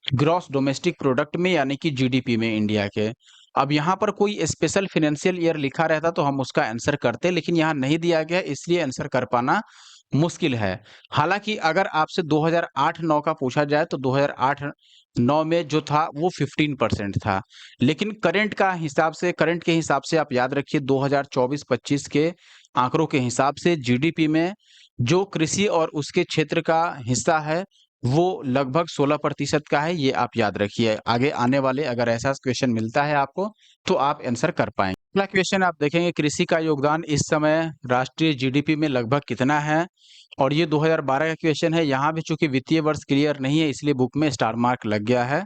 S1: ग्रॉस डोमेस्टिक प्रोडक्ट में, यानी कि जीडीपी में इंडिया के। अब यहाँ पर कोई स्पेशल फाइनेंशियल ईयर लिखा रहता तो हम उसका आंसर करते, लेकिन यहाँ नहीं दिया गया, इसलिए आंसर कर पाना मुश्किल है। हालांकि अगर आपसे 2008-9 का पूछा जाए तो 2008-9 में जो था वो 15% था, लेकिन करंट के हिसाब से आप याद रखिए 2024-25 के आंकड़ों के हिसाब से जीडीपी में जो कृषि और उसके क्षेत्र का हिस्सा है वो लगभग 16% का है, ये आप याद रखिए। आगे आने वाले अगर ऐसा क्वेश्चन मिलता है आपको तो आप आंसर कर पाएंगे। अगला क्वेश्चन आप देखेंगे, कृषि का योगदान इस समय राष्ट्रीय जीडीपी में लगभग कितना है? और ये 2012 का क्वेश्चन है। यहाँ भी चूंकि वित्तीय वर्ष क्लियर नहीं है इसलिए बुक में स्टार मार्क लग गया है,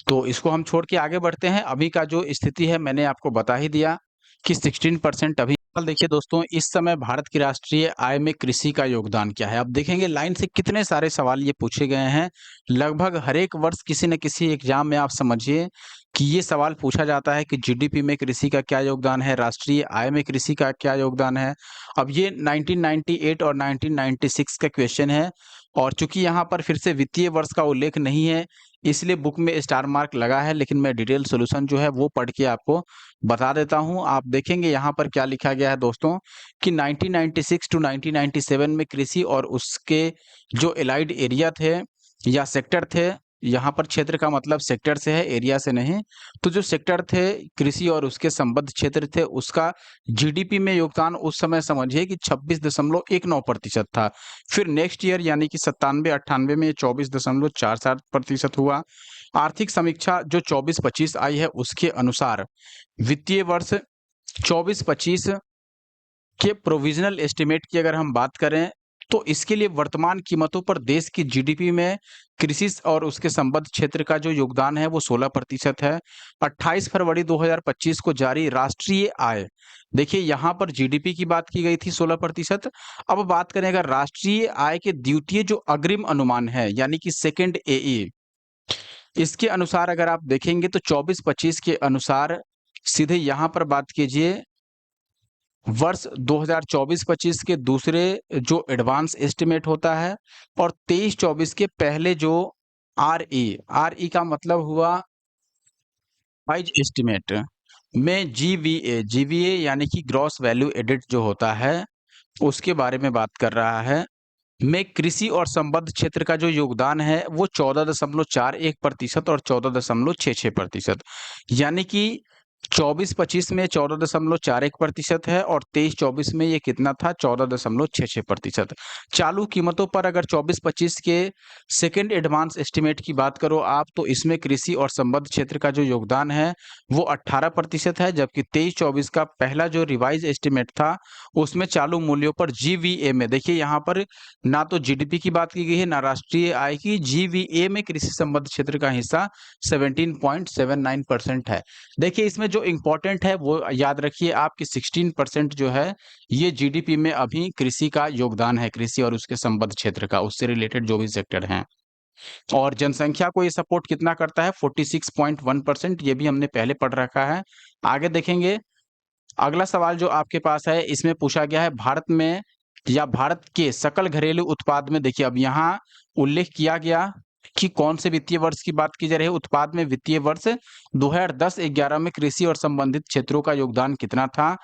S1: तो इसको हम छोड़ के आगे बढ़ते हैं। अभी का जो स्थिति है मैंने आपको बता ही दिया कि 16% अभी। देखिए दोस्तों, इस समय भारत की राष्ट्रीय आय में कृषि का योगदान क्या है? अब देखेंगे लाइन से कितने सारे सवाल ये पूछे गए हैं। लगभग हर एक वर्ष किसी न किसी एग्जाम में आप समझिए कि ये सवाल पूछा जाता है कि जीडीपी में कृषि का क्या योगदान है, राष्ट्रीय आय में कृषि का क्या योगदान है। अब ये 1998 और 1996 का क्वेश्चन है, और चूंकि यहाँ पर फिर से वित्तीय वर्ष का उल्लेख नहीं है इसलिए बुक में स्टार मार्क लगा है, लेकिन मैं डिटेल सॉल्यूशन जो है वो पढ़ के आपको बता देता हूं। आप देखेंगे यहाँ पर क्या लिखा गया है दोस्तों कि 1996 टू 1997 में कृषि और उसके जो एलाइड एरिया थे या सेक्टर थे, यहाँ पर क्षेत्र का मतलब सेक्टर से है, एरिया से नहीं, तो जो सेक्टर थे कृषि और उसके संबद्ध क्षेत्र थे उसका जीडीपी में योगदान उस समय समझिए कि 26.19% था। फिर नेक्स्ट ईयर यानी कि 97-98 में 24.47% हुआ। आर्थिक समीक्षा जो 24-25 आई है उसके अनुसार वित्तीय वर्ष 24-25 के प्रोविजनल एस्टिमेट की अगर हम बात करें तो इसके लिए वर्तमान कीमतों पर देश की जीडीपी में कृषि और उसके संबद्ध क्षेत्र का जो योगदान है वो 16% है। 28 फरवरी 2025 को जारी राष्ट्रीय आय, देखिए यहाँ पर जीडीपी की बात की गई थी 16%। अब बात करें अगर राष्ट्रीय आय के द्वितीय जो अग्रिम अनुमान है यानी कि सेकंड एई, इसके अनुसार अगर आप देखेंगे तो 24-25 के अनुसार सीधे यहाँ पर बात कीजिए वर्ष 2024-25 के दूसरे जो एडवांस एस्टिमेट होता है और 23-24 के पहले जो आरई का मतलब हुआ रिवाइज एस्टिमेट में जीवीए यानी कि ग्रॉस वैल्यू एडिट जो होता है उसके बारे में बात कर रहा है। में कृषि और संबद्ध क्षेत्र का जो योगदान है वो 14.41% और 14.66%, यानी कि 24-25 में 14.41% है और 23-24 में ये कितना था 14.66%। चालू कीमतों पर अगर 24-25 के सेकेंड एडवांस एस्टिमेट की बात करो आप तो इसमें कृषि और संबद्ध क्षेत्र का जो योगदान है वो 18% है, जबकि 23-24 का पहला जो रिवाइज एस्टिमेट था उसमें चालू मूल्यों पर जीवीए में देखिए यहाँ पर ना तो जीडीपी की बात की गई है ना राष्ट्रीय आय की, जीवीए में कृषि संबद्ध क्षेत्र का हिस्सा 17.79% है। देखिए इसमें जो इम्पोर्टेंट है वो याद रखिए आपकी 16% जो है ये जीडीपी में अभी कृषि का योगदान है, कृषि और उसके संबद्ध क्षेत्र का, उससे रिलेटेड जो भी सेक्टर हैं। और जनसंख्या को ये सपोर्ट कितना करता है 46.1%, ये भी हमने पहले पढ़ रखा है। आगे देखेंगे अगला सवाल जो आपके पास है इसमें पूछा गया है भारत में या भारत के सकल घरेलू उत्पाद में, देखिए अब यहाँ उल्लेख किया गया कि कौन से वित्तीय वर्ष की बात की जा रही है। उत्पाद में वित्तीय वर्ष 2010-11 में कृषि और संबंधित क्षेत्रों का योगदान कितना था।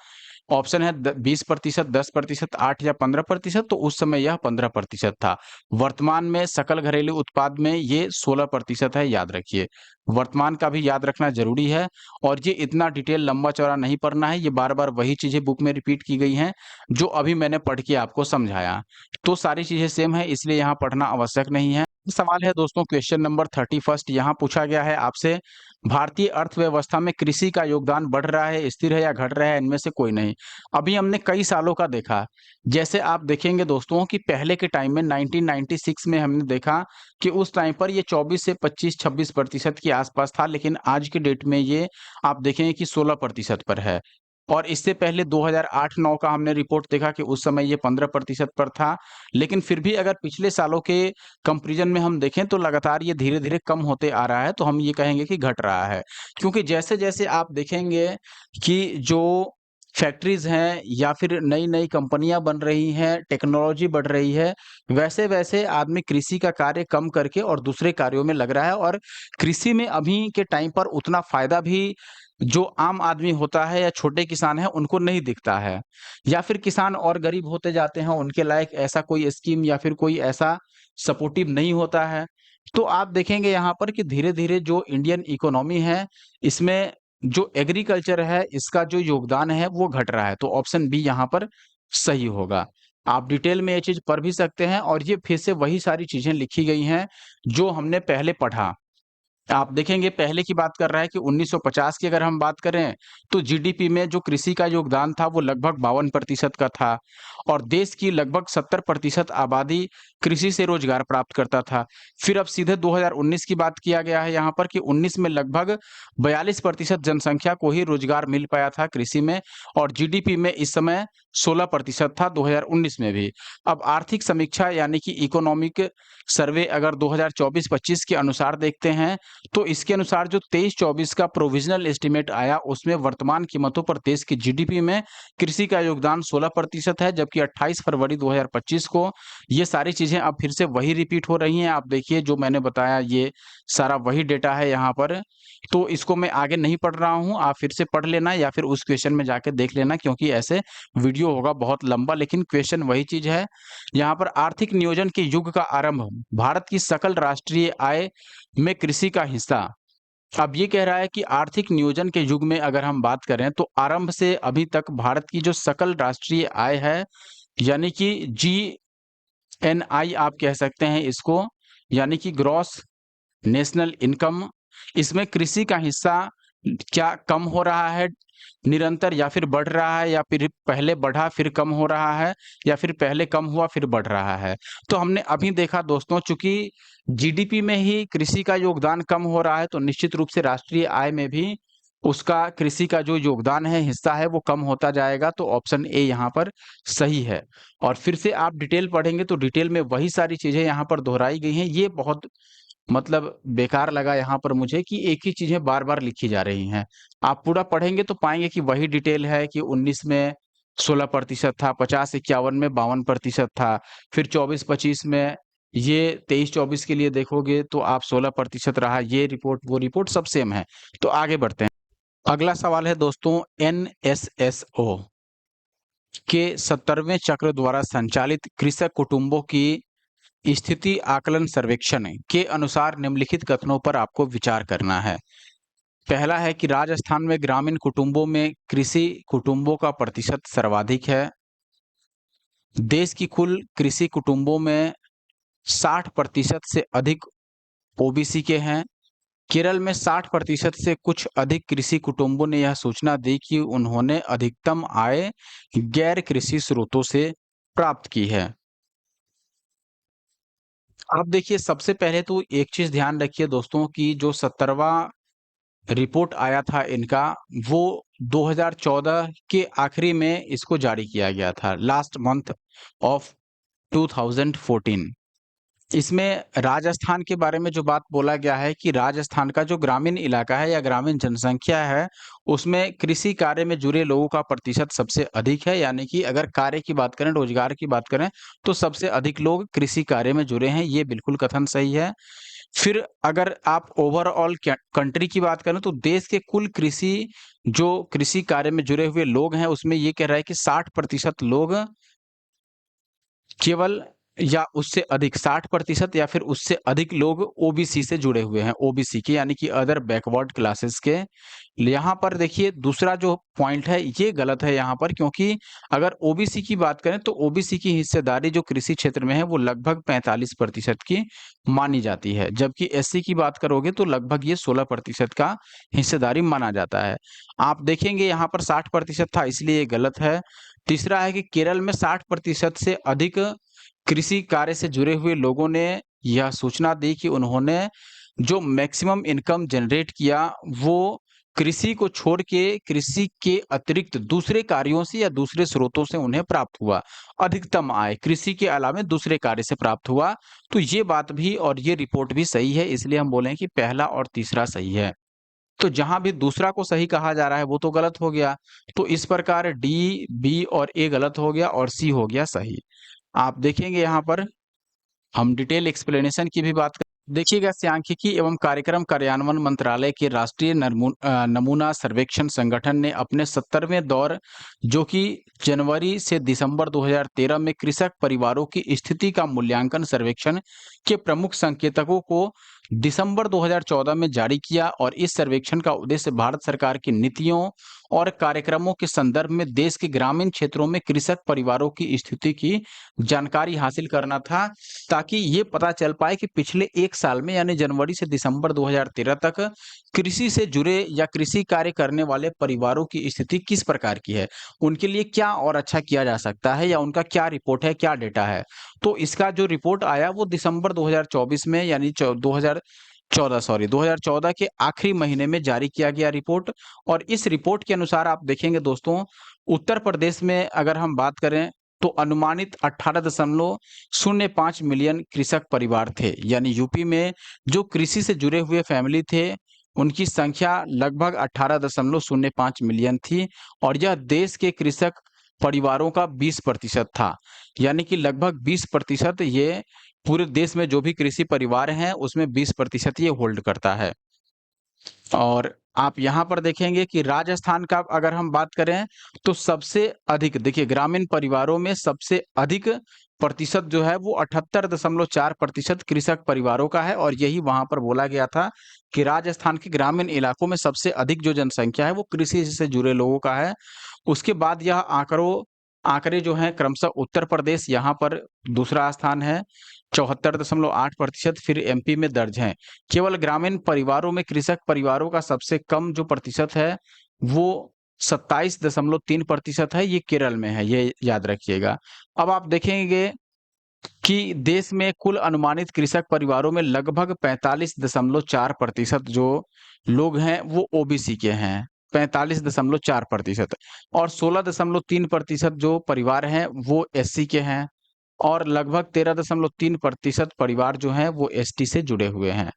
S1: ऑप्शन है 20%, 10%, 8 या 15%, तो उस समय यह 15% था। वर्तमान में सकल घरेलू उत्पाद में ये 16% है, याद रखिए। वर्तमान का भी याद रखना जरूरी है और ये इतना डिटेल लंबा चौड़ा नहीं पढ़ना है, ये बार-बार वही चीजें बुक में रिपीट की गई हैं जो अभी मैंने पढ़ के आपको समझाया। तो सारी चीजें सेम है इसलिए यहाँ पढ़ना आवश्यक नहीं है। सवाल है दोस्तों क्वेश्चन नंबर 31, यहाँ पूछा गया है आपसे भारतीय अर्थव्यवस्था में कृषि का योगदान बढ़ रहा है, स्थिर है या घट रहा है, इनमें से कोई नहीं। अभी हमने कई सालों का देखा, जैसे आप देखेंगे दोस्तों कि पहले के टाइम में 1996 में हमने देखा कि उस टाइम पर ये 24 से 25-26% के आसपास था, लेकिन आज के डेट में ये आप देखेंगे कि 16% पर है। और इससे पहले 2008-9 का हमने रिपोर्ट देखा कि उस समय ये 15% पर था, लेकिन फिर भी अगर पिछले सालों के कंपैरिजन में हम देखें तो लगातार ये धीरे-धीरे कम होते आ रहा है, तो हम ये कहेंगे कि घट रहा है। क्योंकि जैसे-जैसे आप देखेंगे कि जो फैक्ट्रीज़ हैं या फिर नई-नई कंपनियाँ बन रही हैं, टेक्नोलॉजी बढ़ रही है, वैसे-वैसे आदमी कृषि का कार्य कम करके और दूसरे कार्यों में लग रहा है और कृषि में अभी के टाइम पर उतना फ़ायदा भी जो आम आदमी होता है या छोटे किसान हैं, उनको नहीं दिखता है। या फिर किसान और गरीब होते जाते हैं, उनके लायक ऐसा कोई स्कीम या फिर कोई ऐसा सपोर्टिव नहीं होता है। तो आप देखेंगे यहाँ पर कि धीरे-धीरे जो इंडियन इकोनॉमी है, इसमें जो एग्रीकल्चर है, इसका जो योगदान है, वो घट रहा है। तो ऑप्शन बी यहाँ पर सही होगा। आप डिटेल में ये चीज़ पढ़ भी सकते हैं और ये फिर से वही सारी चीज़ें लिखी गई हैं, जो हमने पहले पढ़ा। आप देखेंगे पहले की बात कर रहा है कि 1950 की अगर हम बात करें तो जीडीपी में जो कृषि का योगदान था वो लगभग 52% का था और देश की लगभग 70% आबादी कृषि से रोजगार प्राप्त करता था। फिर अब सीधे 2019 की बात किया गया है यहाँ पर कि 19 में लगभग 42% जनसंख्या को ही रोजगार मिल पाया था कृषि में और जीडीपी में इस समय 16% था 2019 में भी। अब आर्थिक समीक्षा यानी कि इकोनॉमिक सर्वे अगर 2024-25 के अनुसार देखते हैं तो इसके अनुसार जो 23-24 का प्रोविजनल एस्टीमेट आया उसमें वर्तमान कीमतों पर देश की जीडीपी में कृषि का योगदान 16% है, जबकि 28 फरवरी 2025 को ये सारी चीजें अब फिर से वही रिपीट हो रही हैं। आप देखिए जो मैंने बताया ये सारा वही डेटा है यहाँ पर, तो इसको मैं आगे नहीं पढ़ रहा हूँ, आप फिर से पढ़ लेना या फिर उस क्वेश्चन में जाके देख लेना क्योंकि ऐसे वीडियो होगा बहुत लंबा, लेकिन क्वेश्चन वही चीज है। यहाँ पर आर्थिक नियोजन के युग का आरंभ, भारत की सकल राष्ट्रीय आय में कृषि का हिस्सा। अब ये कह रहा है कि आर्थिक नियोजन के युग में अगर हम बात करें तो आरंभ से अभी तक भारत की जो सकल राष्ट्रीय आय है यानी कि जीएनआई आप कह सकते हैं इसको, यानी कि ग्रॉस नेशनल इनकम, इसमें कृषि का हिस्सा क्या कम हो रहा है निरंतर, या फिर बढ़ रहा है, या फिर पहले बढ़ा फिर कम हो रहा है, या फिर पहले कम हुआ फिर बढ़ रहा है? तो हमने अभी देखा दोस्तों, चूंकि जीडीपी में ही कृषि का योगदान कम हो रहा है, तो निश्चित रूप से राष्ट्रीय आय में भी उसका कृषि का जो योगदान है, हिस्सा है, वो कम होता जाएगा। तो ऑप्शन ए यहाँ पर सही है। और फिर से आप डिटेल पढ़ेंगे तो डिटेल में वही सारी चीजें यहाँ पर दोहराई गई हैं। ये बहुत मतलब बेकार लगा यहाँ पर मुझे कि एक ही चीजें बार-बार लिखी जा रही हैं। आप पूरा पढ़ेंगे तो पाएँगे कि वही डिटेल है कि 19 में 16% था, 50-51 में 52% था, फिर 24-25 में ये 23-24 के लिए देखोगे तो आप 16% रहा, ये रिपोर्ट, वो रिपोर्ट सब सेम है। तो आगे बढ़ते हैं। अगला सवाल है दोस्तों, एनएसएसओ के 70वें चक्र द्वारा संचालित कृषक कुटुंबों की स्थिति आकलन सर्वेक्षण के अनुसार निम्नलिखित कथनों पर आपको विचार करना है। पहला है कि राजस्थान में ग्रामीण कुटुंबों में कृषि कुटुंबों का प्रतिशत सर्वाधिक है। देश की कुल कृषि कुटुंबों में 60% से अधिक ओबीसी के हैं। केरल में 60% से कुछ अधिक कृषि कुटुंबों ने यह सूचना दी कि उन्होंने अधिकतम आय गैर कृषि स्रोतों से प्राप्त की है। अब देखिए, सबसे पहले तो एक चीज़ ध्यान रखिए दोस्तों कि जो 70वां रिपोर्ट आया था इनका, वो 2014 के आखिरी में इसको जारी किया गया था, लास्ट मंथ ऑफ 2014। इसमें राजस्थान के बारे में जो बात बोला गया है कि राजस्थान का जो ग्रामीण इलाका है या ग्रामीण जनसंख्या है, उसमें कृषि कार्य में जुड़े लोगों का प्रतिशत सबसे अधिक है। यानी कि अगर कार्य की बात करें, रोजगार की बात करें, तो सबसे अधिक लोग कृषि कार्य में जुड़े हैं, ये बिल्कुल कथन सही है। फिर अगर आप ओवरऑल कंट्री की बात करें तो देश के कुल जो कृषि कार्य में जुड़े हुए लोग हैं, उसमें ये कह रहा है कि 60% लोग केवल या उससे अधिक, 60% या फिर उससे अधिक लोग ओबीसी से जुड़े हुए हैं, ओबीसी के यानी कि अदर बैकवर्ड क्लासेस के। यहाँ पर देखिए, दूसरा जो पॉइंट है ये गलत है यहाँ पर, क्योंकि अगर ओबीसी की बात करें तो ओबीसी की हिस्सेदारी जो कृषि क्षेत्र में है वो लगभग 45% की मानी जाती है, जबकि एससी की बात करोगे तो लगभग ये 16% का हिस्सेदारी माना जाता है। आप देखेंगे यहाँ पर 60% था, इसलिए ये गलत है। तीसरा है कि केरल में 60% से अधिक कृषि कार्य से जुड़े हुए लोगों ने यह सूचना दी कि उन्होंने जो मैक्सिमम इनकम जनरेट किया, वो कृषि को छोड़ के कृषि के अतिरिक्त दूसरे कार्यों से या दूसरे स्रोतों से उन्हें प्राप्त हुआ। अधिकतम आय कृषि के अलावा दूसरे कार्य से प्राप्त हुआ। तो ये बात भी और ये रिपोर्ट भी सही है, इसलिए हम बोले कि पहला और तीसरा सही है। तो जहाँ भी दूसरा को सही कहा जा रहा है वो तो गलत हो गया। तो इस प्रकार डी, बी और ए गलत हो गया और सी हो गया सही। आप देखेंगे यहाँ पर हम डिटेल एक्सप्लेनेशन की भी बात कर देखिएगा। सांख्यिकी एवं कार्यक्रम कार्यान्वयन मंत्रालय के राष्ट्रीय नमूना सर्वेक्षण संगठन ने अपने 70वें दौर, जो कि जनवरी से दिसंबर 2013 में कृषक परिवारों की स्थिति का मूल्यांकन सर्वेक्षण के प्रमुख संकेतकों को दिसंबर 2014 में जारी किया। और इस सर्वेक्षण का उद्देश्य भारत सरकार की नीतियों और कार्यक्रमों के संदर्भ में देश के ग्रामीण क्षेत्रों में कृषक परिवारों की स्थिति की जानकारी हासिल करना था, ताकि ये पता चल पाए कि पिछले एक साल में यानी जनवरी से दिसंबर 2013 तक कृषि से जुड़े या कृषि कार्य करने वाले परिवारों की स्थिति किस प्रकार की है, उनके लिए क्या और अच्छा किया जा सकता है, या उनका क्या रिपोर्ट है, क्या डेटा है। तो इसका जो रिपोर्ट आया वो दिसंबर 2024 में यानी 2014 के आखिरी महीने में जारी किया गया रिपोर्ट। और इस रिपोर्ट के अनुसार आप देखेंगे दोस्तों, उत्तर प्रदेश में अगर हम बात करें तो अनुमानित 18.05 मिलियन कृषक परिवार थे। यानी यूपी में जो कृषि से जुड़े हुए फैमिली थे, उनकी संख्या लगभग 18.05 मिलियन थी। और यह देश के कृषक परिवारों का 20% था। यानी कि लगभग 20% ये पूरे देश में जो भी कृषि परिवार हैं उसमें 20% ये होल्ड करता है। और आप यहाँ पर देखेंगे कि राजस्थान का अगर हम बात करें तो सबसे अधिक, देखिए ग्रामीण परिवारों में सबसे अधिक प्रतिशत जो है वो 78.4% कृषक परिवारों का है। और यही वहां पर बोला गया था कि राजस्थान के ग्रामीण इलाकों में सबसे अधिक जो जनसंख्या है वो कृषि से जुड़े लोगों का है। उसके बाद यह आंकड़े जो हैं क्रमशः उत्तर प्रदेश यहाँ पर दूसरा स्थान है, 74.8%, फिर एमपी में दर्ज हैं। केवल ग्रामीण परिवारों में कृषक परिवारों का सबसे कम जो प्रतिशत है वो 27.3% है, ये केरल में है, ये याद रखिएगा। अब आप देखेंगे कि देश में कुल अनुमानित कृषक परिवारों में लगभग 45.4% जो लोग हैं वो ओबीसी के हैं, 45.4%, और 16.3% जो परिवार हैं वो एससी के हैं, और लगभग 13.3% परिवार जो हैं वो एसटी से जुड़े हुए हैं।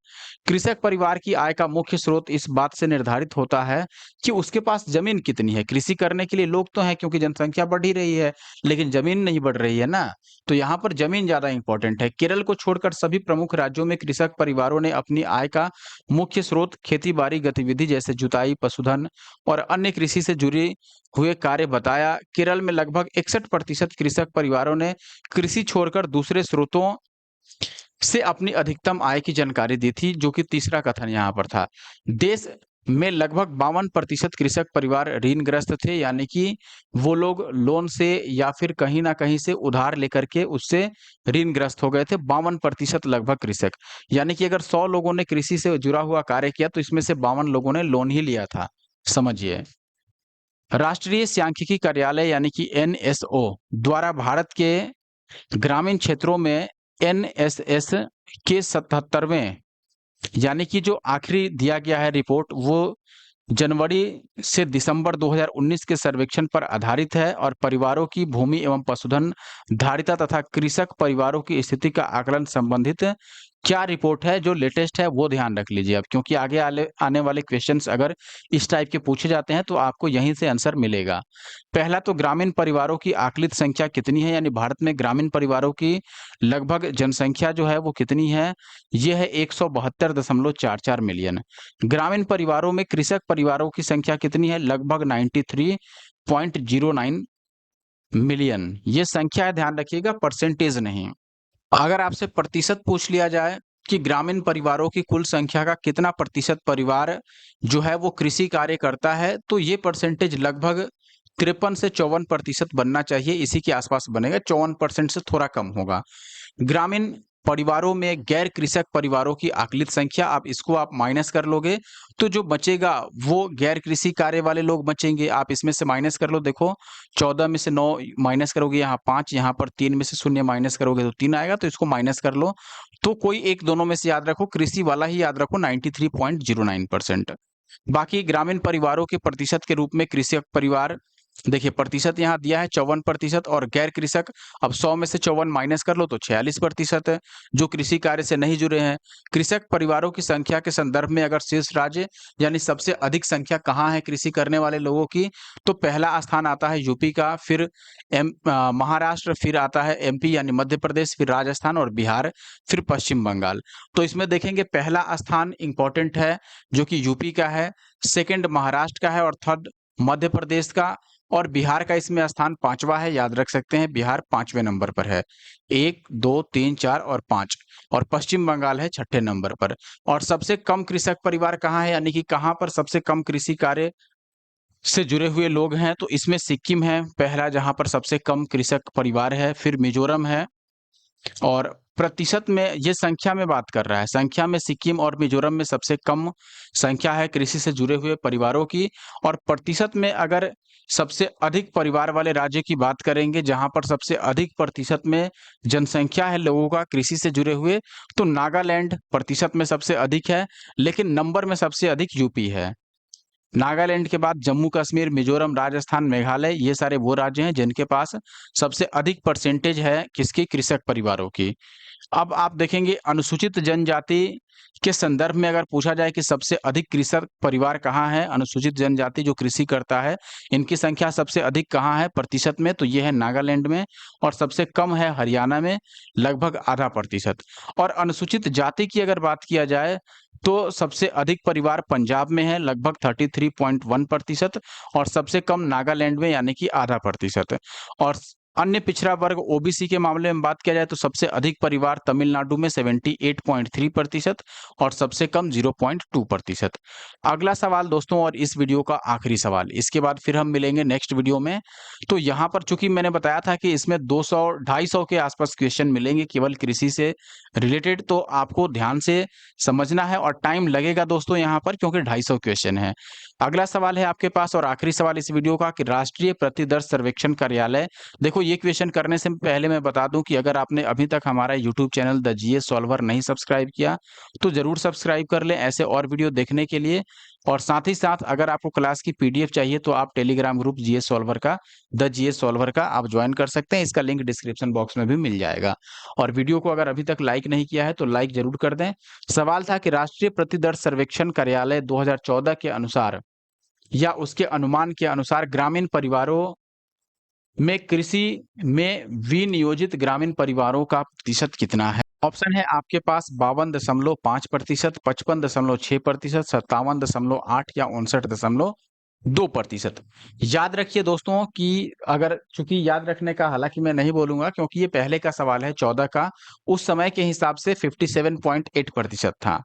S1: कृषक परिवार की आय का मुख्य स्रोत इस बात से निर्धारित होता है कि उसके पास जमीन कितनी है। कृषि करने के लिए लोग तो हैं क्योंकि जनसंख्या बढ़ ही रही है, लेकिन जमीन नहीं बढ़ रही है ना, तो यहाँ पर जमीन ज्यादा इंपॉर्टेंट है। केरल को छोड़कर सभी प्रमुख राज्यों में कृषक परिवारों ने अपनी आय का मुख्य स्रोत खेती बाड़ी गतिविधि जैसे जुताई, पशुधन और अन्य कृषि से जुड़े हुए कार्य बताया। केरल में लगभग 61% कृषक परिवारों ने कृषि छोड़कर दूसरे स्रोतों से अपनी अधिकतम आय की जानकारी दी थी, जो कि तीसरा कथन यहाँ पर था। देश में लगभग 52% कृषक परिवार ऋणग्रस्त थे, यानी कि वो लोग लोन से या फिर कहीं ना कहीं से उधार लेकर के उससे ऋणग्रस्त हो गए थे। 52% लगभग कृषक, यानी कि अगर 100 लोगों ने कृषि से जुड़ा हुआ कार्य किया तो इसमें से 52 लोगों ने लोन ही लिया था, समझिए। राष्ट्रीय सांख्यिकी कार्यालय यानी कि एनएसओ द्वारा भारत के ग्रामीण क्षेत्रों में एनएसएस के 77वें यानी कि जो आखिरी दिया गया है रिपोर्ट वो जनवरी से दिसंबर 2019 के सर्वेक्षण पर आधारित है और परिवारों की भूमि एवं पशुधन धारिता तथा कृषक परिवारों की स्थिति का आकलन संबंधित क्या रिपोर्ट है जो लेटेस्ट है वो ध्यान रख लीजिए अब, क्योंकि आगे आने वाले क्वेश्चंस अगर इस टाइप के पूछे जाते हैं तो आपको यहीं से आंसर मिलेगा। पहला तो ग्रामीण परिवारों की आकलित संख्या कितनी है, यानी भारत में ग्रामीण परिवारों की लगभग जनसंख्या जो है वो कितनी है, ये है 172.44 मिलियन। ग्रामीण परिवारों में कृषक परिवारों की संख्या कितनी है, लगभग 93.09 मिलियन। ये संख्या है, ध्यान रखिएगा, परसेंटेज नहीं। अगर आपसे प्रतिशत पूछ लिया जाए कि ग्रामीण परिवारों की कुल संख्या का कितना प्रतिशत परिवार जो है वो कृषि कार्य करता है, तो ये परसेंटेज लगभग 53 से 54% बनना चाहिए, इसी के आसपास बनेगा, 54% से थोड़ा कम होगा। ग्रामीण परिवारों में गैर कृषक परिवारों की आकलित संख्या, आप माइनस कर लोगे तो जो बचेगा वो गैर कृषि कार्य वाले लोग बचेंगे। आप इसमें से माइनस कर लो, देखो 14 में से 9 माइनस करोगे, यहाँ 5, यहाँ पर 3 में से 0 माइनस करोगे तो 3 आएगा, तो इसको माइनस कर लो। तो कोई एक दोनों में से याद रखो, कृषि वाला ही याद रखो, 93.09%। बाकी ग्रामीण परिवारों के प्रतिशत के रूप में कृषक परिवार, देखिए प्रतिशत यहाँ दिया है 54%, और गैर कृषक, अब 100 में से 54 माइनस कर लो तो 46% है, जो कृषि कार्य से नहीं जुड़े हैं। कृषक परिवारों की संख्या के संदर्भ में अगर शीर्ष राज्य यानी सबसे अधिक संख्या कहाँ है कृषि करने वाले लोगों की, तो पहला स्थान आता है यूपी का, फिर महाराष्ट्र, फिर आता है एमपी यानी मध्य प्रदेश, फिर राजस्थान और बिहार, फिर पश्चिम बंगाल। तो इसमें देखेंगे पहला स्थान इंपॉर्टेंट है जो कि यूपी का है, सेकंड महाराष्ट्र का है, और थर्ड मध्य प्रदेश का, और बिहार का इसमें स्थान 5वां है, याद रख सकते हैं, बिहार 5वें नंबर पर है, 1, 2, 3, 4 और 5, और पश्चिम बंगाल है 6ठे नंबर पर। और सबसे कम कृषक परिवार कहाँ है, यानी कि कहाँ पर सबसे कम कृषि कार्य से जुड़े हुए लोग हैं, तो इसमें सिक्किम है पहला जहां पर सबसे कम कृषक परिवार है, फिर मिजोरम है, और प्रतिशत में ये संख्या में बात कर रहा है, संख्या में सिक्किम और मिजोरम में सबसे कम संख्या है कृषि से जुड़े हुए परिवारों की। और प्रतिशत में अगर सबसे अधिक परिवार वाले राज्य की बात करेंगे जहां पर सबसे अधिक प्रतिशत में जनसंख्या है लोगों का कृषि से जुड़े हुए, तो नागालैंड प्रतिशत में सबसे अधिक है, लेकिन नंबर में सबसे अधिक यूपी है। नागालैंड के बाद जम्मू कश्मीर, मिजोरम, राजस्थान, मेघालय, ये सारे वो राज्य हैं जिनके पास सबसे अधिक परसेंटेज है किसकी, कृषक परिवारों की। अब आप देखेंगे अनुसूचित जनजाति के संदर्भ में अगर पूछा जाए कि सबसे अधिक कृषक परिवार कहाँ है, अनुसूचित जनजाति जो कृषि करता है इनकी संख्या सबसे अधिक कहाँ है प्रतिशत में, तो ये है नागालैंड में, और सबसे कम है हरियाणा में, लगभग आधा प्रतिशत। और अनुसूचित जाति की अगर बात किया जाए तो सबसे अधिक परिवार पंजाब में है, लगभग 33.1%, और सबसे कम नागालैंड में यानी कि आधा प्रतिशत। और अन्य पिछड़ा वर्ग ओबीसी के मामले में बात किया जाए तो सबसे अधिक परिवार तमिलनाडु में 78.3% और सबसे कम 0.2%। अगला सवाल दोस्तों, और इस वीडियो का आखिरी सवाल, इसके बाद फिर हम मिलेंगे नेक्स्ट वीडियो में। तो यहाँ पर चूंकि मैंने बताया था कि इसमें 200 250 के आसपास क्वेश्चन मिलेंगे केवल कृषि से रिलेटेड, तो आपको ध्यान से समझना है और टाइम लगेगा दोस्तों यहाँ पर, क्योंकि 250 क्वेश्चन है। अगला सवाल है आपके पास और आखिरी सवाल इस वीडियो का कि राष्ट्रीय प्रतिदर्श सर्वेक्षण कार्यालय, देखो ये क्वेश्चन करने से पहले मैं बता दूं कि अगर आपने अभी तक हमारा YouTube channel the GS solver नहीं सब्सक्राइब किया तो जरूर सब्सक्राइब कर लें ऐसे और वीडियो देखने के लिए। और साथ ही साथ अगर आपको क्लास की पीडीएफ चाहिए तो आप टेलीग्राम ग्रुप जीएस सॉल्वर का, द जीएस सॉल्वर का आप ज्वाइन कर सकते हैं, इसका लिंक डिस्क्रिप्शन बॉक्स में भी मिल जाएगा। और वीडियो को अगर अभी तक लाइक नहीं किया है तो लाइक जरूर कर दें। सवाल था कि राष्ट्रीय प्रतिदर्श सर्वेक्षण कार्यालय 2014 के अनुसार या उसके अनुमान के अनुसार ग्रामीण परिवारों में कृषि में विनियोजित ग्रामीण परिवारों का प्रतिशत कितना है। ऑप्शन है आपके पास 52.5%, 55.6%, 57.8 या 59.2%। याद रखिए दोस्तों कि अगर, चूंकि याद रखने का हालांकि मैं नहीं बोलूंगा क्योंकि ये पहले का सवाल है 14 का, उस समय के हिसाब से 57.8% था।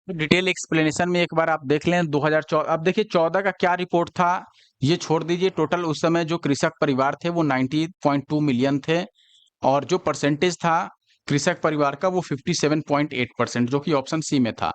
S1: डिटेल एक्सप्लेनेशन में एक बार आप देख लें 2014। अब देखिए 14 का क्या रिपोर्ट था ये छोड़ दीजिए, टोटल उस समय जो कृषक परिवार थे वो 90.2 मिलियन थे और जो परसेंटेज था कृषक परिवार का वो 57.8%, जो कि ऑप्शन सी में था।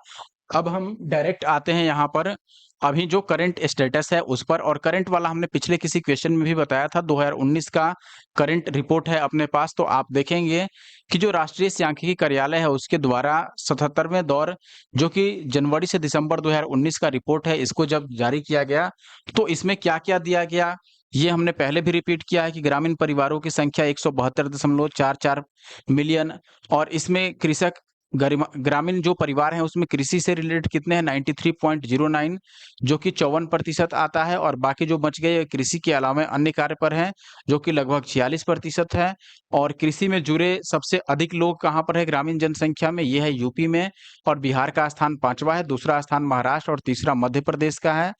S1: अब हम डायरेक्ट आते हैं यहाँ पर अभी जो करंट स्टेटस है उस पर, और करंट वाला हमने पिछले किसी क्वेश्चन में भी बताया था। 2019 का करंट रिपोर्ट है अपने पास, तो आप देखेंगे कि जो राष्ट्रीय सांख्यिकी कार्यालय है उसके द्वारा 77वें दौर, जो कि जनवरी से दिसंबर 2019 का रिपोर्ट है, इसको जब जारी किया गया तो इसमें क्या क्या दिया गया ये हमने पहले भी रिपीट किया है कि ग्रामीण परिवारों की संख्या 172.44 मिलियन, और इसमें कृषक ग्रामीण जो परिवार हैं उसमें कृषि से रिलेटेड कितने हैं 93.09, जो कि 54% आता है, और बाकी जो बच गए कृषि के अलावा अन्य कार्य पर हैं जो कि लगभग 46% है। और कृषि में जुड़े सबसे अधिक लोग कहाँ पर है ग्रामीण जनसंख्या में, ये है यूपी में, और बिहार का स्थान 5वां है, दूसरा स्थान महाराष्ट्र और तीसरा मध्य प्रदेश का है।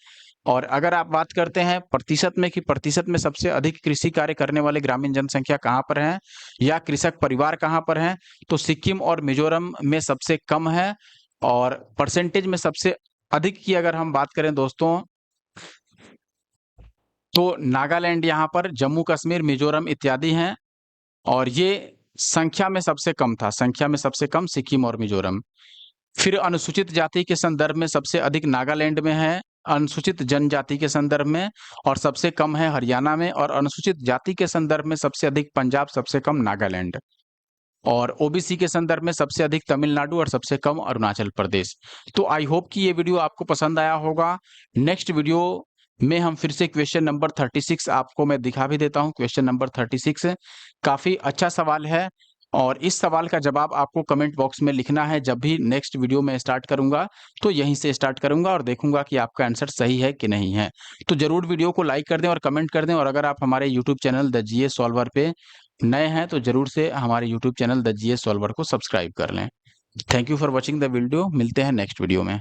S1: और अगर आप बात करते हैं प्रतिशत में कि प्रतिशत में सबसे अधिक कृषि कार्य करने वाले ग्रामीण जनसंख्या कहाँ पर है या कृषक परिवार कहाँ पर हैं, तो सिक्किम और मिजोरम में सबसे कम है। और परसेंटेज में सबसे अधिक की अगर हम बात करें दोस्तों तो नागालैंड, यहाँ पर जम्मू कश्मीर, मिजोरम इत्यादि हैं। और ये संख्या में सबसे कम था, संख्या में सबसे कम सिक्किम और मिजोरम। फिर अनुसूचित जाति के संदर्भ में सबसे अधिक नागालैंड में है, अनुसूचित जनजाति के संदर्भ में, और सबसे कम है हरियाणा में, और अनुसूचित जाति के संदर्भ में सबसे अधिक पंजाब, सबसे कम नागालैंड, और ओबीसी के संदर्भ में सबसे अधिक तमिलनाडु और सबसे कम अरुणाचल प्रदेश। तो आई होप कि ये वीडियो आपको पसंद आया होगा। नेक्स्ट वीडियो में हम फिर से क्वेश्चन नंबर 36 आपको मैं दिखा भी देता हूं। क्वेश्चन नंबर 36 काफी अच्छा सवाल है और इस सवाल का जवाब आपको कमेंट बॉक्स में लिखना है। जब भी नेक्स्ट वीडियो में स्टार्ट करूंगा तो यहीं से स्टार्ट करूंगा और देखूंगा कि आपका आंसर सही है कि नहीं है। तो जरूर वीडियो को लाइक कर दें और कमेंट कर दें, और अगर आप हमारे YouTube channel the GS solver पे नए हैं तो जरूर से हमारे YouTube channel the GS solver को सब्सक्राइब कर लें। Thank you for watching the video, मिलते हैं नेक्स्ट वीडियो में।